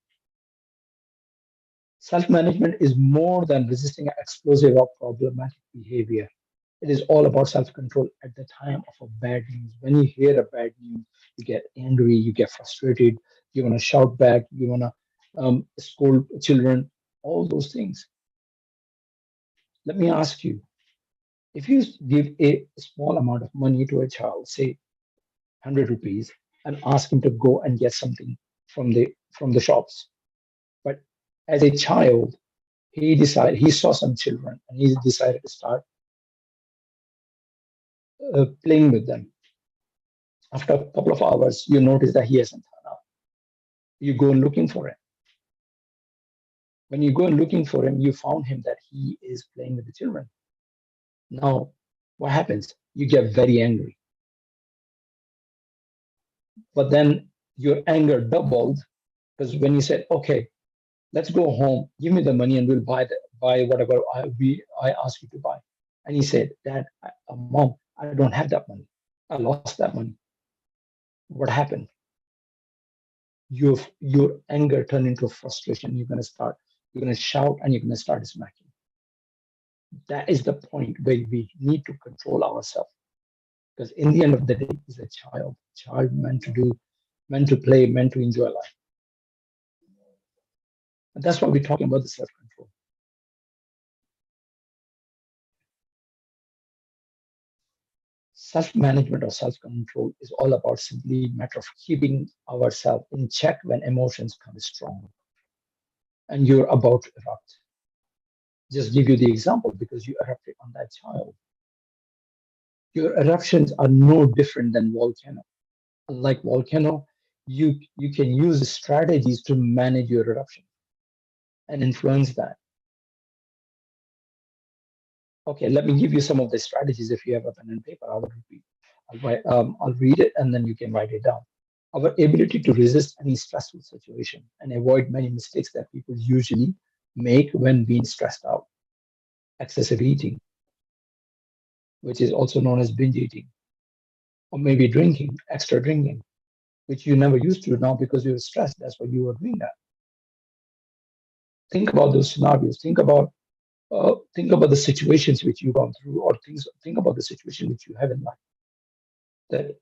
S6: Self-management is more than resisting explosive or problematic behavior. It is all about self-control at the time of a bad news. When you hear a bad news, you get angry, you get frustrated, you want to shout back, you want to scold children, all those things. Let me ask you, if you give a small amount of money to a child, say 100 rupees, and ask him to go and get something from the shops, but as a child, he saw some children and he decided to start playing with them. After a couple of hours, you notice that he hasn't turned up. You go looking for him. When you go looking for him, you found him that he is playing with the children. Now, what happens? You get very angry. But then your anger doubled because when you said, okay, let's go home, give me the money and we'll buy whatever I asked you to buy. And he said, Dad, Mom, I don't have that money. I lost that money. What happened? Your anger turned into frustration. You're going to shout and you're going to start smacking. That is the point where we need to control ourselves. Because in the end of the day, he's a child meant to play, meant to enjoy life. And that's why we're talking about the self-control. Self-management or self-control is all about simply a matter of keeping ourselves in check when emotions come strong and you're about to erupt. Just give you the example because you erupted on that child. Your eruptions are no different than volcano. Unlike volcano, you can use strategies to manage your eruption and influence that. Okay, let me give you some of the strategies. If you have a pen and paper, I'll read it and then you can write it down. Our ability to resist any stressful situation and avoid many mistakes that people usually make when being stressed out. Excessive eating, which is also known as binge eating, or maybe extra drinking, which you never used to now because you were stressed. That's why you were doing that. Think about those scenarios. Think about the situations which you've gone through, or think about the situation which you have in life. That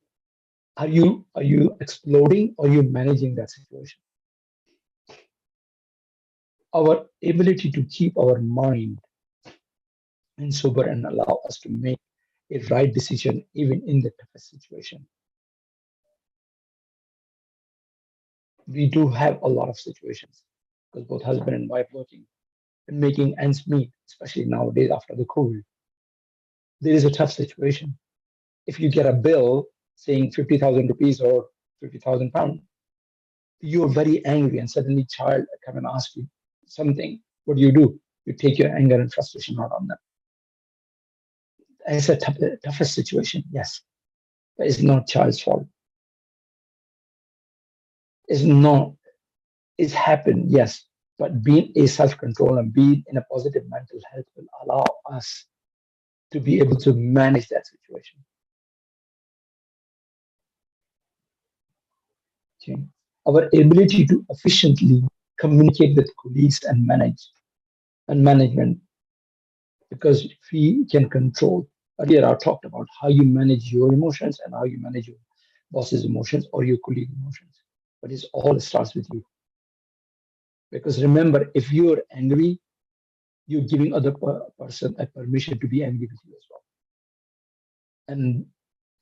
S6: are you exploding or are you managing that situation? Our ability to keep our mind and sober and allow us to make a right decision even in the toughest situation. We do have a lot of situations because both husband and wife working and making ends meet, especially nowadays after the COVID. There is a tough situation. If you get a bill saying 50,000 rupees or 50,000 pounds, you're very angry and suddenly child come and ask you something. What do? You take your anger and frustration out on them. It's a toughest situation, yes, but it's not child's fault. It's happened, yes, but being a self-control and being in a positive mental health will allow us to be able to manage that situation. Okay. Our ability to efficiently communicate with colleagues and management, because we can control. Earlier, I talked about how you manage your emotions and how you manage your boss's emotions or your colleague emotions. But it all starts with you. Because remember, if you're angry, you're giving other person a permission to be angry with you as well.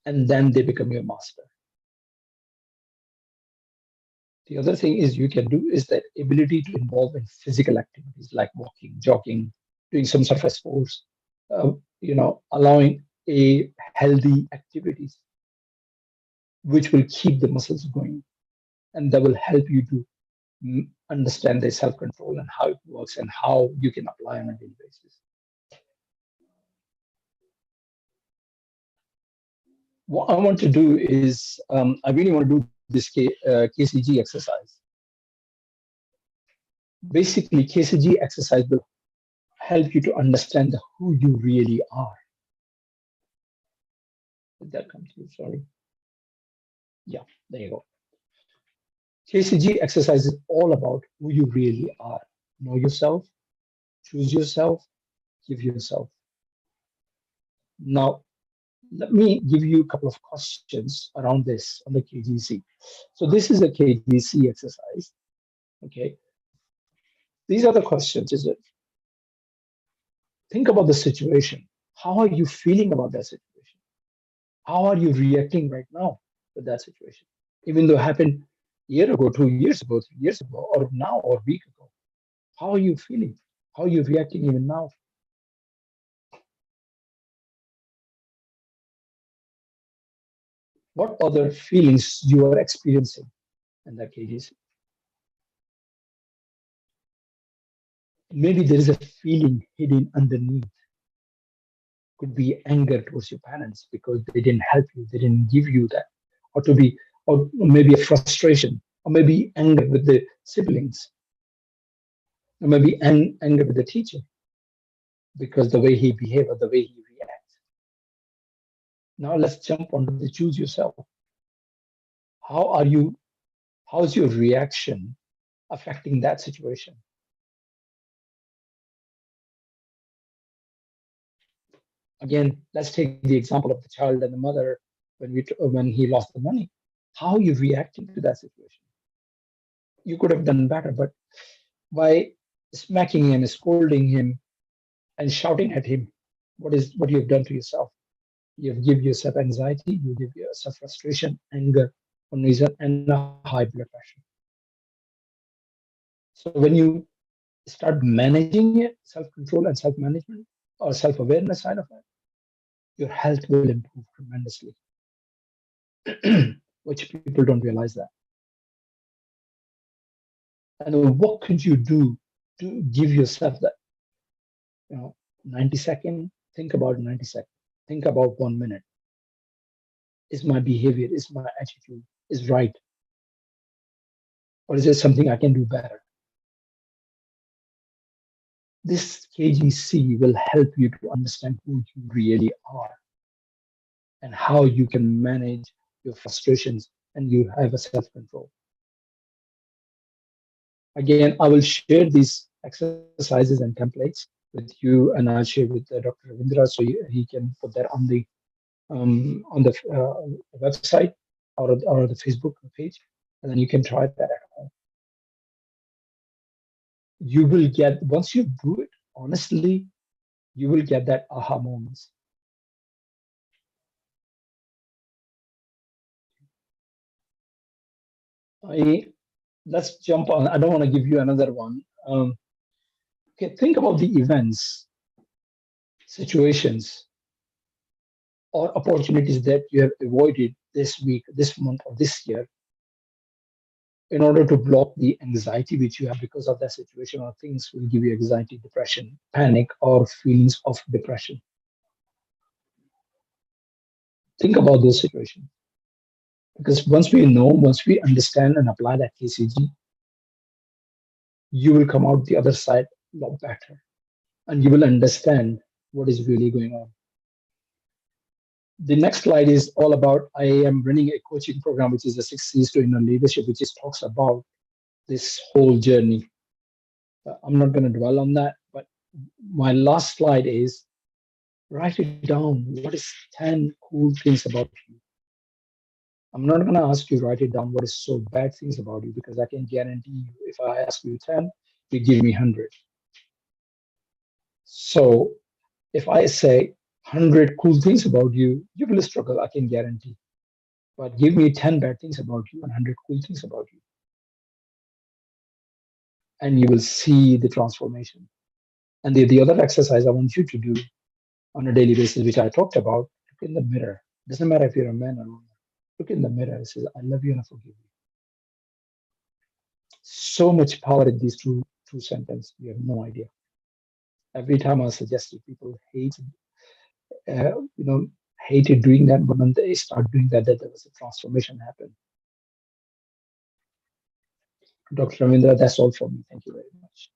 S6: And then they become your master. The other thing is you can do is that ability to involve in physical activities like walking, jogging, doing some surface sports, allowing a healthy activities, which will keep the muscles going, and that will help you to understand the self-control and how it works and how you can apply on a daily basis. What I want to do is, I really want to do this KCG exercise. Basically, KCG exercise will help you to understand who you really are. Did that come through? Sorry. Yeah, there you go. KCG exercise is all about who you really are. Know yourself, choose yourself, give yourself. Now, let me give you a couple of questions around this on the KGC. So this is a KGC exercise. Okay. These are the questions. Is it? Think about the situation. How are you feeling about that situation? How are you reacting right now with that situation? Even though it happened a year ago, 2 years ago, 3 years ago, or now, or a week ago. How are you feeling? How are you reacting even now? What other feelings you are experiencing in that KGC? Maybe there is a feeling hidden underneath. Could be anger towards your parents because they didn't help you, they didn't give you that, or maybe a frustration, or maybe anger with the siblings, or maybe anger with the teacher because the way he behaves or the way he reacts. Now let's jump onto the choose yourself. How's your reaction affecting that situation? Again, let's take the example of the child and the mother when he lost the money. How are you reacting to that situation? You could have done better, but by smacking him, scolding him, and shouting at him, what you have done to yourself? You have given yourself anxiety, you give yourself frustration, anger, reason, and a high blood pressure. So when you start managing it, self-control and self-management or self-awareness side of it, your health will improve tremendously, which people don't realize that. And what could you do to give yourself that, 90 seconds? Think about 90 seconds. Think about 1 minute. Is my behavior, is my attitude is right? Or is there something I can do better? This KGC will help you to understand who you really are and how you can manage your frustrations and you have a self-control. Again, I will share these exercises and templates with you, and I'll share with Dr. Ravindra so he can put that on the website or the Facebook page, and then you can try that at home. You will get, once you do it, honestly, you will get that aha moments. Let's jump on. I don't want to give you another one. Okay, think about the events, situations, or opportunities that you have avoided this week, this month, or this year in order to block the anxiety which you have because of that situation, or things will give you anxiety, depression, panic, or feelings of depression. Think about those situations. Because once we understand and apply that KCG, you will come out the other side a lot better. And you will understand what is really going on. The next slide is all about, I am running a coaching program, which is the 6 C's to inner leadership, which is talks about this whole journey. I'm not going to dwell on that, but my last slide is write it down. What is 10 cool things about you? I'm not going to ask you write it down what is so bad things about you, because I can guarantee you, if I ask you 10, you give me 100. So if I say 100 cool things about you, you will struggle, I can guarantee. But give me 10 bad things about you and 100 cool things about you, and you will see the transformation. And the other exercise I want you to do on a daily basis, which I talked about, look in the mirror. Doesn't matter if you're a man or a woman. Look in the mirror and say, I love you and I forgive you. So much power in these two sentences. You have no idea. Every time I suggest it, people hated doing that, but when they start doing that, there was a transformation happen. Dr. Ravindra, that's all for me. Thank you very much.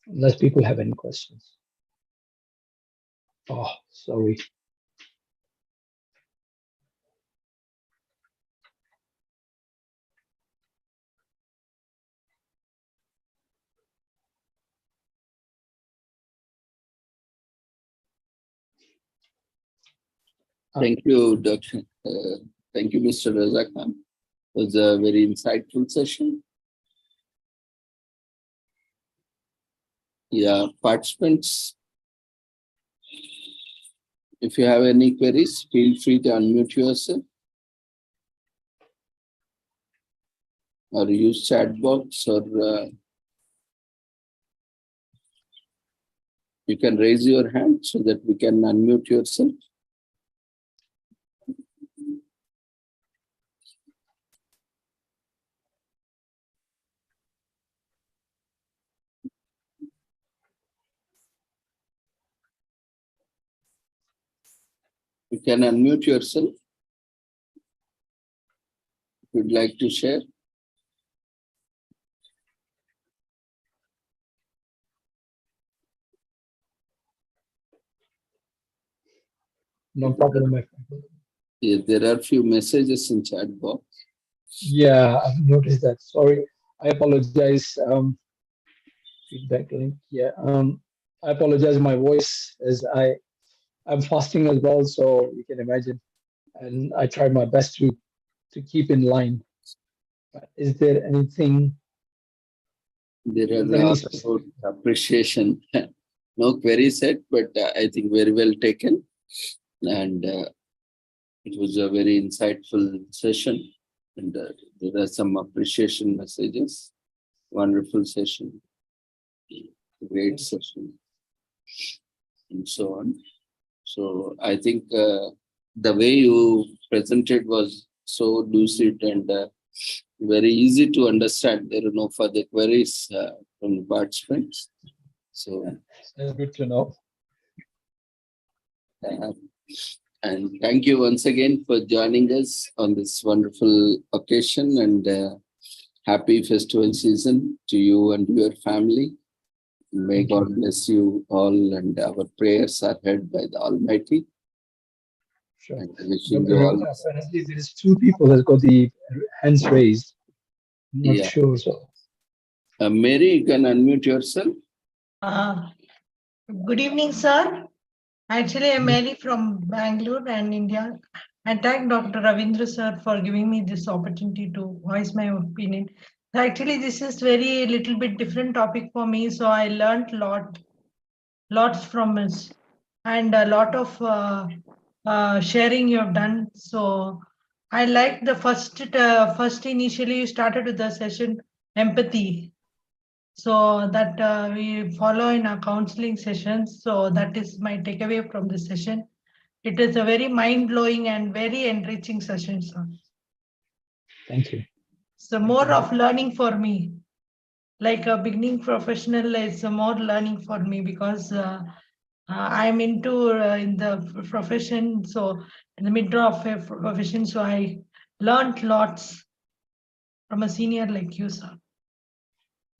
S6: Unless people have any questions. Oh, sorry.
S1: Thank you, Dr. Thank you, Mr. Raza Khan. It was a very insightful session. Yeah, participants, if you have any queries, feel free to unmute yourself or use chat box, or you can raise your hand so that we can unmute yourself. You can unmute yourself if you'd like to share.
S6: No problem, my friend.
S1: Yeah, there are a few messages in chat box.
S6: Yeah, I've noticed that. Sorry, I apologize. Feedback link. Yeah, I apologize. My voice is I'm fasting as well, so you can imagine. And I try my best to keep in line. But is there anything?
S1: There are lots of appreciation. No query set, but I think very well taken. And it was a very insightful session. And there are some appreciation messages. Wonderful session. Great session. And so on. So I think the way you presented was so lucid and very easy to understand. There are no further queries from the participants. So
S6: that's good to know.
S1: And thank you once again for joining us on this wonderful occasion, and happy festival season to you and your family. May God bless you all, and our prayers are heard by the Almighty.
S6: Sure.
S1: And wishing you all.
S6: Apparently, there is 2 people that got the hands raised. I'm not sure. So,
S1: Mary, you can unmute yourself.
S5: Good evening, sir. Actually, I'm Mary from Bangalore and India. I thank Dr. Ravindra sir for giving me this opportunity to voice my opinion. Actually, this is very little bit different topic for me, so I learned lots from us, and a lot of sharing you have done. So I like the first initially you started with the session empathy. So that we follow in our counseling sessions. So that is my takeaway from the session. It is a very mind-blowing and very enriching session, sir.
S6: thank you.
S5: So more of learning for me. Like a beginning professional, it's more learning for me, because I'm into in the profession. So in the middle of a profession, so I learned lots from a senior like you, sir.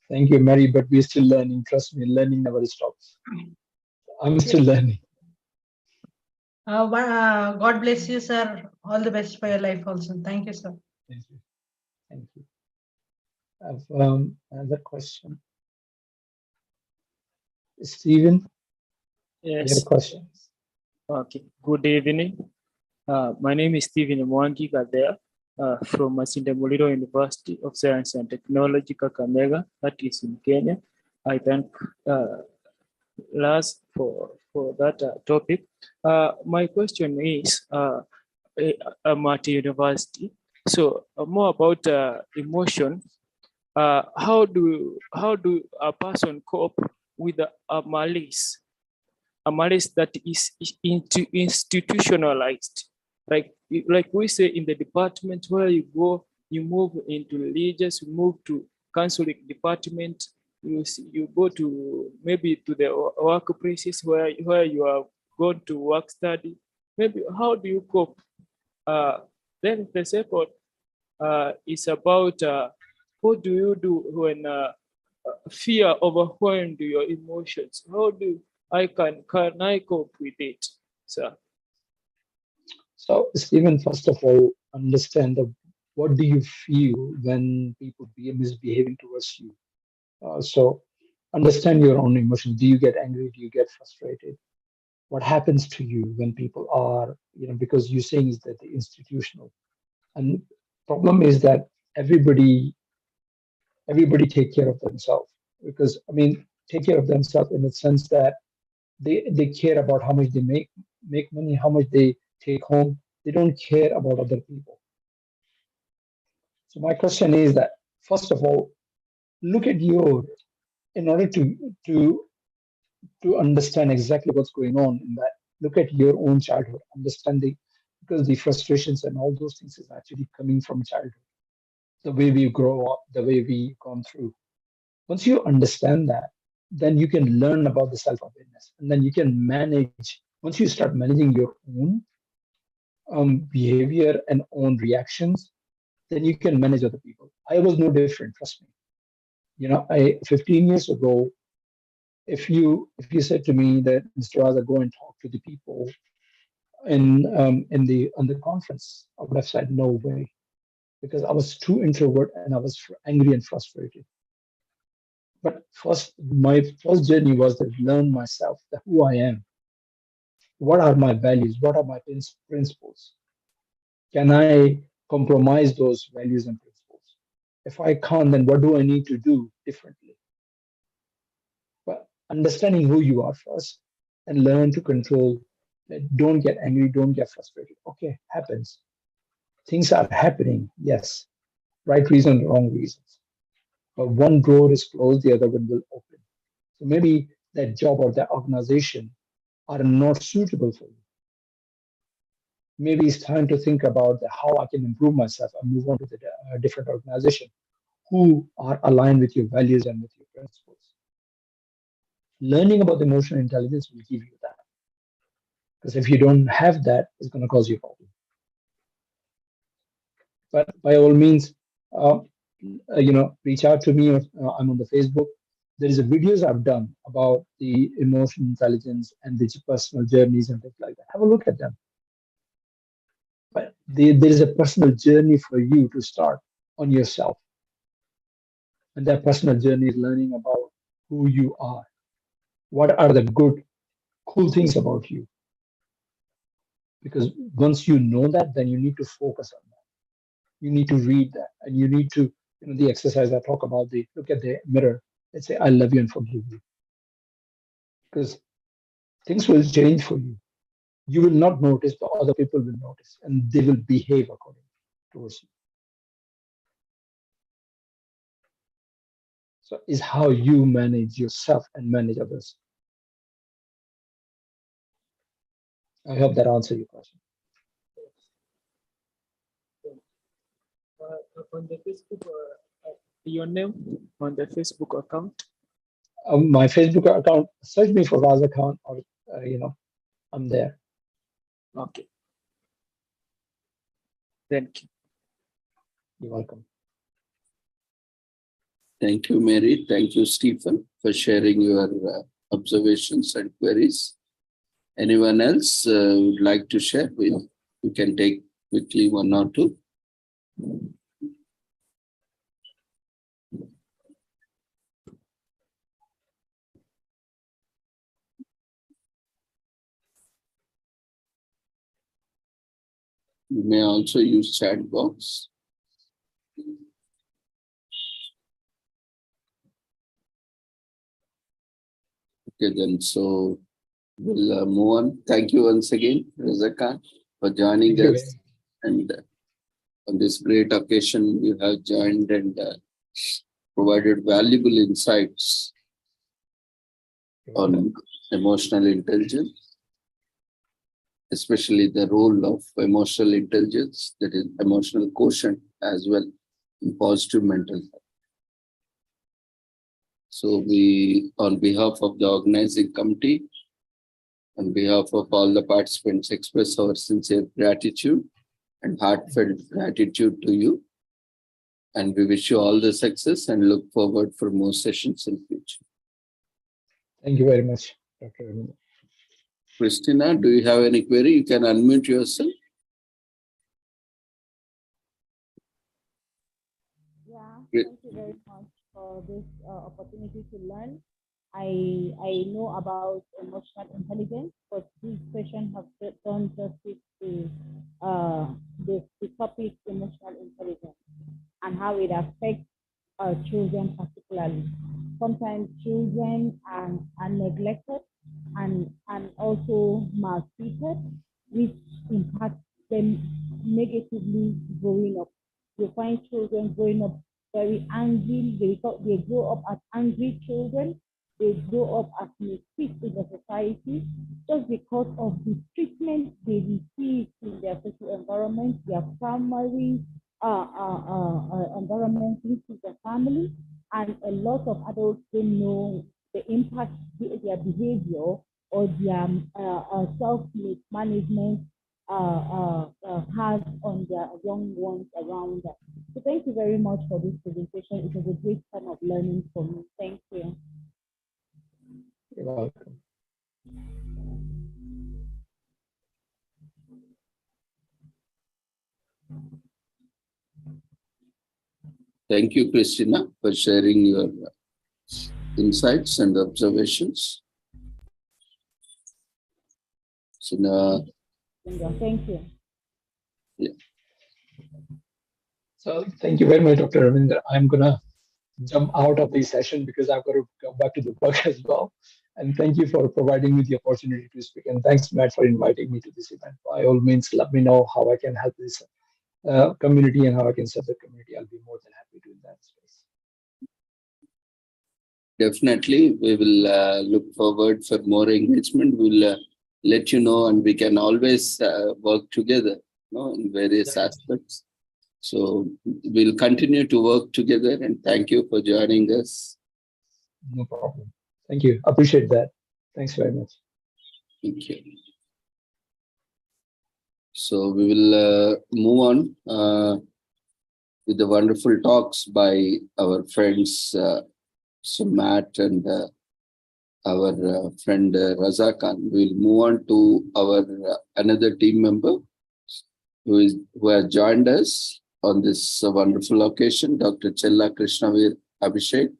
S6: Thank you, Mary, but we're still learning. Trust me, learning never stops. I'm still learning.
S5: God bless you, sir. All the best for your life also. Thank you, sir.
S6: Thank you. Thank you. I have another question. Stephen, you have a
S7: Yes.
S6: question?
S7: Okay. Good evening. My name is Stephen Mwangi Gadea from Masinde Muliro University of Science and Technology, Kakamega, that is in Kenya. I thank Lars for that topic. My question is, I'm at university, so more about emotion. How do a person cope with a malice that is institutionalized, like we say in the department where you go, you move into religious, you move to counseling department, you go to maybe to the workplaces where you are going to work study. Maybe how do you cope? Then the second is about what do you do when fear overwhelmed your emotions? How do can I cope with it, sir?
S6: So, Stephen, first of all, understand what do you feel when people be misbehaving towards you. So, understand your own emotions. Do you get angry? Do you get frustrated? What happens to you when people are, because you're saying is that the institutional, and problem is that everybody take care of themselves, because I mean take care of themselves in the sense that they care about how much they make money, how much they take home. They don't care about other people. So my question is that first of all, look at in order to understand exactly what's going on in that, look at your own childhood, understanding, because the frustrations and all those things is actually coming from childhood, the way we grow up, the way we gone through. Once you understand that, then you can learn about the self-awareness, and then you can manage. Once you start managing your own behavior and own reactions, then you can manage other people. I was no different, trust me. 15 years ago, if you said to me that Mr. Raza, go and talk to the people on the conference, I would have said no way, because I was too introvert and I was angry and frustrated. But my first journey was to learn myself, who I am, what are my values, what are my principles. Can I compromise those values and principles? If I can't, then what do I need to do differently? But understanding who you are first and learn to control. Don't get angry, don't get frustrated. Okay, happens. Things are happening, yes. Right reason, wrong reasons. But one door is closed, the other one will open. So maybe that job or that organization are not suitable for you. Maybe it's time to think about how I can improve myself and move on to the different organization who are aligned with your values and with your principles. Learning about emotional intelligence will give you that. Because if you don't have that, it's going to cause you a problem. But by all means, reach out to me. I'm on the Facebook. There is a videos I've done about the emotional intelligence and the personal journeys and things like that. Have a look at them. But there is a personal journey for you to start on yourself. And that personal journey is learning about who you are. What are the good, cool things about you? Because once you know that, then you need to focus on that. You need to read that, and you need to, the exercise I talk about, look at the mirror and say, I love you and forgive you. Because things will change for you. You will not notice, but other people will notice, and they will behave accordingly towards you. So is how you manage yourself and manage others. I hope that answers your question.
S7: On the Facebook, your name on the Facebook account?
S6: My Facebook account, search me for Raza Khan, or I'm there.
S7: Okay. Thank you.
S6: You're welcome.
S1: Thank you, Mary. Thank you, Stephen, for sharing your observations and queries. Anyone else would like to share? We can take quickly one or two. You may also use chat box. Okay, then, so we'll move on. Thank you once again, Raza Khan, for joining
S6: Thank you.
S1: us. And on this great occasion, you have joined and provided valuable insights on emotional intelligence, especially the role of emotional intelligence, that is emotional quotient as well in positive mental health. So we, on behalf of the organizing committee, on behalf of all the participants, express our sincere gratitude and heartfelt gratitude to you. And we wish you all the success and look forward for more sessions in future.
S6: Thank you very much, Dr. Ravindra.
S1: Christina, do you have any query? You can unmute yourself.
S8: Yeah,
S1: Great.
S8: thank you very much for this opportunity to learn. I know about emotional intelligence, but this session has done justice to the topic emotional intelligence and how it affects children particularly. Sometimes children are neglected and also maltreated, which impacts them negatively growing up. You find children growing up very angry. They grow up as angry children. They grow up as misfits in the society just because of the treatment they receive in their social environment, their primary environment, which is the family. And a lot of adults don't know the impact their behavior or their self-management has on their young ones around them. So thank you very much for this presentation. It was a great time of learning for me. Thank you.
S6: You're welcome.
S1: Thank you, Christina, for sharing your insights and observations. So now,
S8: Thank you.
S1: yeah.
S6: So thank you very much, Dr. Ravindra. I'm gonna jump out of the session because I've got to go back to the work as well. And thank you for providing me the opportunity to speak. And thanks, Matt, for inviting me to this event. By all means, let me know how I can help this community and how I can serve the community. I'll be more than happy to do that space.
S1: Definitely, we will look forward for more engagement. We'll let you know, and we can always work together, in various aspects. So we'll continue to work together, and thank you for joining us.
S6: No problem. Thank you. Appreciate that. Thanks very much.
S1: Thank you. So we will move on with the wonderful talks by our friends, so Matt and our friend Raza Khan. We'll move on to our another team member who has joined us on this wonderful occasion, Dr. Chella Krishnavir Abhishek.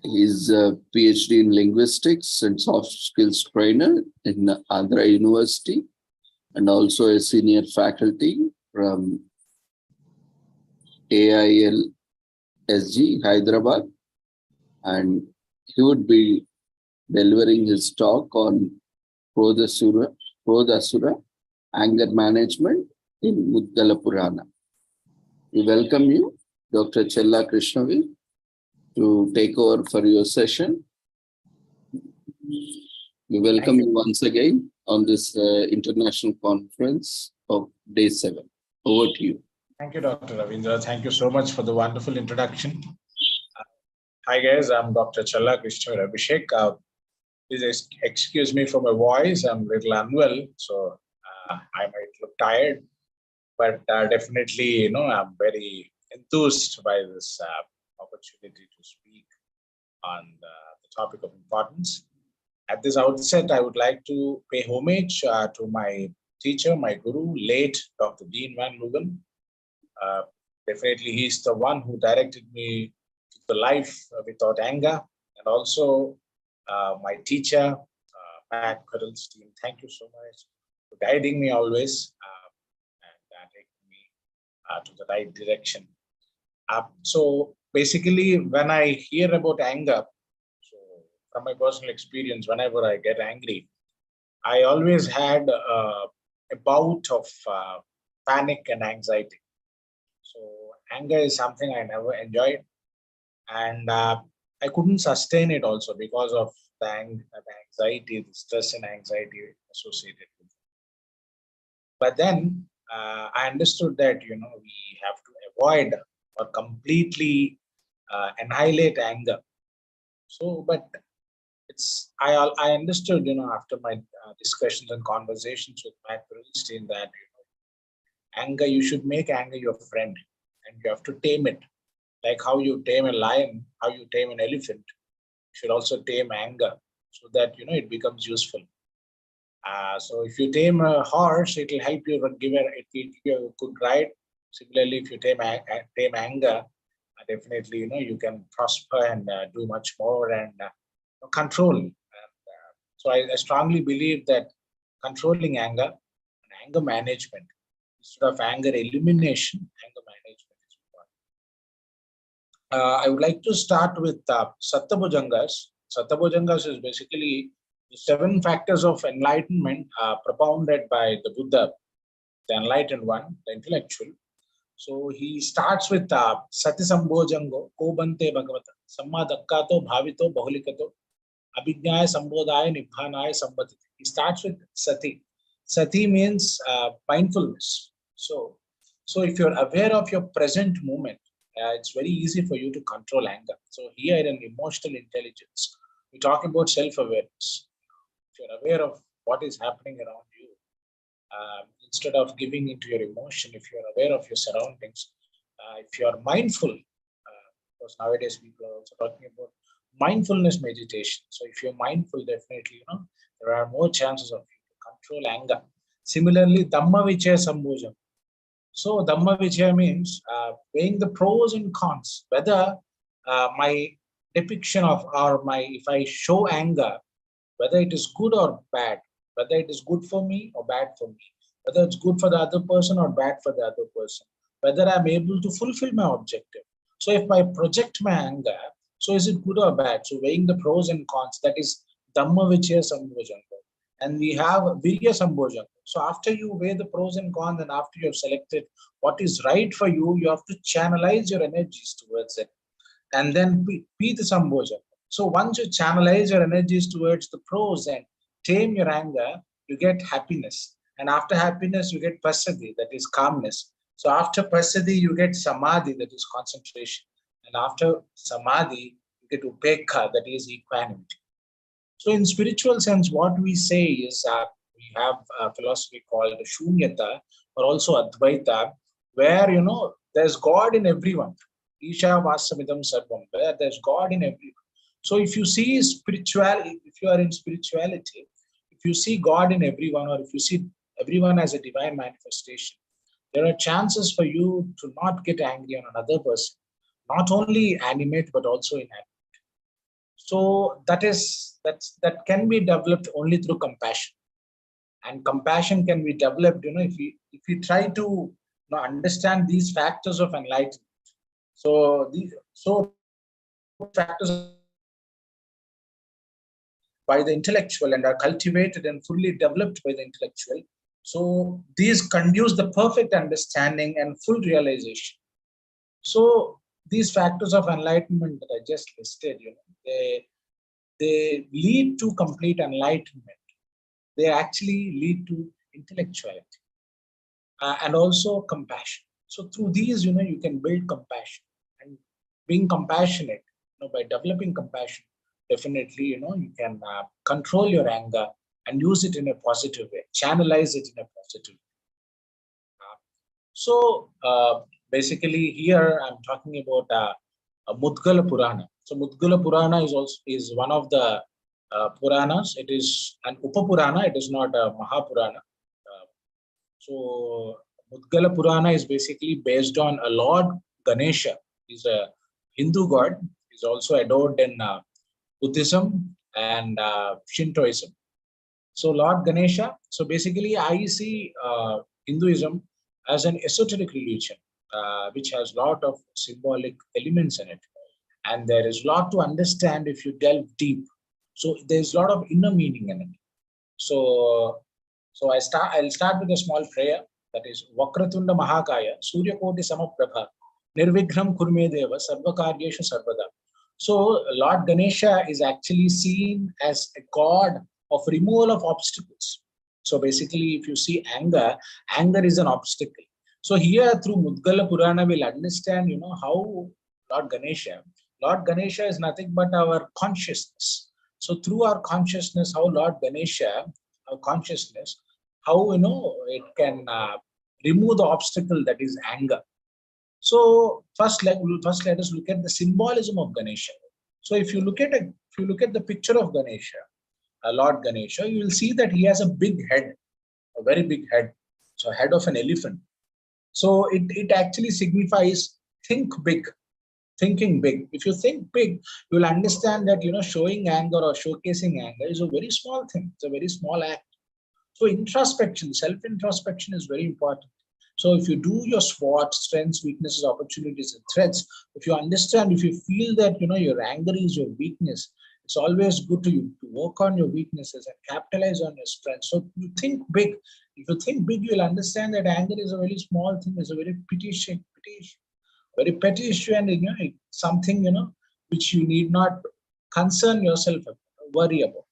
S1: He's a PhD in linguistics and soft skills trainer in Andhra University, and also a senior faculty from AISLSG, Hyderabad. And he would be delivering his talk on Krodasura, anger management in Muddala Purana. We welcome you, Dr. Chella Krishnavir, to take over for your session. We welcome you once again on this international conference of Day 7. Over to you.
S9: Thank you, Dr. Ravindra. Thank you so much for the wonderful introduction. Hi guys, I'm Dr. Chella Krishnavir Abhishek. Please excuse me for my voice. I'm a little unwell, so I might look tired, but definitely, I'm very enthused by this opportunity to speak on the topic of importance. At this outset, I would like to pay homage to my teacher, my guru, late Dr. Dean Van Lugan. Definitely, he's the one who directed me to the life without anger, and also my teacher, Pat Cuddlestein. Thank you so much for guiding me always and taking me to the right direction. So basically, when I hear about anger, so from my personal experience, whenever I get angry, I always had a bout of panic and anxiety. So anger is something I never enjoyed, and I couldn't sustain it also because of the anxiety, the stress and anxiety associated with it. But then I understood that we have to avoid or completely annihilate anger. So, but I understood after my discussions and conversations with Matt Pearlstein that anger, you should make anger your friend, and you have to tame it. Like how you tame a lion, how you tame an elephant, you should also tame anger so that it becomes useful. So if you tame a horse, it will help you give you a good ride. Similarly, if you tame anger, definitely you can prosper and do much more and control. And, so I strongly believe that controlling anger and anger management instead of anger elimination, anger management is important. I would like to start with Sattabhujangas. Sattabhujangas is basically the 7 factors of enlightenment propounded by the Buddha, the enlightened one, the intellectual. So he starts with Sati Sambhojango, Kobante Bhagavata, Samma Dakkato, Bhavito, Bahulikato, Abhignaya Sambodhaya, Nibbhanaya Sambhatiti. He starts with Sati. Sati means mindfulness. So if you're aware of your present moment, it's very easy for you to control anger. So here in emotional intelligence, we talk about self-awareness. If you're aware of what is happening around you, instead of giving into your emotion, if you're aware of your surroundings, if you're mindful, because nowadays people are also talking about mindfulness meditation. So if you're mindful, definitely, there are more chances of you to control anger. Similarly, Dhamma Vichaya Sambhojam. So Dhamma Vichaya means weighing the pros and cons, whether my depiction of if I show anger, whether it is good or bad, whether it is good for me or bad for me, whether it's good for the other person or bad for the other person, whether I'm able to fulfill my objective. So if I project my anger, so is it good or bad? So weighing the pros and cons, that is Dhamma Vichaya Sambhojanga. And we have Virya Sambhojanga. So after you weigh the pros and cons and after you have selected what is right for you, you have to channelize your energies towards it. And then Pita Sambhojanga. So once you channelize your energies towards the pros and tame your anger, you get happiness. And after happiness, you get Passaddhi, that is calmness. So after Passaddhi, you get Samadhi, that is concentration. And after Samadhi, you get Upekha, that is equanimity. So in spiritual sense, what we say is we have a philosophy called Shunyata or also Advaita, where, there's God in everyone. Isha Vasamidam Sarvam, where there's God in everyone. So if you see spirituality, if you are in spirituality, if you see God in everyone, or if you see everyone as a divine manifestation, there are chances for you to not get angry on another person, not only animate, but also inanimate. So that can be developed only through compassion. And compassion can be developed, if you try to understand these factors of enlightenment. So these factors by the intellectual and are cultivated and fully developed by the intellectual. So these conduce the perfect understanding and full realization. So these factors of enlightenment that I just listed, they lead to complete enlightenment. They actually lead to intellectuality and also compassion. So through these, you can build compassion, and being compassionate, by developing compassion, definitely, you can control your anger and use it in a positive way, channelize it in a positive way. So Basically, here I'm talking about Mudgala Purana. So Mudgala Purana is one of the Puranas. It is an Upapurana. It is not a Mahapurana. So Mudgala Purana is basically based on a Lord Ganesha. He's a Hindu god. He's also adored in Buddhism and Shintoism. So Lord Ganesha. So basically, I see Hinduism as an esoteric religion, which has a lot of symbolic elements in it. And there is a lot to understand if you delve deep. So there's a lot of inner meaning in it. So I'll start with a small prayer, that is Vakratunda Mahakaya, Surya Koti Samaprabha, Nirvighram Kurme Deva, Sarvakaryeshu Sarvada. So Lord Ganesha is actually seen as a god of removal of obstacles. So basically, if you see anger is an obstacle. So here through Mudgala Purana, we'll understand, how Lord Ganesha is nothing but our consciousness. So through our consciousness, how Lord Ganesha, our consciousness, how it can remove the obstacle, that is anger. So first let us look at the symbolism of Ganesha. So if you look at the picture of Ganesha, Lord Ganesha, you will see that he has a big head, a very big head. So head of an elephant. So it actually signifies think big, thinking big. If you think big, you will understand that showing anger or showcasing anger is a very small thing. It's a very small act. So introspection, self-introspection is very important. So if you do your SWOT, strengths, weaknesses, opportunities, and threats, if you understand, if you feel that your anger is your weakness, it's always good to work on your weaknesses and capitalize on your strengths. So you think big. If you think big, you'll understand that anger is a very small thing, it's a very petty issue, and something which you need not concern yourself about, worry about.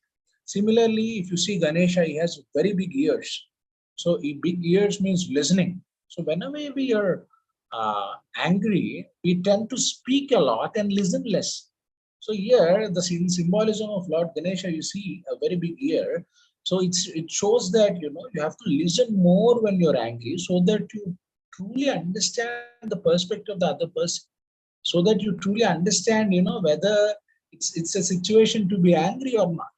S9: Similarly, if you see Ganesha, he has very big ears. So big ears means listening. So whenever we are angry, we tend to speak a lot and listen less. So here, the symbolism of Lord Ganesha, you see a very big ear. So it shows that you have to listen more when you're angry, so that you truly understand the perspective of the other person, so that you truly understand whether it's a situation to be angry or not.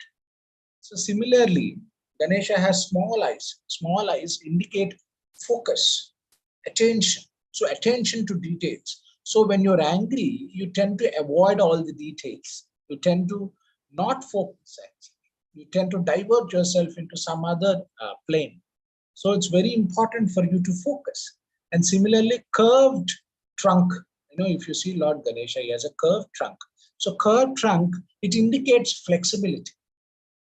S9: So similarly, Ganesha has small eyes. Small eyes indicate focus, attention. So attention to details. So when you're angry, you tend to avoid all the details. You tend to not focus. You tend to divert yourself into some other plane. So it's very important for you to focus. And similarly, curved trunk. If you see Lord Ganesha, he has a curved trunk. So curved trunk, it indicates flexibility.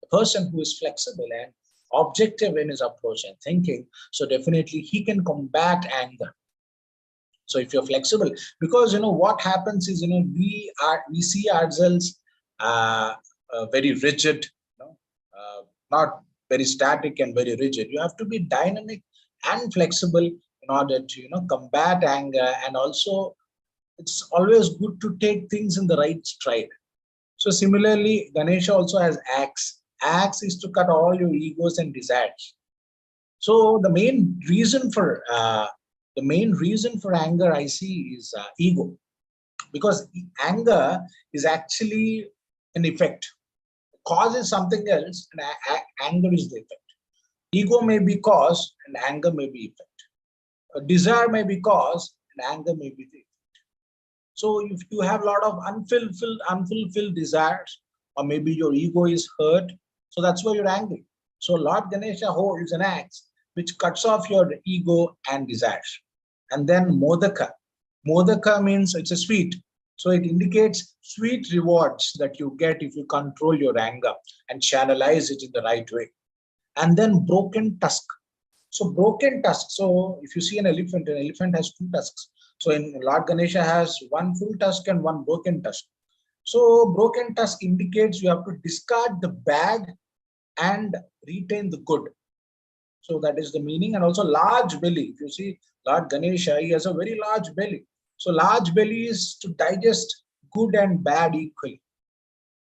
S9: A person who is flexible and objective in his approach and thinking, so definitely he can combat anger. So if you're flexible, because what happens is we see ourselves very rigid, not very static and very rigid. You have to be dynamic and flexible in order to combat anger, and also it's always good to take things in the right stride. So similarly, Ganesha also has axe. Axe is to cut all your egos and desires. So the main reason for anger I see is ego, because anger is actually an effect. Cause is something else, and anger is the effect. Ego may be cause, and anger may be effect. A desire may be cause, and anger may be the effect. So if you have a lot of unfulfilled desires, or maybe your ego is hurt, so that's why you're angry. So Lord Ganesha holds an axe which cuts off your ego and desires. And then Modaka. Modaka means it's a sweet. So it indicates sweet rewards that you get if you control your anger and channelize it in the right way. And then broken tusk. So broken tusk. So if you see an elephant has two tusks. So in Lord Ganesha has one full tusk and one broken tusk. So broken tusk indicates you have to discard the bad and retain the good. So that is the meaning. And also large belly. If you see Lord Ganesha, he has a very large belly. So large belly is to digest good and bad equally.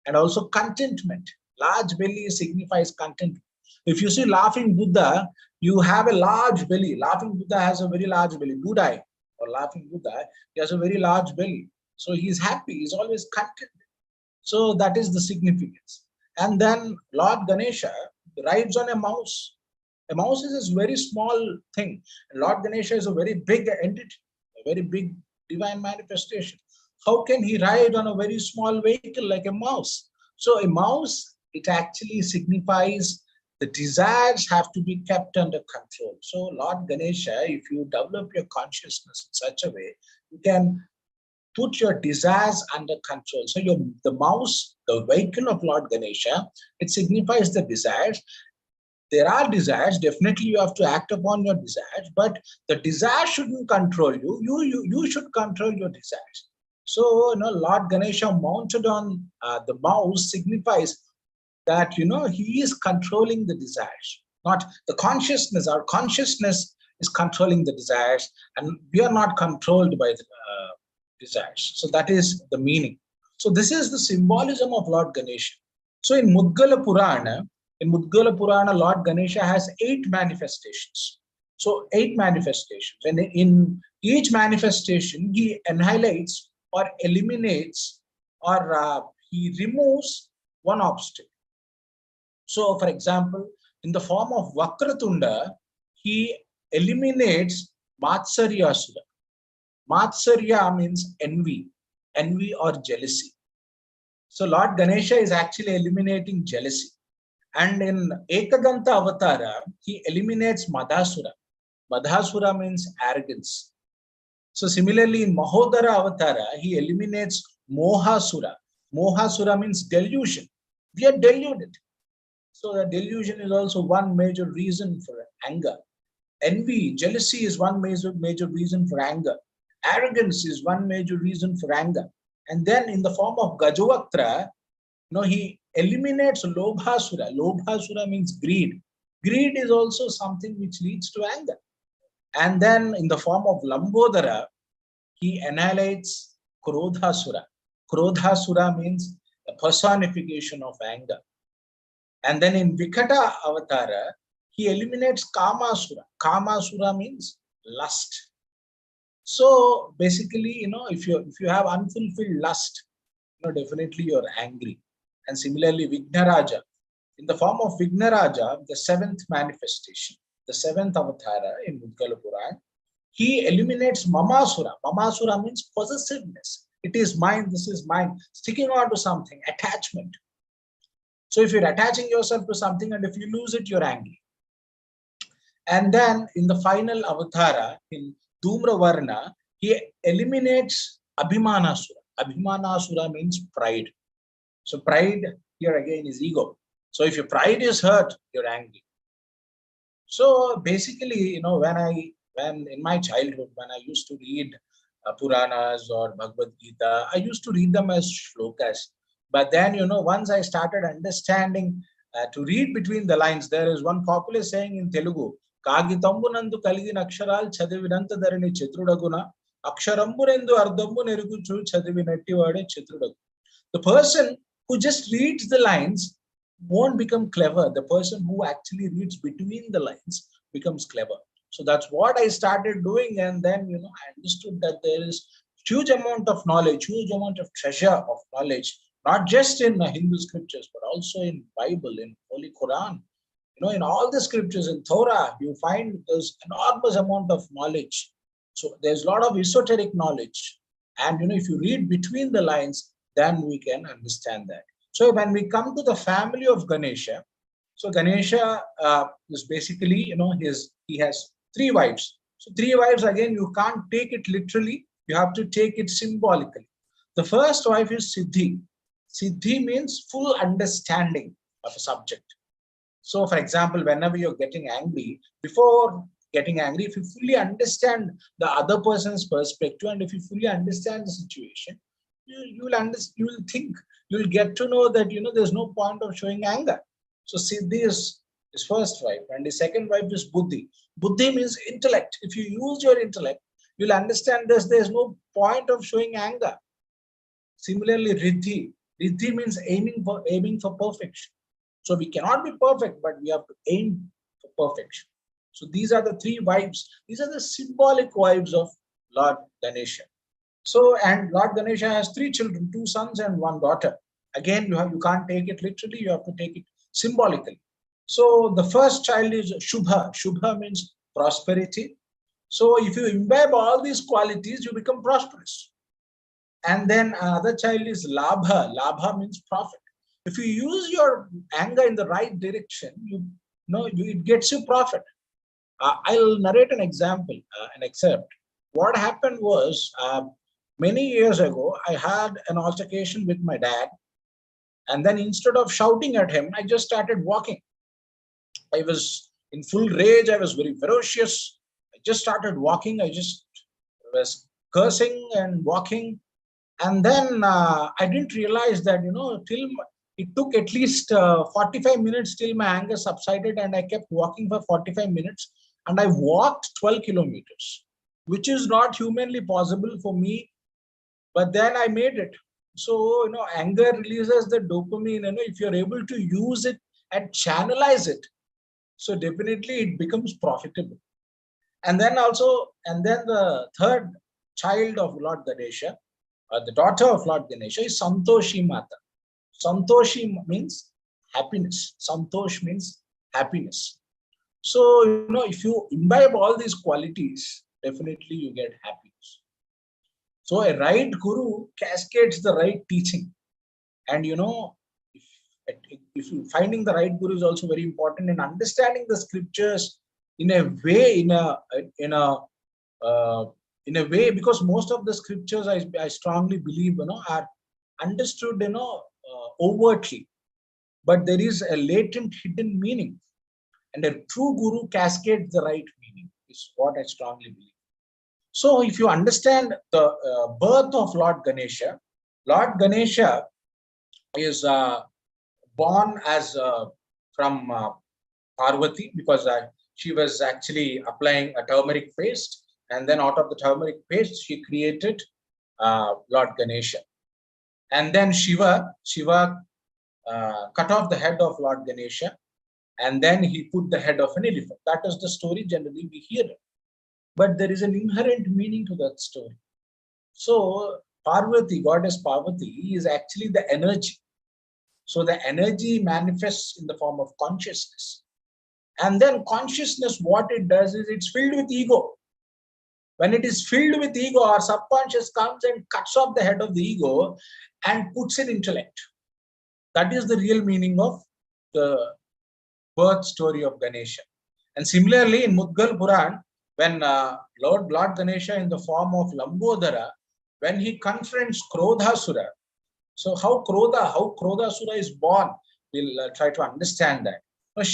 S9: And also contentment. Large belly signifies contentment. If you see laughing Buddha, you have a large belly. Laughing Buddha has a very large belly. Buddhai or laughing Buddha, he has a very large belly. So he's happy, he's always content. So that is the significance. And then Lord Ganesha rides on a mouse. A mouse is a very small thing. Lord Ganesha is a very big entity, a very big divine manifestation. How can he ride on a very small vehicle like a mouse? So a mouse, it actually signifies the desires have to be kept under control. So Lord Ganesha, if you develop your consciousness in such a way, you can put your desires under control. So the mouse, the vehicle of Lord Ganesha, it signifies the desires. There are desires, definitely you have to act upon your desires, but the desire shouldn't control you. You should control your desires. So, Lord Ganesha mounted on the mouse signifies that, he is controlling the desires, not the consciousness. Our consciousness is controlling the desires, and we are not controlled by the desires. So that is the meaning. So this is the symbolism of Lord Ganesha. So in Mudgala Purana, Lord Ganesha has 8 manifestations. So 8 manifestations. And in each manifestation, he annihilates or eliminates or he removes one obstacle. So for example, in the form of Vakratunda, he eliminates Matsaryasura. Matsarya means envy or jealousy. So Lord Ganesha is actually eliminating jealousy. And in Ekadanta Avatara, he eliminates Madhasura. Madhasura means arrogance. So similarly in Mahodara Avatara, he eliminates Mohasura. Mohasura means delusion. We are deluded. So the delusion is also one major reason for anger. Envy, jealousy is one major reason for anger. Arrogance is one major reason for anger. And then in the form of Gajavaktra, he eliminates Lobhasura. Lobhasura means greed. Greed is also something which leads to anger. And then in the form of Lambodara, he annihilates Krodhasura. Krodhasura means the personification of anger. And then in Vikata Avatara, he eliminates Kamasura. Kamasura means lust. So basically, if you have unfulfilled lust, definitely you're angry. And similarly, Vignaraja. In the form of Vignaraja, the 7th manifestation, the 7th avatara in Mudgala Purana, he eliminates Mamasura. Mamasura means possessiveness. It is mine, this is mine. Sticking on to something, attachment. So if you're attaching yourself to something and if you lose it, you're angry. And then in the final avatara, in Dhumra Varna, he eliminates Abhimanasura. Abhimanasura means pride. So pride here again is ego. So if your pride is hurt, you're angry. So basically, when in my childhood, when I used to read Puranas or Bhagavad Gita, I used to read them as shlokas. But then, once I started understanding to read between the lines, there is one popular saying in Telugu, Kagitambu kaligin aksharal chadivinanta dharini chitrudaguna, aksharamburendu ardambu neruguchu chadivinattivade chitrudagu. The person who just reads the lines won't become clever. The person who actually reads between the lines becomes clever. So that's what I started doing. And then, I understood that there is huge amount of knowledge, huge amount of treasure of knowledge, not just in Hindu scriptures, but also in Bible, in Holy Quran. In all the scriptures, in Torah, you find there's enormous amount of knowledge. So there's a lot of esoteric knowledge. And, if you read between the lines, then we can understand that. So when we come to the family of Ganesha, so Ganesha is basically, he has 3 wives. So 3 wives, again, you can't take it literally. You have to take it symbolically. The first wife is Siddhi. Siddhi means full understanding of a subject. So for example, whenever you're getting angry, before getting angry, if you fully understand the other person's perspective and if you fully understand the situation, you'll think, you'll get to know that, there's no point of showing anger. So Siddhi is his first wife, and his second wife is Buddhi. Buddhi means intellect. If you use your intellect, you'll understand this. There's no point of showing anger. Similarly, Riddhi. Riddhi means aiming for perfection. So we cannot be perfect, but we have to aim for perfection. So these are the 3 wives. These are the symbolic wives of Lord Ganesha. So, and Lord Ganesha has 3 children, 2 sons and 1 daughter. Again, you can't take it literally, you have to take it symbolically. So the first child is Shubha. Shubha means prosperity. So if you imbibe all these qualities, you become prosperous. And then another child is Labha. Labha means profit. If you use your anger in the right direction, it gets you profit. I'll narrate an example, an excerpt. What happened was, many years ago, I had an altercation with my dad. And then instead of shouting at him, I just started walking. I was in full rage. I was very ferocious. I just started walking. I just was cursing and walking. And then I didn't realize that, till it took at least 45 minutes till my anger subsided, and I kept walking for 45 minutes. And I walked 12 kilometers, which is not humanly possible for me. But then I made it. So, anger releases the dopamine, if you're able to use it and channelize it. So definitely it becomes profitable. And then the third child of Lord Ganesha, the daughter of Lord Ganesha, is Santoshi Mata. Santoshi means happiness. Santosh means happiness. So, if you imbibe all these qualities, definitely you get happiness. So a right guru cascades the right teaching. And, if finding the right guru is also very important, and understanding the scriptures in a way, because most of the scriptures I strongly believe, are understood, overtly, but there is a latent hidden meaning, and a true guru cascades the right meaning, is what I strongly believe. So if you understand the birth of Lord Ganesha is born as from Parvati, because she was actually applying a turmeric paste, and then out of the turmeric paste she created Lord Ganesha. And then Shiva cut off the head of Lord Ganesha, and then he put the head of an elephant. That is the story, generally we hear it. But there is an inherent meaning to that story. So Parvati, goddess Parvati, is actually the energy. So the energy manifests in the form of consciousness. And then consciousness, what it does is it's filled with ego. When it is filled with ego, our subconscious comes and cuts off the head of the ego and puts in intellect. That is the real meaning of the birth story of Ganesha. And similarly, in Mudgal Puran, when Lord Ganesha in the form of Lambodara, when he confronts Krodhasura, so how Krodhasura is born, we'll try to understand that. Now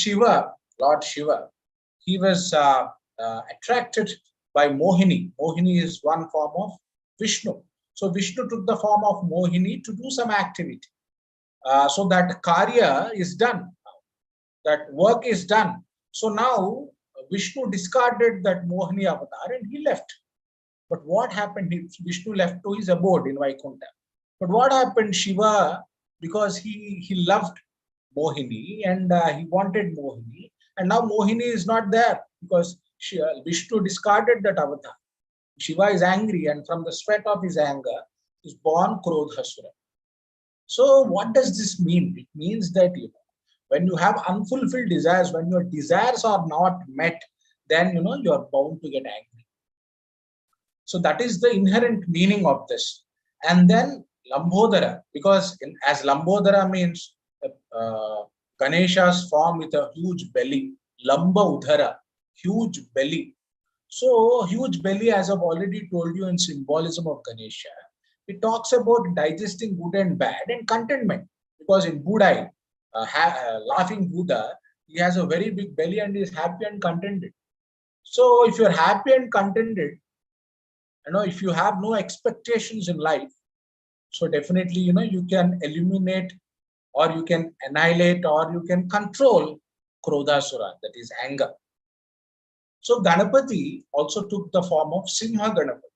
S9: Lord Shiva, he was attracted by Mohini. Mohini is one form of Vishnu. So Vishnu took the form of Mohini to do some activity. So that Karya is done, that work is done. So now Vishnu discarded that Mohini avatar and he left. But what happened? Vishnu left to his abode in Vaikuntha. But what happened? Shiva, because he loved Mohini and he wanted Mohini, and now Mohini is not there because Vishnu discarded that avatar. Shiva is angry, and from the sweat of his anger is born Krodhasura. So what does this mean? It means that when you have unfulfilled desires, when your desires are not met, then you are bound to get angry. So that is the inherent meaning of this. And then Lambodara, because as Lambodara means Ganesha's form with a huge belly, Lamba Udhara, huge belly. So huge belly, as I've already told you in symbolism of Ganesha, it talks about digesting good and bad and contentment. Because in Buddha, laughing Buddha, he has a very big belly and he is happy and contented. So if you're happy and contented, if you have no expectations in life, so definitely, you can eliminate or you can annihilate or you can control Krodhasura, that is anger. So Ganapati also took the form of Simha Ganapati.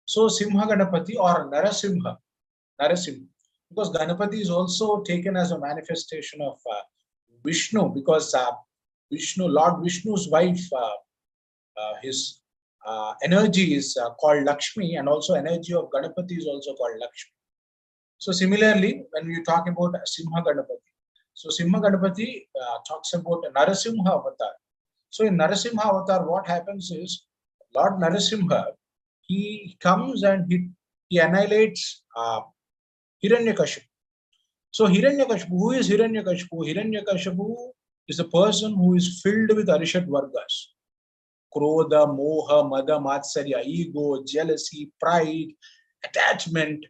S9: So Simha Ganapati or Narasimha, because Ganapati is also taken as a manifestation of Vishnu, because Lord Vishnu's wife, his energy is called Lakshmi, and also energy of Ganapati is also called Lakshmi. So similarly, when we talk about Simha Ganapati, so Simha Ganapati talks about Narasimha avatar. So in Narasimha avatar, what happens is Lord Narasimha, he comes and he annihilates Hiranyakashipu. So Hiranyakashipu, who is Hiranyakashipu? Hiranyakashipu is a person who is filled with Arishad Vargas. Krodha, Moha, Mada, Matsarya, ego, jealousy, pride, attachment,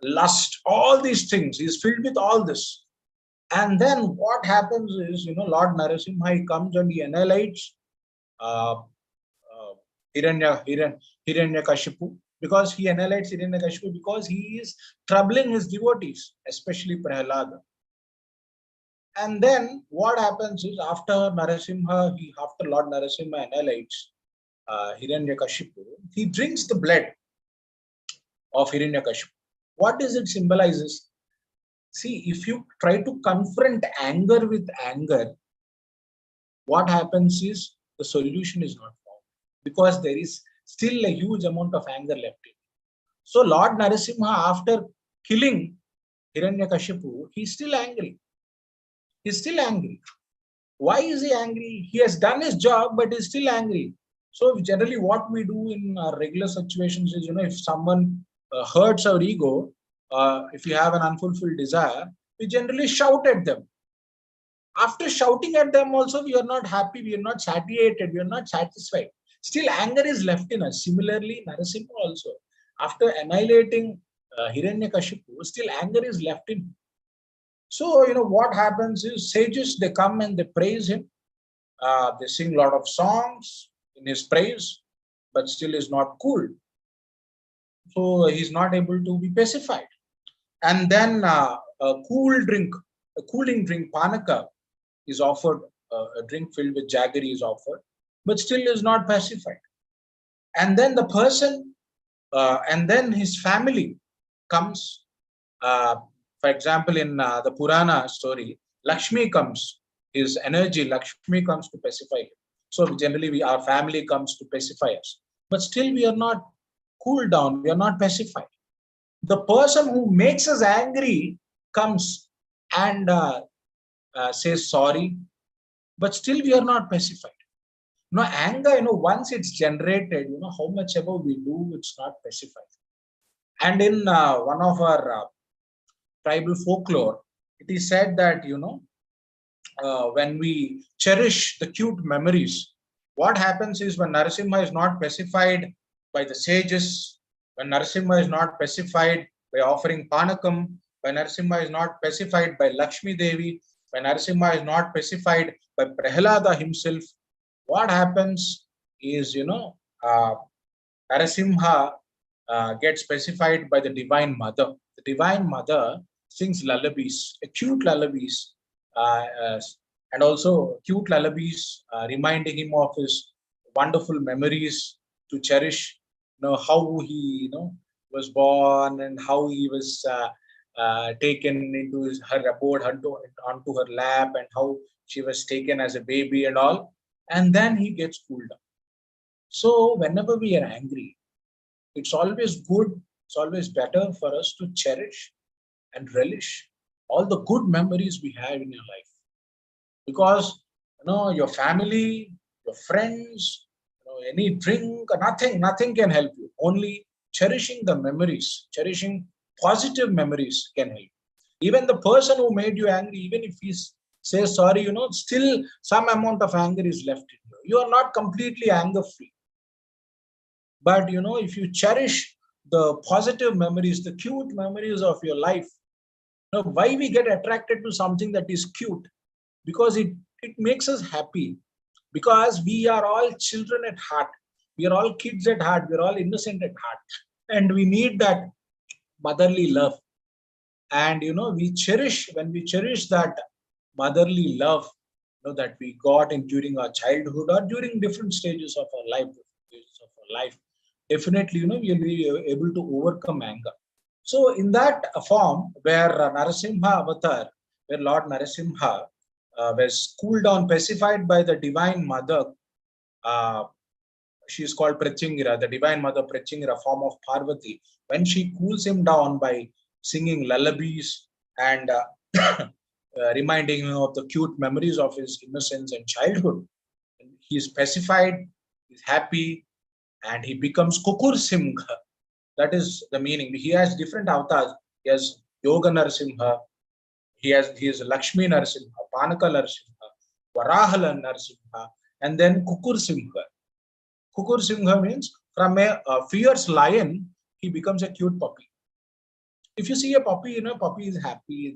S9: lust, all these things. He is filled with all this. And then what happens is, Lord Narasimha, he comes and he annihilates Hiranyakashipu, because he annihilates Hiranyakashipu because he is troubling his devotees, especially Prahlada. And then what happens is, after Lord Narasimha annihilates Hiranyakashipu, he drinks the blood of Hiranyakashipu. What does it symbolizes? See, if you try to confront anger with anger, what happens is the solution is not found, because there is still a huge amount of anger left in. So Lord Narasimha, after killing Hiranyakashipu, he's still angry. He's still angry. Why is he angry? He has done his job, but he's still angry. So generally what we do in regular situations is, if someone hurts our ego, if you have an unfulfilled desire, we generally shout at them. After shouting at them also, we are not happy, we are not satiated, we are not satisfied. Still anger is left in us. Similarly, Narasimha also, after annihilating Hiranyakashipu, still anger is left in him. So, what happens is, sages, they come and they praise him. They sing a lot of songs in his praise, but still is not cool. So he's not able to be pacified. And then a cooling drink, Panaka, is offered, a drink filled with jaggery is offered, but still is not pacified. And then the person, and then his family comes, for example, in the Purana story, Lakshmi comes, his energy, Lakshmi comes to pacify him. So generally our family comes to pacify us, but still we are not cooled down, we are not pacified. The person who makes us angry comes and says sorry, but still we are not pacified. Anger, once it's generated, how much ever we do, it's not pacified. And in one of our tribal folklore, it is said that, when we cherish the cute memories, what happens is, when Narasimha is not pacified by the sages, when Narasimha is not pacified by offering Panakam, when Narasimha is not pacified by Lakshmi Devi, when Narasimha is not pacified by Prahlada himself, what happens is, Narasimha gets pacified by the Divine Mother. The Divine Mother sings lullabies, cute lullabies, and also cute lullabies reminding him of his wonderful memories to cherish, how he, was born, and how he was taken into her abode, onto her lap, and how she was taken as a baby and all. And then he gets cooled down. So whenever we are angry, it's always good, it's always better for us to cherish and relish all the good memories we have in your life. Because, your family, your friends, any drink, nothing can help you. Only cherishing the memories, cherishing positive memories can help. Even the person who made you angry, even if he says sorry, still some amount of anger is left in you. You are not completely anger free. But, if you cherish the positive memories, the cute memories of your life, why we get attracted to something that is cute? Because it makes us happy. Because we are all children at heart. We are all kids at heart. We are all innocent at heart. And we need that motherly love. And, when we cherish that motherly love, that we got during our childhood or during different stages of our life, definitely, we will be able to overcome anger. So in that form, where Narasimha avatar, where Lord Narasimha was cooled down, pacified by the Divine Mother, she is called Prachingira, the divine mother Prachingira, form of Parvati. When she cools him down by singing lullabies and reminding him of the cute memories of his innocence and childhood, he is pacified, he's happy, and he becomes Kukur Simha. That is the meaning. He has different avatars. He has Yoga Narsimha, he is Lakshmi Narsimha, Panaka Narsimha, Varahala Narsimha, and then Kukur Simha. Kukur Simha means from a fierce lion, he becomes a cute puppy. If you see a puppy, puppy is happy.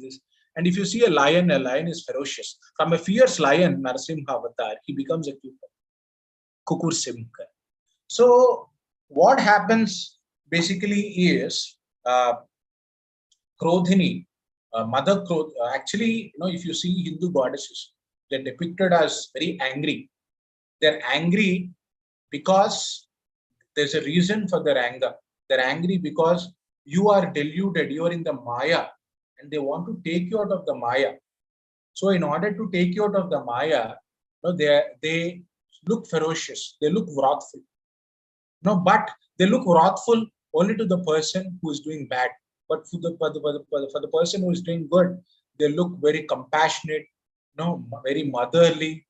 S9: And if you see a lion is ferocious. From a fierce lion, Narsimha avatar, he becomes a cute puppy. Kukur Simha. So what happens basically is Krodhini, Mother Krodh. Actually, if you see Hindu goddesses, they're depicted as very angry. They're angry because there's a reason for their anger. They're angry because you are deluded, you are in the Maya, and they want to take you out of the Maya. So in order to take you out of the Maya, they look ferocious, they look wrathful. But they look wrathful only to the person who is doing bad. But for the person who is doing good, they look very compassionate, very motherly,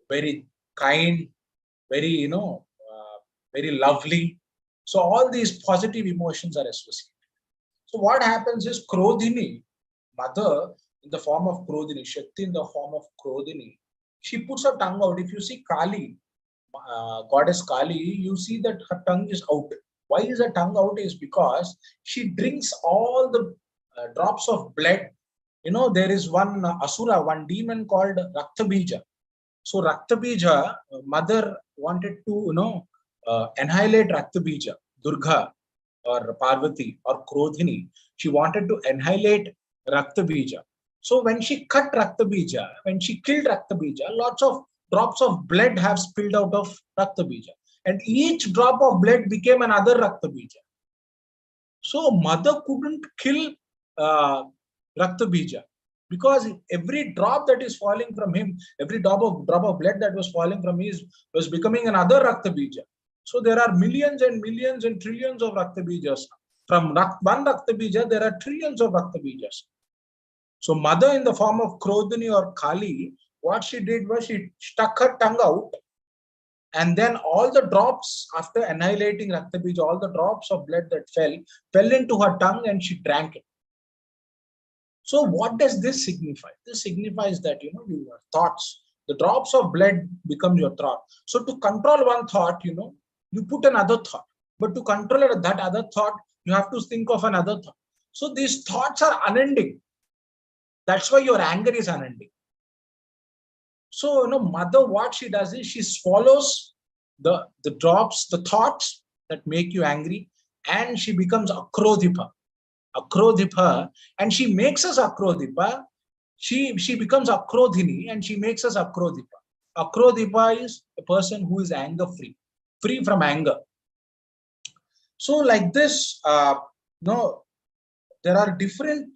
S9: very kind, very, very lovely. So all these positive emotions are associated. So what happens is Krodhini, mother in the form of Krodhini, Shakti in the form of Krodhini, she puts her tongue out. If you see Kali, goddess Kali, you see that her tongue is out. Why is her tongue out? Is because she drinks all the drops of blood. There is one asura, one demon called Raktabija. So Raktabija, mother wanted to, annihilate Raktabija, Durga or Parvati or Krodhini. She wanted to annihilate Raktabija. So when she cut Raktabija, when she killed Raktabija, lots of drops of blood have spilled out of Raktabija. And each drop of blood became another Raktabija. So mother couldn't kill Raktabija, because every drop that is falling from him, every drop of blood that was falling from him was becoming another Raktabija. So there are millions and millions and trillions of Raktabijas. From one Raktabija, there are trillions of Raktabijas. So mother in the form of Krodhini or Kali, what she did was she stuck her tongue out, and then all the drops, after annihilating Raktabija, all the drops of blood that fell into her tongue, and she drank it. So what does this signify? This signifies that, your thoughts, the drops of blood become your thought. So to control one thought, you put another thought. But to control that other thought, you have to think of another thought. So these thoughts are unending. That's why your anger is unending. So, mother, what she does is she swallows the drops, the thoughts that make you angry, and she becomes Akrodhipa. Akrodhipa, and she makes us Akrodhipa. She becomes Akrodhini, and she makes us Akrodhipa. Akrodhipa is a person who is anger free, free from anger. So like this, there are different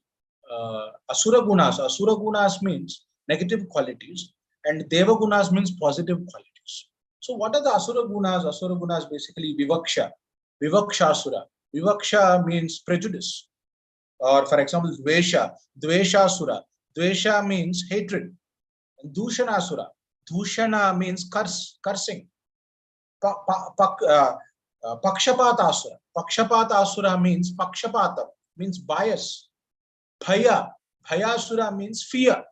S9: Asura Gunas. Asura Gunas means negative qualities, and Deva Gunas means positive qualities. So what are the Asura Gunas? Asura Gunas basically Vivaksha, Vivakshasura. Vivaksha means prejudice. Or for example, Dvesha, Dveshasura. Dvesha means hatred. And Dushanasura. Dushana means cursing. Pakshapatasura. Pakshapatasura means Pakshapata, means bias. Bhayasura means fear.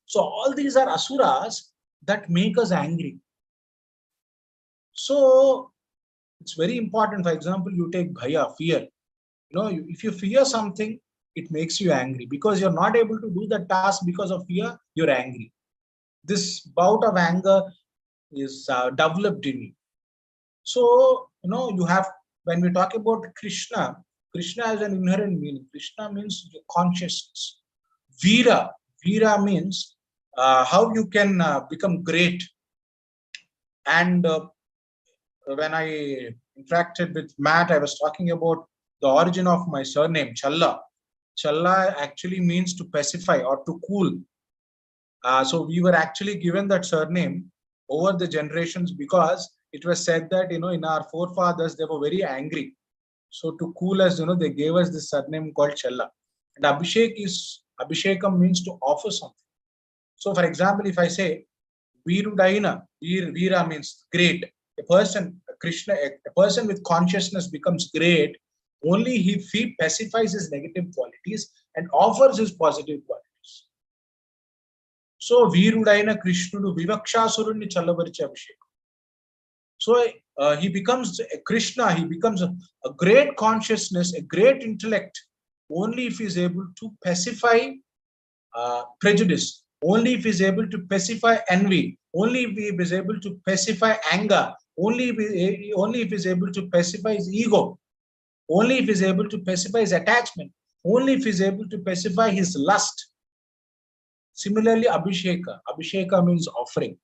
S9: So all these are asuras that make us angry. So it's very important. For example, you take bhaya, fear. If you fear something, it makes you angry because you're not able to do the task because of fear. You're angry. This bout of anger is developed in you. So you have, when we talk about Krishna, Krishna has an inherent meaning. Krishna means consciousness. Veera means how you can become great. And when I interacted with Matt, I was talking about the origin of my surname, Challa. Challa actually means to pacify or to cool. So we were actually given that surname over the generations because it was said that, in our forefathers, they were very angry. So to cool us, they gave us this surname called Chella. And Abhishekam means to offer something. So for example, if I say Veerudaina, Veera means great. A person, Krishna, a person with consciousness becomes great only if he pacifies his negative qualities and offers his positive qualities. So Veerudaina Krishnudu Vivakshasurundi Challavarchi Abhishekam. So he becomes a Krishna, he becomes a great consciousness, a great intellect, only if he is able to pacify prejudice, only if he is able to pacify envy, only if he is able to pacify anger, only if he is able to pacify his ego, only if he is able to pacify his attachment, only if he is able to pacify his lust. Similarly, Abhisheka means offering.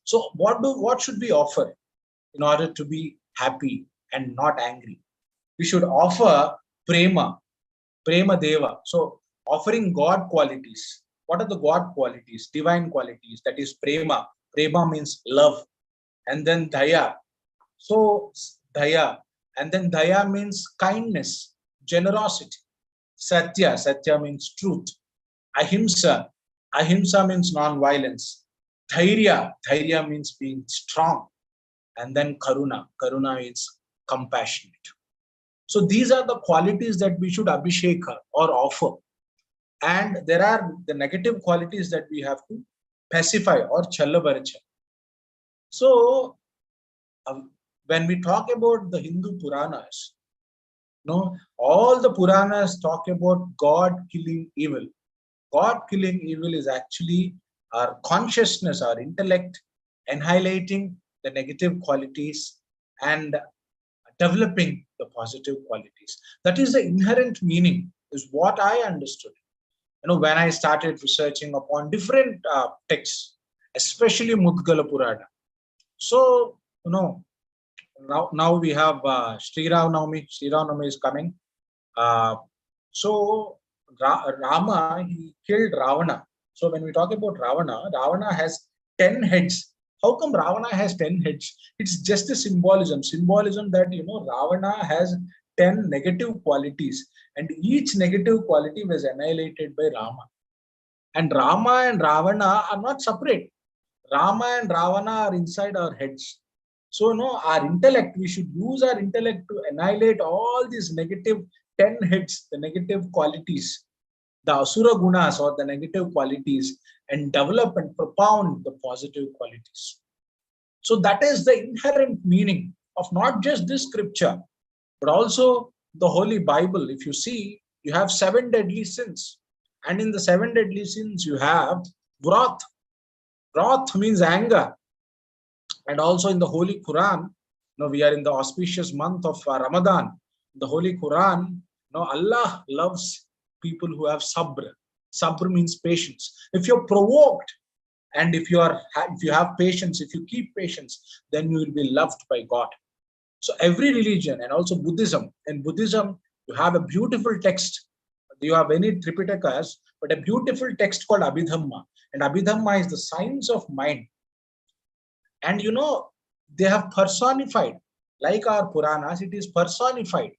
S9: So what should we offer in order to be happy and not angry? We should offer prema deva. So offering God qualities. What are the God qualities? Divine qualities. That is prema. Prema means love. And then daya. So daya. And then daya means kindness, generosity. Satya. Satya means truth. Ahimsa. Ahimsa means non-violence. Dhairya. Dhairya means being strong. And then karuna. Karuna means compassionate. So these are the qualities that we should abhisheka or offer. And there are the negative qualities that we have to pacify or challavarcha. So when we talk about the Hindu Puranas, all the Puranas talk about God killing evil. God killing evil is actually our consciousness, our intellect, annihilating the negative qualities and developing the positive qualities. That is the inherent meaning, is what I understood. When I started researching upon different texts, especially Mudgala Purana. So, now we have Sri Ram Navami is coming. So Rama, he killed Ravana. So when we talk about Ravana has 10 heads. How come Ravana has 10 heads? It's just a symbolism that, Ravana has 10 negative qualities, and each negative quality was annihilated by Rama. And Rama and Ravana are not separate. Rama and Ravana are inside our heads. So, our intellect, we should use our intellect to annihilate all these negative 10 heads, the negative qualities, the asura gunas or the negative qualities, and develop and propound the positive qualities. So that is the inherent meaning of not just this scripture, but also the Holy Bible. If you see, you have 7 deadly sins. And in the 7 deadly sins, you have wrath. Wrath means anger. And also in the Holy Quran, we are in the auspicious month of Ramadan. In the Holy Quran, Allah loves people who have sabr. Sabr means patience. If you're provoked and if you have patience, if you keep patience, then you will be loved by God. So every religion, and also Buddhism. In Buddhism, you have a beautiful text. You have many Tripitakas, but a beautiful text called Abhidhamma. And Abhidhamma is the science of mind. And they have personified, like our Puranas, it is personified.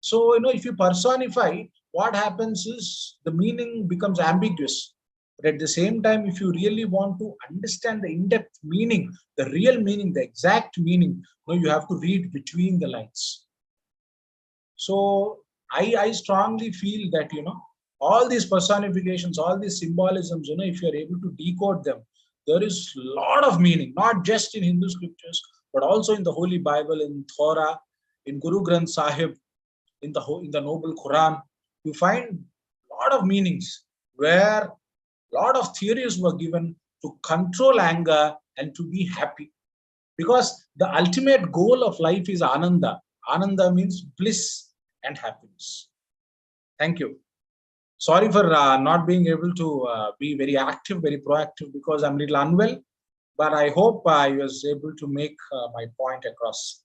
S9: So, if you personify, what happens is the meaning becomes ambiguous. But at the same time, if you really want to understand the in-depth meaning, the real meaning, the exact meaning, you have to read between the lines. So I strongly feel that, all these personifications, all these symbolisms, if you are able to decode them, there is a lot of meaning, not just in Hindu scriptures, but also in the Holy Bible, in Torah, in Guru Granth Sahib, in the Noble Quran. You find a lot of meanings where a lot of theories were given to control anger and to be happy. Because the ultimate goal of life is Ananda. Ananda means bliss and happiness. Thank you. Sorry for not being able to be very active, very proactive, because I'm a little unwell. But I hope I was able to make my point across.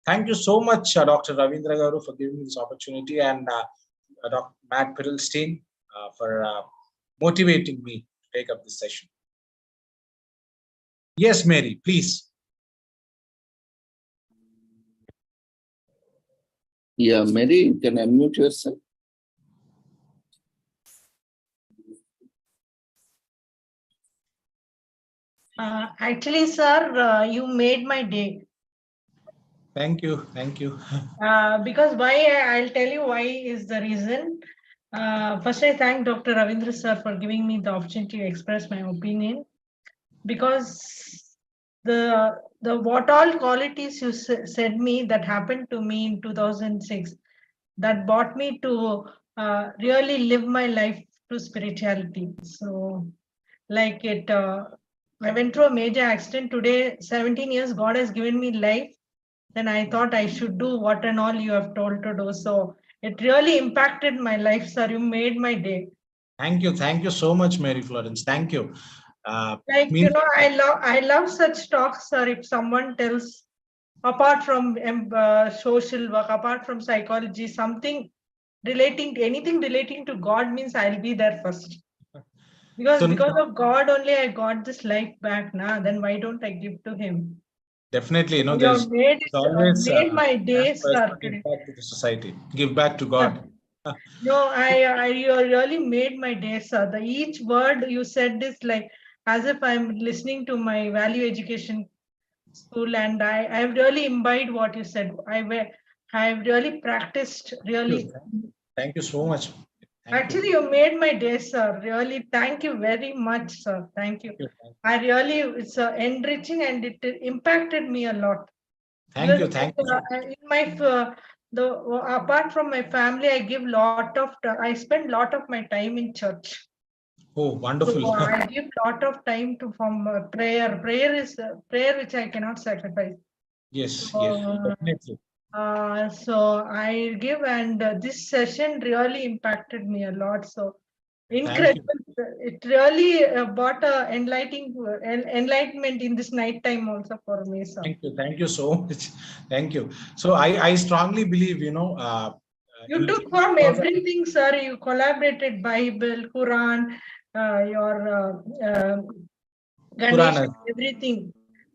S9: Thank you so much, Dr. Ravindra Garu, for giving me this opportunity, and Dr. Matt Perelstein for motivating me to take up this session. Yes, Mary, please.
S1: Yeah, Mary, you can unmute yourself.
S5: Actually, sir, you made my day.
S9: Thank you. Thank you.
S5: Because why, I'll tell you why is the reason. First, I thank Dr. Ravindra sir for giving me the opportunity to express my opinion. Because the what all qualities you said me that happened to me in 2006, that brought me to really live my life to spirituality. So, like it, I went through a major accident. Today, 17 years, God has given me life. Then I thought I should do what and all you have told to do. So it really impacted my life, sir. You made my day.
S9: Thank you. Thank you so much, Mary Florence. Thank you.
S5: Like, you know, I love such talks, sir. If someone tells, apart from social work, apart from psychology, something relating to anything relating to God means I'll be there first. Because of God only I got this life back now. Then why don't I give to Him?
S9: Definitely, you know,
S5: You have made
S9: always
S5: my day, sir.
S9: impact to the society. Give back to God.
S5: No, you really made my day, sir. Each word you said is like as if I'm listening to my value education school, and I've really imbibed what you said. I've really practiced. Really,
S9: Thank you so much.
S5: actually, you made my day, sir. Really, thank you very much, sir. Thank you. I really, it's enriching and it impacted me a lot.
S9: Thank you.
S5: In my apart from my family, I give lot of I spend lot of my time in church.
S9: Oh, wonderful.
S5: So I give lot of time to from prayer. Prayer is prayer which I cannot sacrifice.
S9: Yes,
S5: So,
S9: yes, definitely.
S5: So I give, and this session really impacted me a lot. So incredible. It really brought a enlightenment in this night time also for me, sir.
S9: Thank you so much. Thank you. So I strongly believe, you know,
S5: you took from everything, sir. You collaborated Bible, Quran, your Ganesh, everything.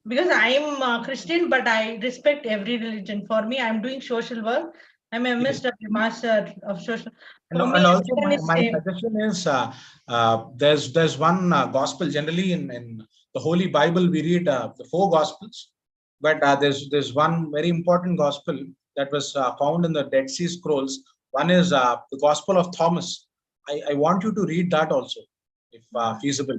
S5: Because I am Christian, but I respect every religion. For me, I'm doing social work. I'm a MSW, Master of Social. For me,
S9: and also
S5: everyone
S9: my
S5: is same.
S9: suggestion is there's one gospel generally in the Holy Bible. We read the 4 gospels, but there's one very important gospel that was found in the Dead Sea Scrolls. One is the Gospel of Thomas. I want you to read that also, if feasible.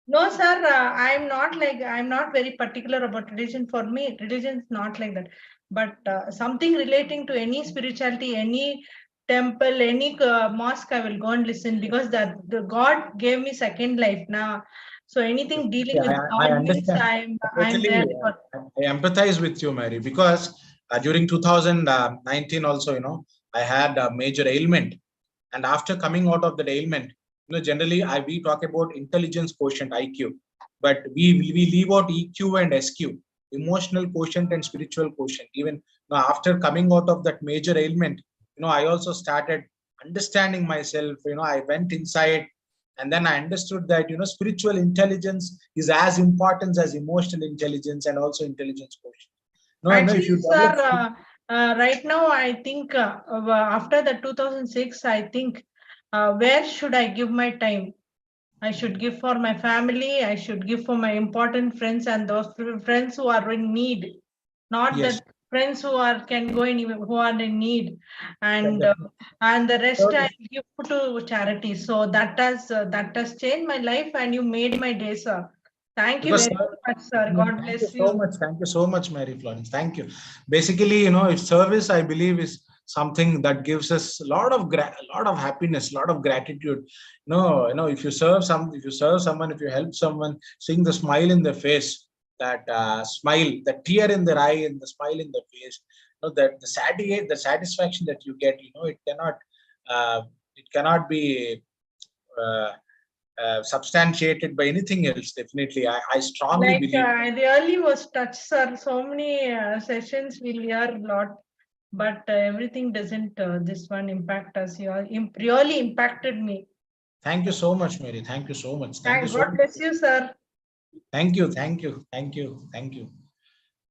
S5: No, sir, I'm not very particular about religion. For me, religion is not like that. But something relating to any spirituality, any temple, any mosque, I will go and listen, because the God gave me second life now. So anything dealing with
S9: I
S5: God means
S9: understand.
S5: I'm there.
S9: I empathize with you, Mary, because during 2019 also, you know, I had a major ailment, and after coming out of that ailment, you know, generally we talk about intelligence quotient, IQ, but we leave out EQ and SQ, emotional quotient and spiritual quotient. Even now, after coming out of that major ailment, you know, I also started understanding myself. You know, I went inside, and then I understood that, you know, spiritual intelligence is as important as emotional intelligence and also intelligence quotient. No,
S5: Actually,
S9: if you
S5: sir, right now I think after the 2006, I think where should I give my time? I should give for my family. I should give for my important friends and those friends who are in need, not that friends who can go anywhere, who are in need, and the rest I give to charity. So that has changed my life, and you made my day, sir. Thank you very much, sir. God bless you.
S9: Thank you so much, Mary Florence. Thank you. Basically, you know, if service, I believe, is something that gives us a lot of happiness, a lot of gratitude. If you serve someone, if you help someone, seeing the smile in their face, that smile, the tear in their eye, and the smile in their face, you know, that the satisfaction that you get, you know, it cannot be substantiated by anything else. Definitely, I strongly believe.
S5: I really was touched, sir. So many sessions we'll hear a lot, but everything doesn't. This one impact us. You really impacted me.
S9: Thank you so much, Mary. Thank you so much.
S5: God bless you, sir.
S9: Thank you.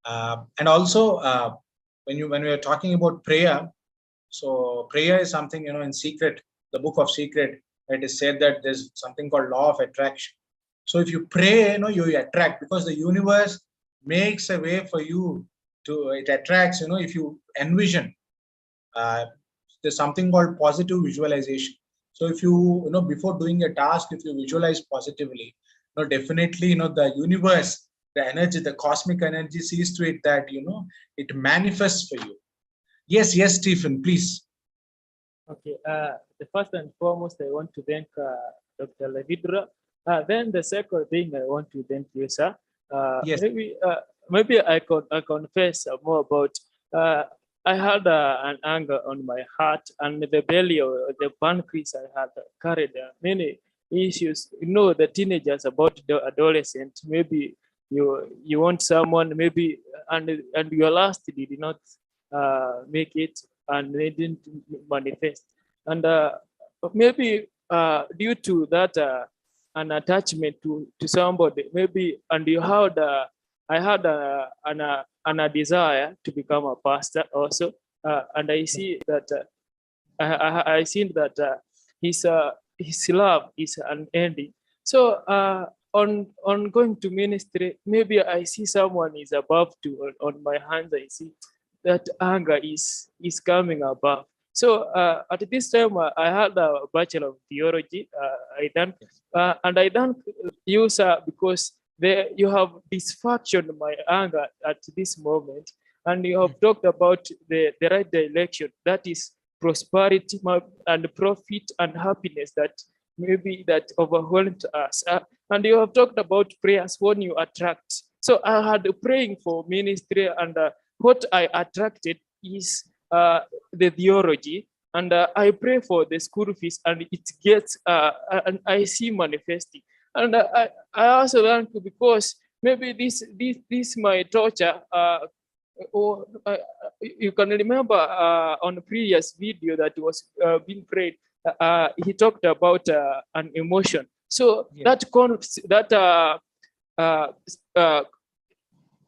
S9: And also, when we are talking about prayer, So prayer is something, in secret, the book of secret, it is said that there's something called law of attraction. So if you pray, you attract, because the universe makes a way for you to, it attracts, if you envision, there's something called positive visualization. So if you, before doing a task, if you visualize positively, definitely, the universe, the energy, the cosmic energy sees to it that, it manifests for you. Yes, Stephen, please.
S7: Okay, the first and foremost, I want to thank Dr. Lavidra. Then the second thing I want to thank you, sir.
S9: Yes.
S7: Maybe I confess more about, I had an anger on my heart, and the belly or the pancreas I had carried many issues. The teenagers about the adolescent, maybe you want someone, maybe, and your last did not make it, and they didn't manifest. And maybe due to that, an attachment to somebody, maybe, and you had, I had a desire to become a pastor also, and I see that I seen that his love is unending. So on going to ministry, maybe I see someone is above to on my hands. I see that anger is coming above. So at this time, I had a Bachelor of Theology. And I don't use because you have dysfunction my anger at this moment, and you have talked about the right direction, that is prosperity and profit and happiness that maybe that overwhelmed us. And you have talked about prayers when you attract. So I had praying for ministry, and what I attracted is the theology, and I pray for the school fees, and it gets, and I see manifesting. And I also learned because maybe this my torture, or you can remember on a previous video that was being prayed, he talked about an emotion. So that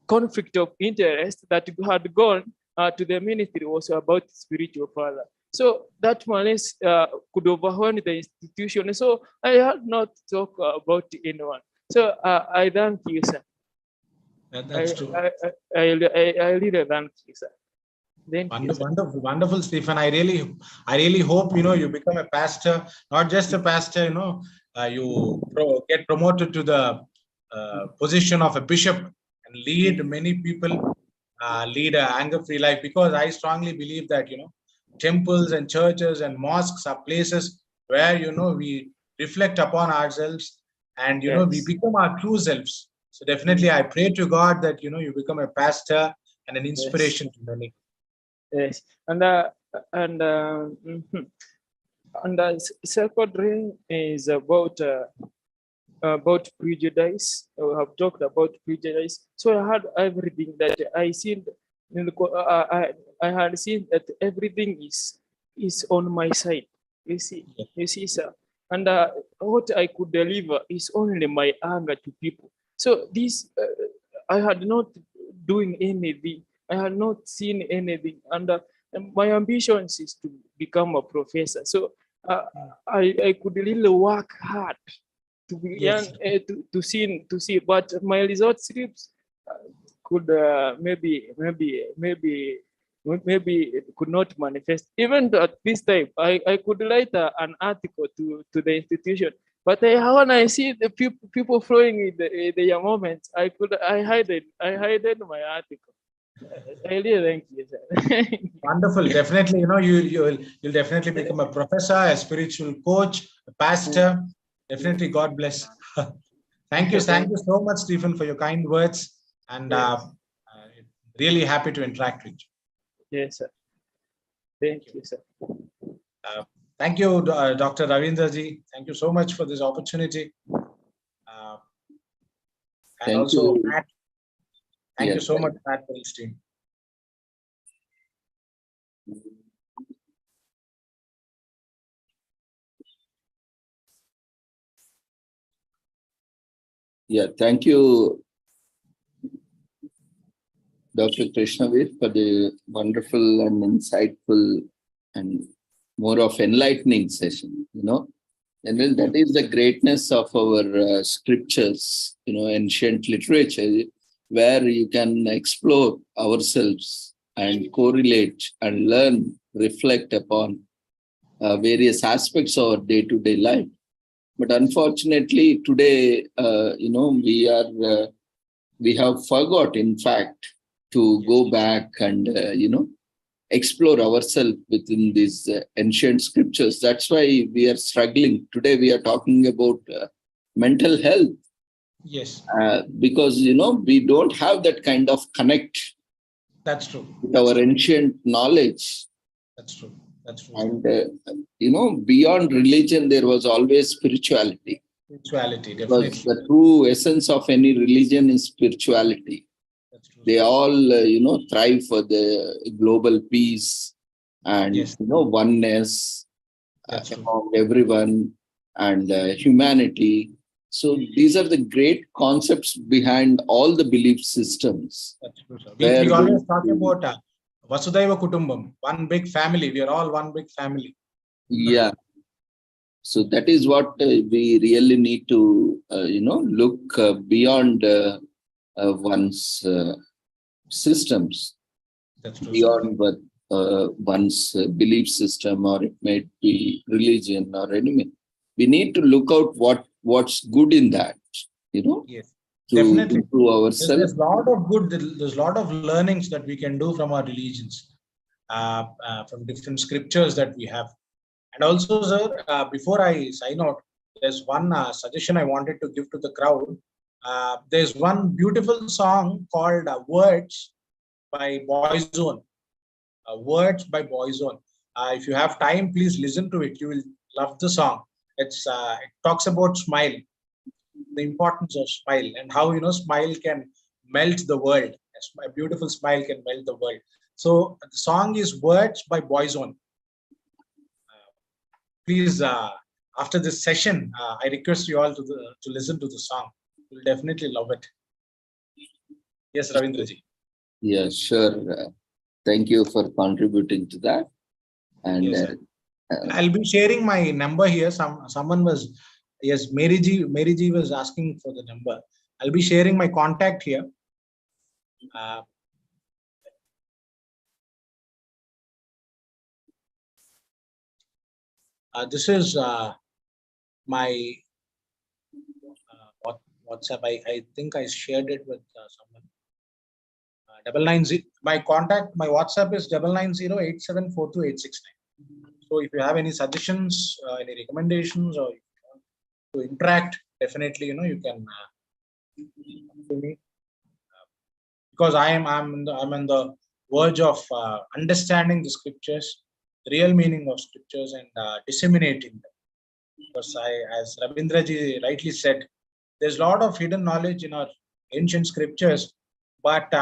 S7: conflict of interest that had gone to the ministry was about spiritual father. So that malice could overwhelm the institution. So I had not talked about anyone. So I thank you, sir.
S9: That's true.
S7: I really thank you, sir.
S9: Wonderful, Stephen. I really hope you become a pastor, not just a pastor. You get promoted to the position of a bishop and lead many people, lead an anger-free life. Because I strongly believe that temples and churches and mosques are places where we reflect upon ourselves, and we become our true selves. So definitely, I pray to God that you become a pastor and an inspiration to many.
S7: Yes, and second ring is about prejudice. We have talked about prejudice. So I had everything that I seen. I had seen that everything is on my side. You see, sir. And what I could deliver is only my anger to people. So this, I had not doing anything. I had not seen anything, and my ambitions is to become a professor. So I could really work hard to begin to see, but my result slips could maybe could not manifest. Even at this time, I could write an article to the institution, but when I see the people flowing in their moments, I hide my article. I really thank you, sir.
S9: Wonderful. Definitely, you'll definitely become a professor, a spiritual coach, a pastor. Definitely, God bless. Thank you so much, Stephen, for your kind words, and really happy to interact with you.
S7: Yes, sir. Thank you, sir.
S9: Thank you, Dr. Ravindraji. Thank you so much for this opportunity. And also, Matt. Thank you so much, Matt, for this team.
S1: Yeah, thank you, Dr. Krishnaveer, for the wonderful and insightful and more of enlightening session, And then that is the greatness of our scriptures, ancient literature, where you can explore ourselves and correlate and learn, reflect upon various aspects of our day-to-day life. But unfortunately, today, we have forgot, in fact, to go back and, explore ourselves within these ancient scriptures. That's why we are struggling. Today, we are talking about mental health.
S9: Yes.
S1: Because, we don't have that kind of connect.
S9: That's true.
S1: With our ancient knowledge.
S9: That's true. That's true.
S1: And, beyond religion, there was always spirituality.
S9: Spirituality, definitely.
S1: Because the true essence of any religion is spirituality.
S9: That's true.
S1: They all, thrive for the global peace and,
S9: Yes.
S1: oneness
S9: That's
S1: among everyone and humanity. So these are the great concepts behind all the belief systems.
S9: That's true, sir. We always talk about Vasudhaiva Kutumbam, one big family. We are all one big family.
S1: Yeah. So that is what we really need to, look beyond one's systems,
S9: That's true,
S1: beyond what one's belief system, or it may be religion or anything. We need to look out what's good in that,
S9: Yes,
S1: to
S9: definitely
S1: improve ourselves.
S9: There's a lot of good. There's a lot of learnings that we can do from our religions, from different scriptures that we have. And also, sir, before I sign out, there's one suggestion I wanted to give to the crowd. There's one beautiful song called Words by Boyzone. Words by Boyzone. If you have time, please listen to it. You will love the song. It talks about smile, the importance of smile, and how smile can melt the world. A beautiful smile can melt the world. So the song is Words by Boyzone. Please, after this session, I request you all to listen to the song. You'll definitely love it. Yes, Ravindraji.
S1: Yeah, sure. Thank you for contributing to that. And
S9: yes, I'll be sharing my number here. Someone was, yes, Mary G was asking for the number. I'll be sharing my contact here. This is my WhatsApp. I think I shared it with someone. 990. My contact, my WhatsApp is 990-8742-869. So if you have any suggestions, any recommendations, or to interact, definitely you can to me, because I'm on the verge of understanding the scriptures, the real meaning of scriptures, and disseminating them. Because as Ravindraji rightly said, there's a lot of hidden knowledge in our ancient scriptures, but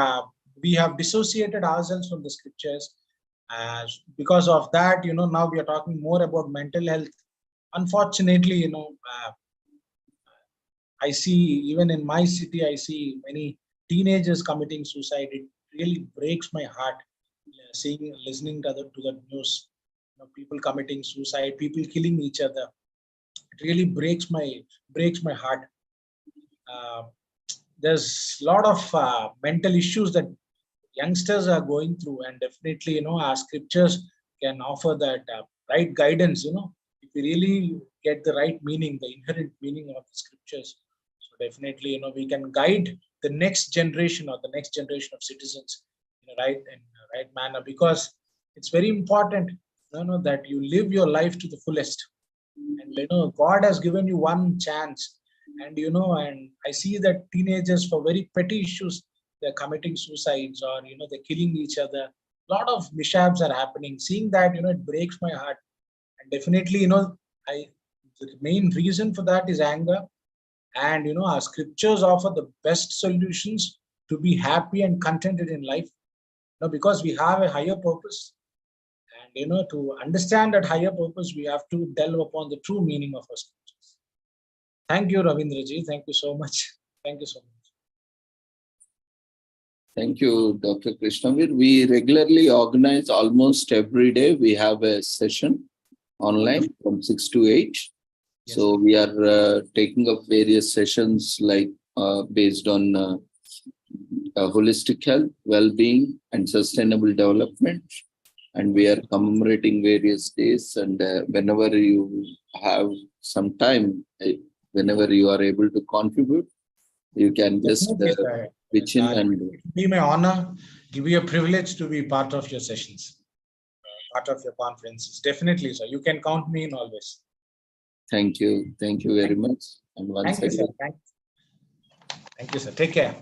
S9: we have dissociated ourselves from the scriptures. Because of that, now we are talking more about mental health. Unfortunately, I see, even in my city, I see many teenagers committing suicide. It really breaks my heart listening to the news. People committing suicide, people killing each other. It really breaks my heart. There's a lot of mental issues that youngsters are going through, and definitely our scriptures can offer that right guidance. If we really get the right meaning, the inherent meaning of the scriptures, so definitely we can guide the next generation, or the next generation of citizens in a right manner. Because it's very important that you live your life to the fullest, and God has given you one chance. And and I see that teenagers, for very petty issues, they're committing suicides, or they're killing each other. A lot of mishaps are happening. Seeing that, it breaks my heart. And definitely, the main reason for that is anger. And our scriptures offer the best solutions to be happy and contented in life, because we have a higher purpose. And to understand that higher purpose, we have to delve upon the true meaning of our scriptures. Thank you, Ravindraji. Thank you so much. Thank you so much.
S1: Thank you, Dr. Krishnavir. We regularly organize almost every day. We have a session online from 6 to 8.
S9: Yes,
S1: So we are taking up various sessions like based on holistic health, well-being, and sustainable development. And we are commemorating various days. And whenever you have some time, whenever you are able to contribute, you can just
S9: definitely, sir.
S1: pitch in and
S9: It will be my honor, it will be a privilege to be part of your sessions, part of your conferences. Definitely, sir. You can count me in always.
S1: thank you. Thank you very much. And once
S9: Thank you, sir.
S1: again,
S9: Thank you, sir. Take care.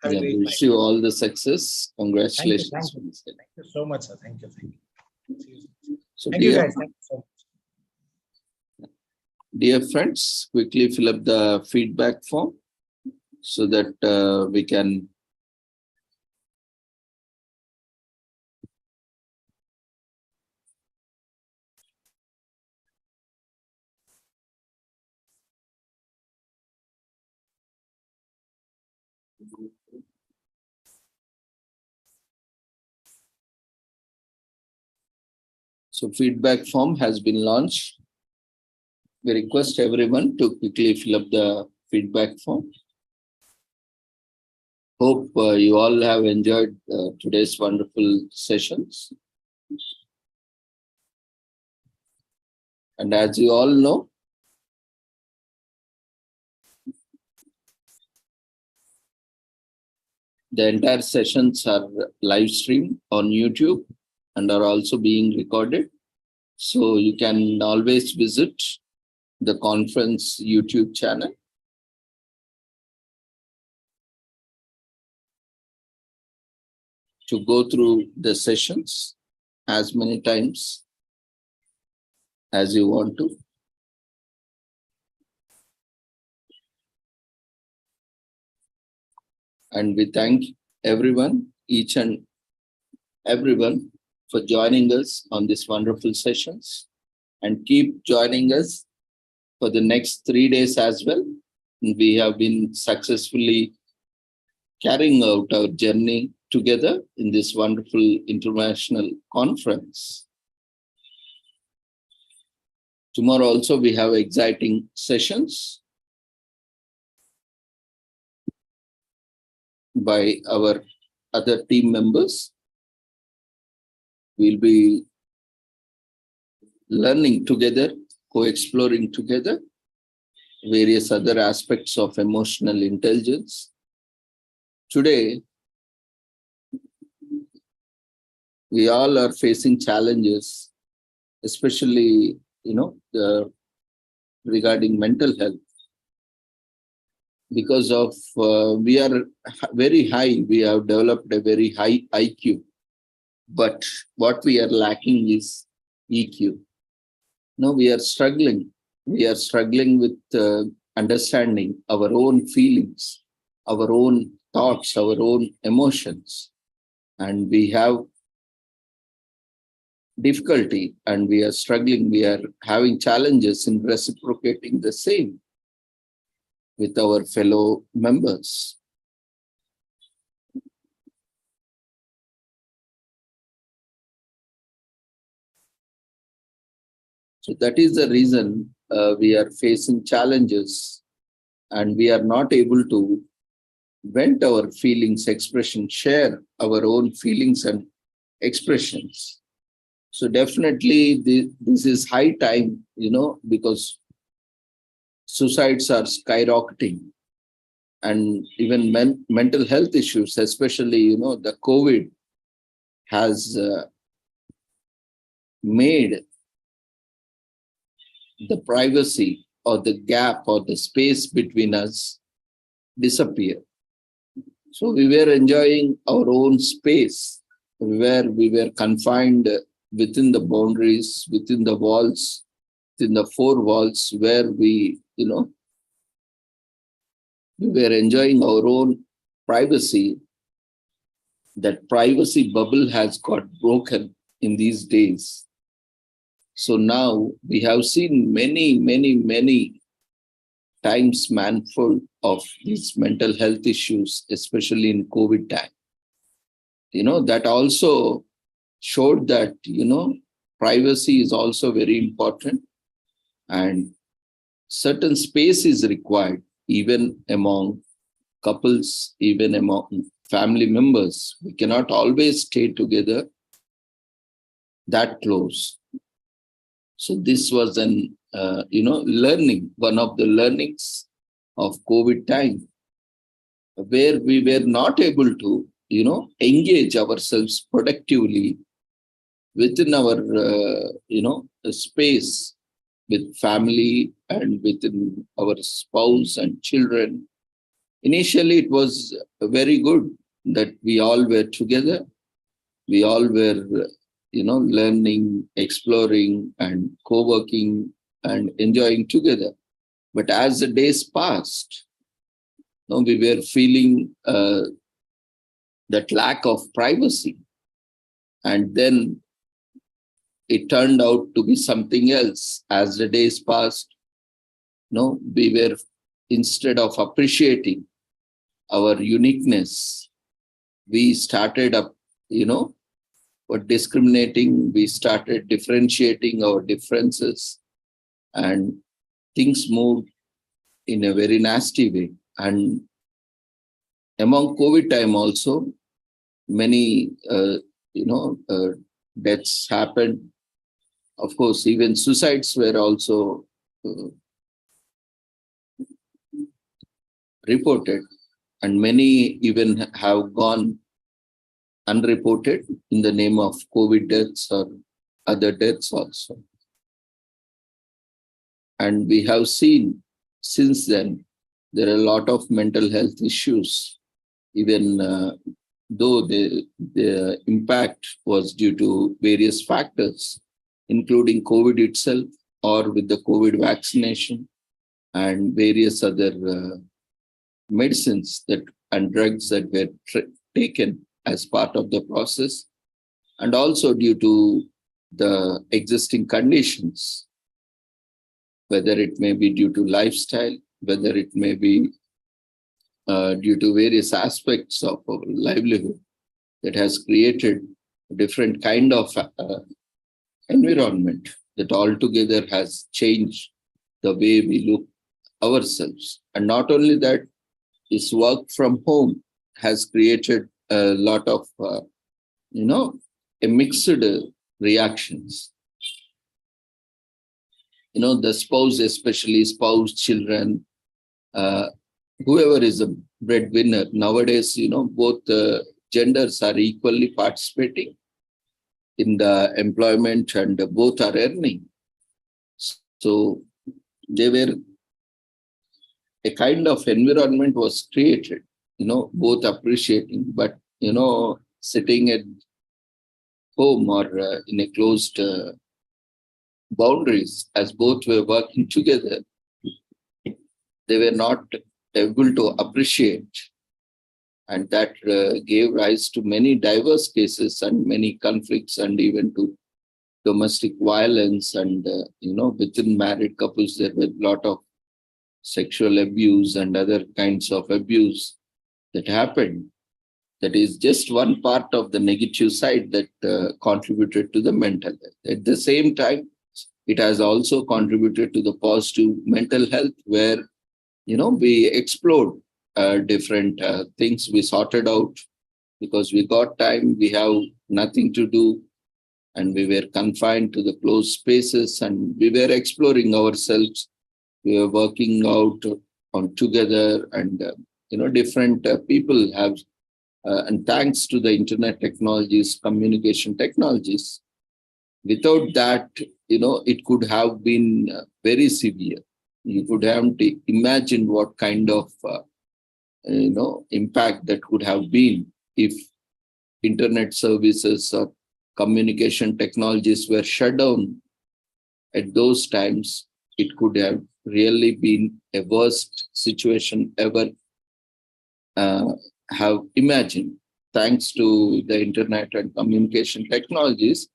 S9: Have a
S1: yeah,
S9: great
S1: wish
S9: night.
S1: you all the success. Congratulations.
S9: Thank you. Thank you so much, sir. Thank you. Thank you. See you.
S1: So
S9: Thank you,
S1: dear,
S9: guys. Thank you so much.
S1: dear friends, quickly fill up the feedback form so that we can So feedback form has been launched. We request everyone to quickly fill up the feedback form. Hope you all have enjoyed today's wonderful sessions. And as you all know, the entire sessions are live streamed on YouTube and are also being recorded. So you can always visit the conference YouTube channel. To go through the sessions as many times as you want to. And we thank everyone, each and everyone, for joining us on these wonderful sessions, and keep joining us for the next 3 days as well. We have been successfully carrying out our journey together in this wonderful international conference. Tomorrow also we have exciting sessions by our other team members. We'll be learning together, co-exploring together various other aspects of emotional intelligence. Today, we all are facing challenges, especially, regarding mental health. Because of, we are very high, we have developed a very high IQ. But what we are lacking is EQ. No, we are struggling. We are struggling with understanding our own feelings, our own thoughts, our own emotions. And we have difficulty and we are struggling. We are having challenges in reciprocating the same with our fellow members. So that is the reason we are facing challenges and we are not able to vent our feelings, share our own feelings and expressions. So definitely this is high time, because suicides are skyrocketing and even mental health issues, especially, the COVID has made the privacy or the gap or the space between us disappear. So we were enjoying our own space where we were confined within the boundaries, within the walls, within the four walls where we were enjoying our own privacy. That privacy bubble has got broken in these days. So now we have seen many times of these mental health issues, especially in COVID time. That also showed that, privacy is also very important, and certain space is required, even among couples, even among family members. We cannot always stay together that close. So this was an, learning, one of the learnings of COVID time, where we were not able to, engage ourselves productively within our, space with family and within our spouse and children. Initially, it was very good that we all were together. We all were, learning, exploring, and co-working and enjoying together. But as the days passed, we were feeling that lack of privacy. And then it turned out to be something else. As the days passed, we were, instead of appreciating our uniqueness, we started discriminating, we started differentiating our differences, and things moved in a very nasty way. And among COVID time also, many, deaths happened. Of course, even suicides were also reported, and many even have gone unreported in the name of COVID deaths or other deaths also. And we have seen since then, there are a lot of mental health issues, even though the impact was due to various factors, including COVID itself or with the COVID vaccination and various other medicines and drugs that were taken as part of the process, and also due to the existing conditions, whether it may be due to lifestyle, whether it may be due to various aspects of our livelihood, that has created a different kind of environment that altogether has changed the way we look ourselves. And not only that, this work from home has created a lot of, mixed reactions. The spouse, especially spouse, children, whoever is a breadwinner, nowadays, both genders are equally participating in the employment and both are earning. So they were, a kind of environment was created, both appreciating, but, sitting at home or in a closed boundaries, as both were working together, they were not able to appreciate. And that gave rise to many diverse cases and many conflicts, and even to domestic violence. And, within married couples, there were a lot of sexual abuse and other kinds of abuse that happened. That is just one part of the negative side that contributed to the mental health. At the same time, it has also contributed to the positive mental health, where, we explored different things. We sorted out because we got time, we have nothing to do, and we were confined to the closed spaces, and we were exploring ourselves. We were working out on together, and, different people have, and thanks to the internet technologies, communication technologies, without that, it could have been very severe. You could have to imagine what kind of, impact that could have been if internet services or communication technologies were shut down at those times. It could have really been a worst situation ever have imagined. Thanks to the internet and communication technologies,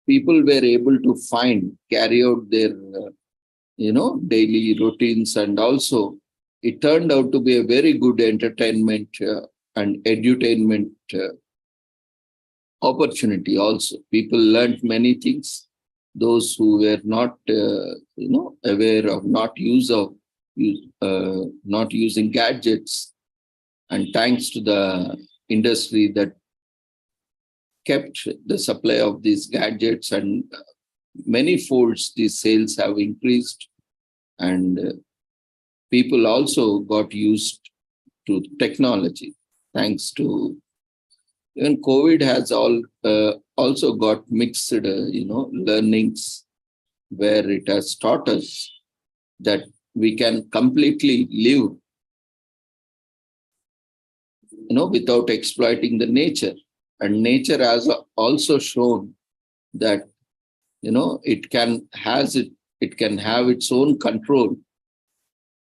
S1: people were able to carry out their, daily routines, and also it turned out to be a very good entertainment and edutainment opportunity also. People learned many things. Those who were not, aware of not using gadgets, and thanks to the industry that kept the supply of these gadgets, and many folds these sales have increased, and people also got used to technology. Thanks to even COVID has also got mixed, learnings, where it has taught us that we can completely live, without exploiting the nature. And nature has also shown that, it can have its own control,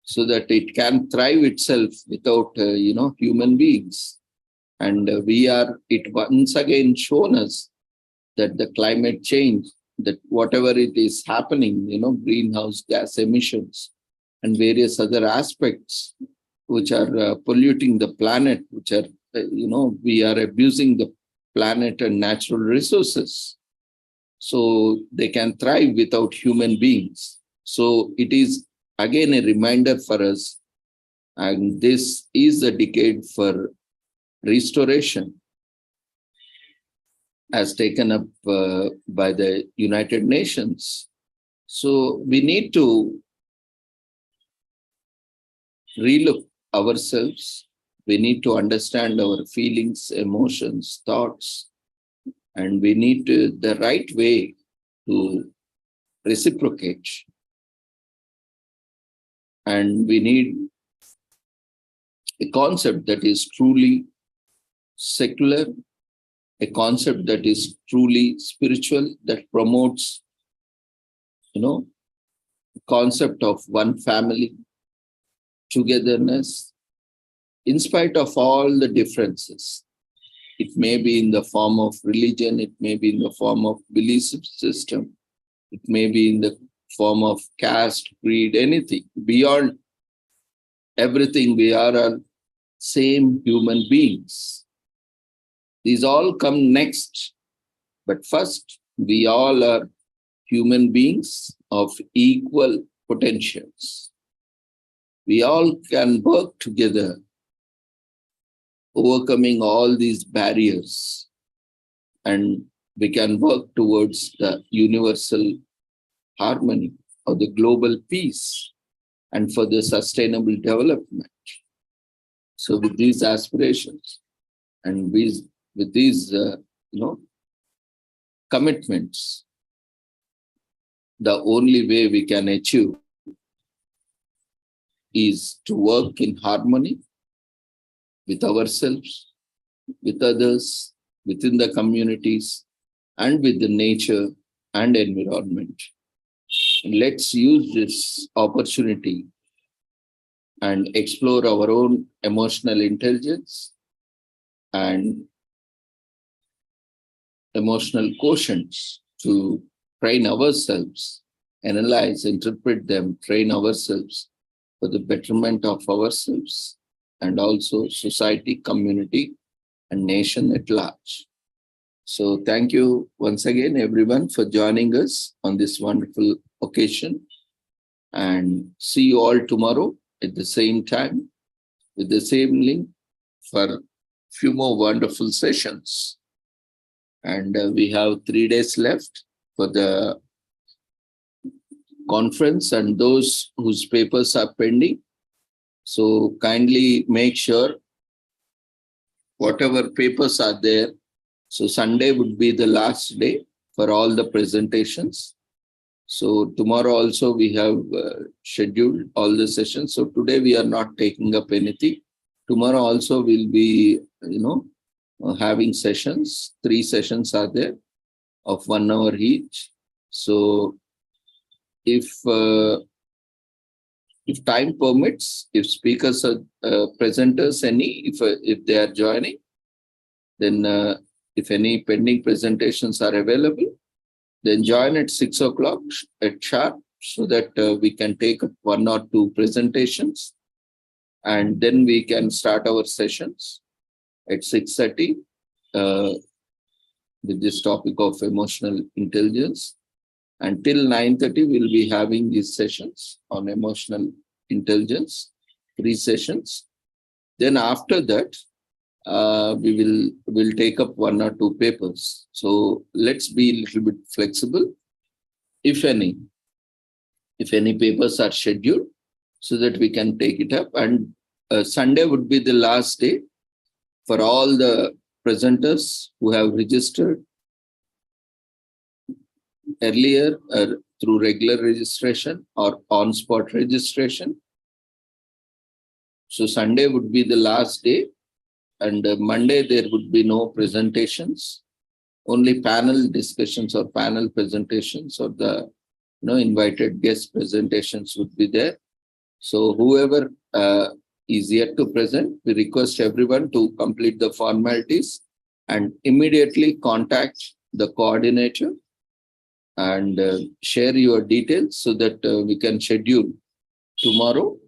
S1: so that it can thrive itself without, human beings. And it once again shown us that the climate change, that whatever it is happening, greenhouse gas emissions and various other aspects which are polluting the planet, which are, we are abusing the planet and natural resources. So they can thrive without human beings. So it is again a reminder for us, and this is a decade for restoration, as taken up by the United Nations. So we need to relook ourselves. We need to understand our feelings, emotions, thoughts, and we need the right way to reciprocate. And we need a concept that is truly secular, a concept that is truly spiritual, that promotes, the concept of one family, togetherness, in spite of all the differences. It may be in the form of religion, it may be in the form of belief system, it may be in the form of caste, creed, anything. Beyond everything, we are same human beings. These all come next. But first, we all are human beings of equal potentials. We all can work together, overcoming all these barriers, and we can work towards the universal harmony or the global peace and for the sustainable development. So with these aspirations and with these commitments, the only way we can achieve is to work in harmony with ourselves, with others, within the communities, and with the nature and environment. And let's use this opportunity and explore our own emotional intelligence and emotional quotients to train ourselves, analyze, interpret them, train ourselves for the betterment of ourselves and also society, community, and nation at large. So thank you once again, everyone, for joining us on this wonderful occasion, and see you all tomorrow at the same time with the same link for a few more wonderful sessions. And we have 3 days left for the conference and those whose papers are pending. So kindly make sure whatever papers are there. So Sunday would be the last day for all the presentations. So tomorrow also we have scheduled all the sessions. So today we are not taking up anything. Tomorrow also we'll be, having sessions. 3 sessions are there of 1 hour each. So if time permits, if speakers are presenters, if they are joining, then if any pending presentations are available, then join at 6 o'clock at sharp, so that we can take up 1 or 2 presentations. and then we can start our sessions at 6:30 with this topic of emotional intelligence. Until 9:30, we'll be having these sessions on emotional intelligence, 3 sessions. Then after that, we'll take up 1 or 2 papers. So let's be a little bit flexible, if any papers are scheduled, so that we can take it up. And Sunday would be the last day for all the presenters who have registered earlier through regular registration or on-spot registration. So Sunday would be the last day, and Monday there would be no presentations, only panel discussions or panel presentations, or the invited guest presentations would be there. So whoever is yet to present, we request everyone to complete the formalities and immediately contact the coordinator and share your details so that we can schedule tomorrow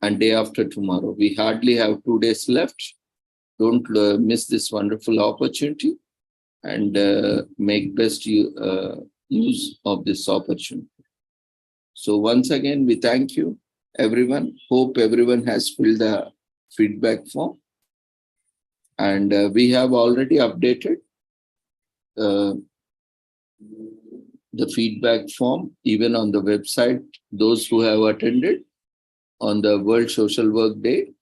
S1: and day after tomorrow. We hardly have 2 days left. Don't miss this wonderful opportunity, and make best use of this opportunity. So once again, we thank you, everyone. Hope everyone has filled the feedback form. And we have already updated the feedback form even on the website. Those who have attended on the World Social Work Day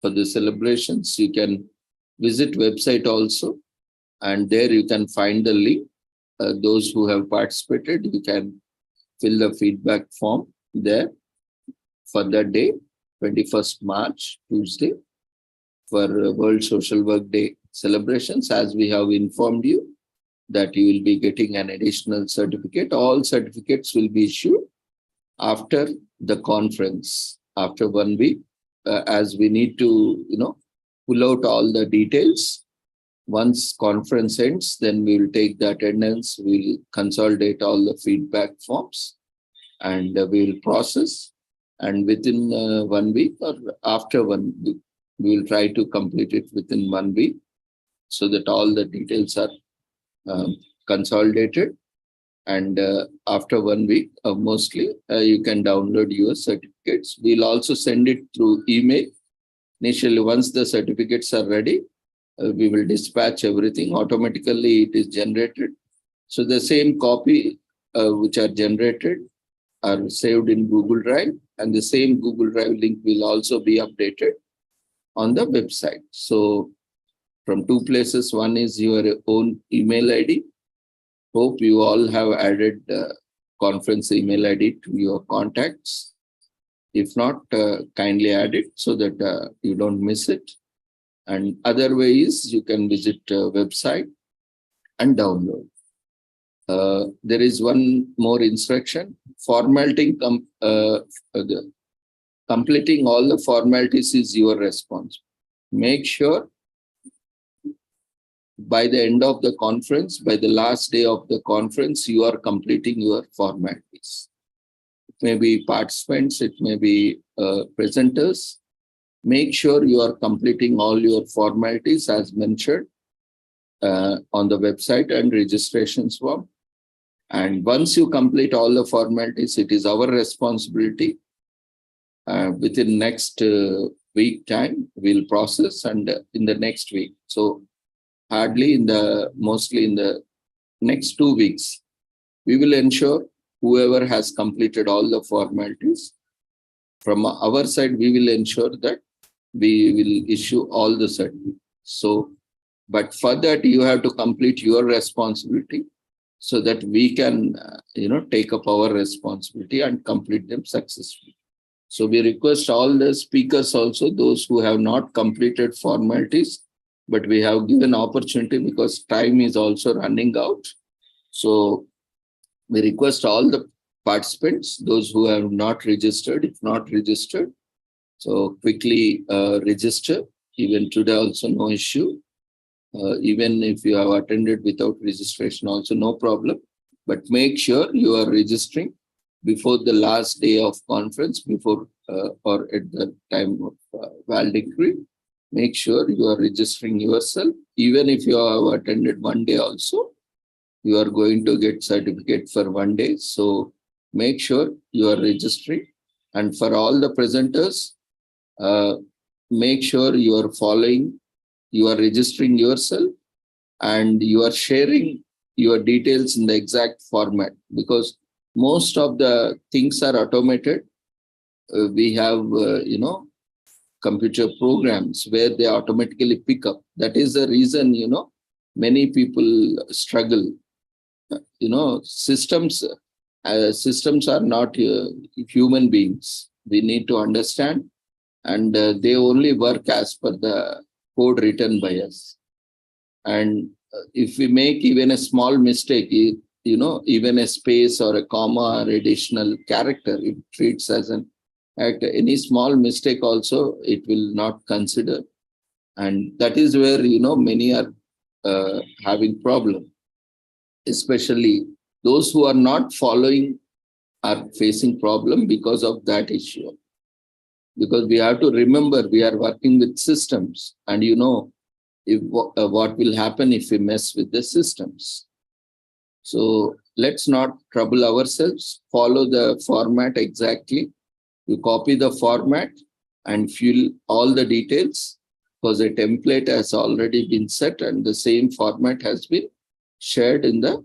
S1: for the celebrations, you can visit website also, and there you can find the link. Those who have participated, you can fill the feedback form there for that day, 21st March, Tuesday, for World Social Work Day celebrations. As we have informed you that you will be getting an additional certificate. All certificates will be issued after the conference, after 1 week, as we need to, pull out all the details. Once conference ends, then we will take the attendance, we'll consolidate all the feedback forms, and we will process. And within 1 week or after 1 week, we will try to complete it within 1 week so that all the details are consolidated. And after 1 week, mostly, you can download your certificates. We'll also send it through email. Initially, once the certificates are ready, we will dispatch everything. Automatically, it is generated. So the same copy which are generated are saved in Google Drive, and the same Google Drive link will also be updated on the website. So from 2 places, one is your own email ID. Hope you all have added conference email ID to your contacts. If not, kindly add it so that you don't miss it. And other ways, you can visit website and download. There is one more instruction. Completing all the formalities is your responsibility. Make sure by the end of the conference, by the last day of the conference, you are completing your formalities. It may be participants, it may be presenters. Make sure you are completing all your formalities as mentioned on the website and registrations form. And once you complete all the formalities, it is our responsibility. Within next week time, we'll process, and in the next week. So mostly in the next 2 weeks, we will ensure whoever has completed all the formalities. From our side, we will ensure that we will issue all the certificates. So, but for that, you have to complete your responsibility so that we can, take up our responsibility and complete them successfully. So we request all the speakers also, those who have not completed formalities, but we have given opportunity because time is also running out. So we request all the participants, those who have not registered, if not registered, so quickly register. Even today also no issue. Even if you have attended without registration also no problem. But make sure you are registering before the last day of conference, before or at the time of valedictory. Make sure you are registering yourself. Even if you have attended one day also, you are going to get certificate for one day. So make sure you are registering. And for all the presenters, make sure you are following, you are registering yourself, and you are sharing your details in the exact format, because most of the things are automated. We have, computer programs where they automatically pick up. That is the reason, many people struggle. Systems are not human beings. We need to understand, and they only work as per the code written by us. And if we make even a small mistake, even a space or a comma or additional character, it treats as an act. Any small mistake also, it will not consider. And that is where, many are having problem. Especially those who are not following are facing problem because of that issue. Because we have to remember, we are working with systems, and if what will happen if we mess with the systems. So let's not trouble ourselves. Follow the format exactly. You copy the format and fill all the details, because a template has already been set and the same format has been shared in the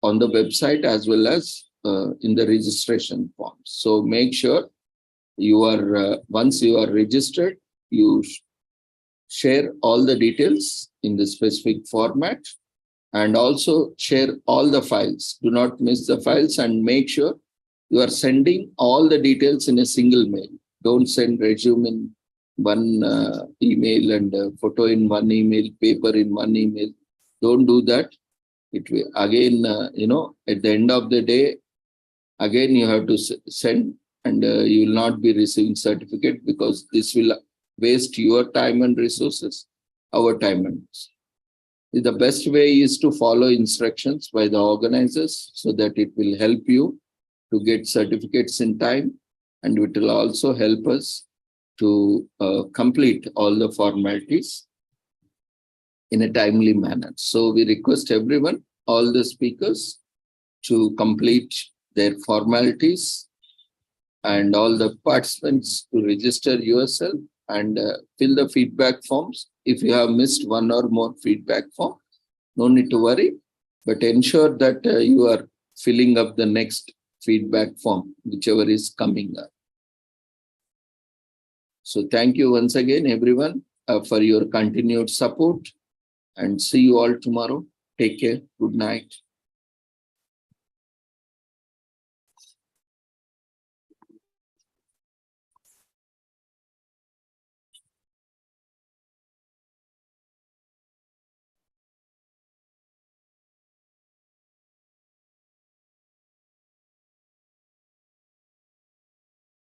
S1: on the website as well as in the registration forms. So make sure you are once you are registered, you share all the details in the specific format, and also share all the files. Do not miss the files, and make sure you are sending all the details in a single mail. Don't send resume in one email and photo in one email, paper in one email. Don't do that. It will again, at the end of the day, again you have to send, and you will not be receiving certificate, because this will waste your time and resources, our time and resources. The best way is to follow instructions by the organizers, so that it will help you to get certificates in time, and it will also help us to complete all the formalities in a timely manner. So we request everyone, all the speakers, to complete their formalities, and all the participants to register yourself and fill the feedback forms. If you have missed one or more feedback form, no need to worry, but ensure that you are filling up the next feedback form, whichever is coming up. So thank you once again, everyone, for your continued support, and see you all tomorrow. Take care. Good night.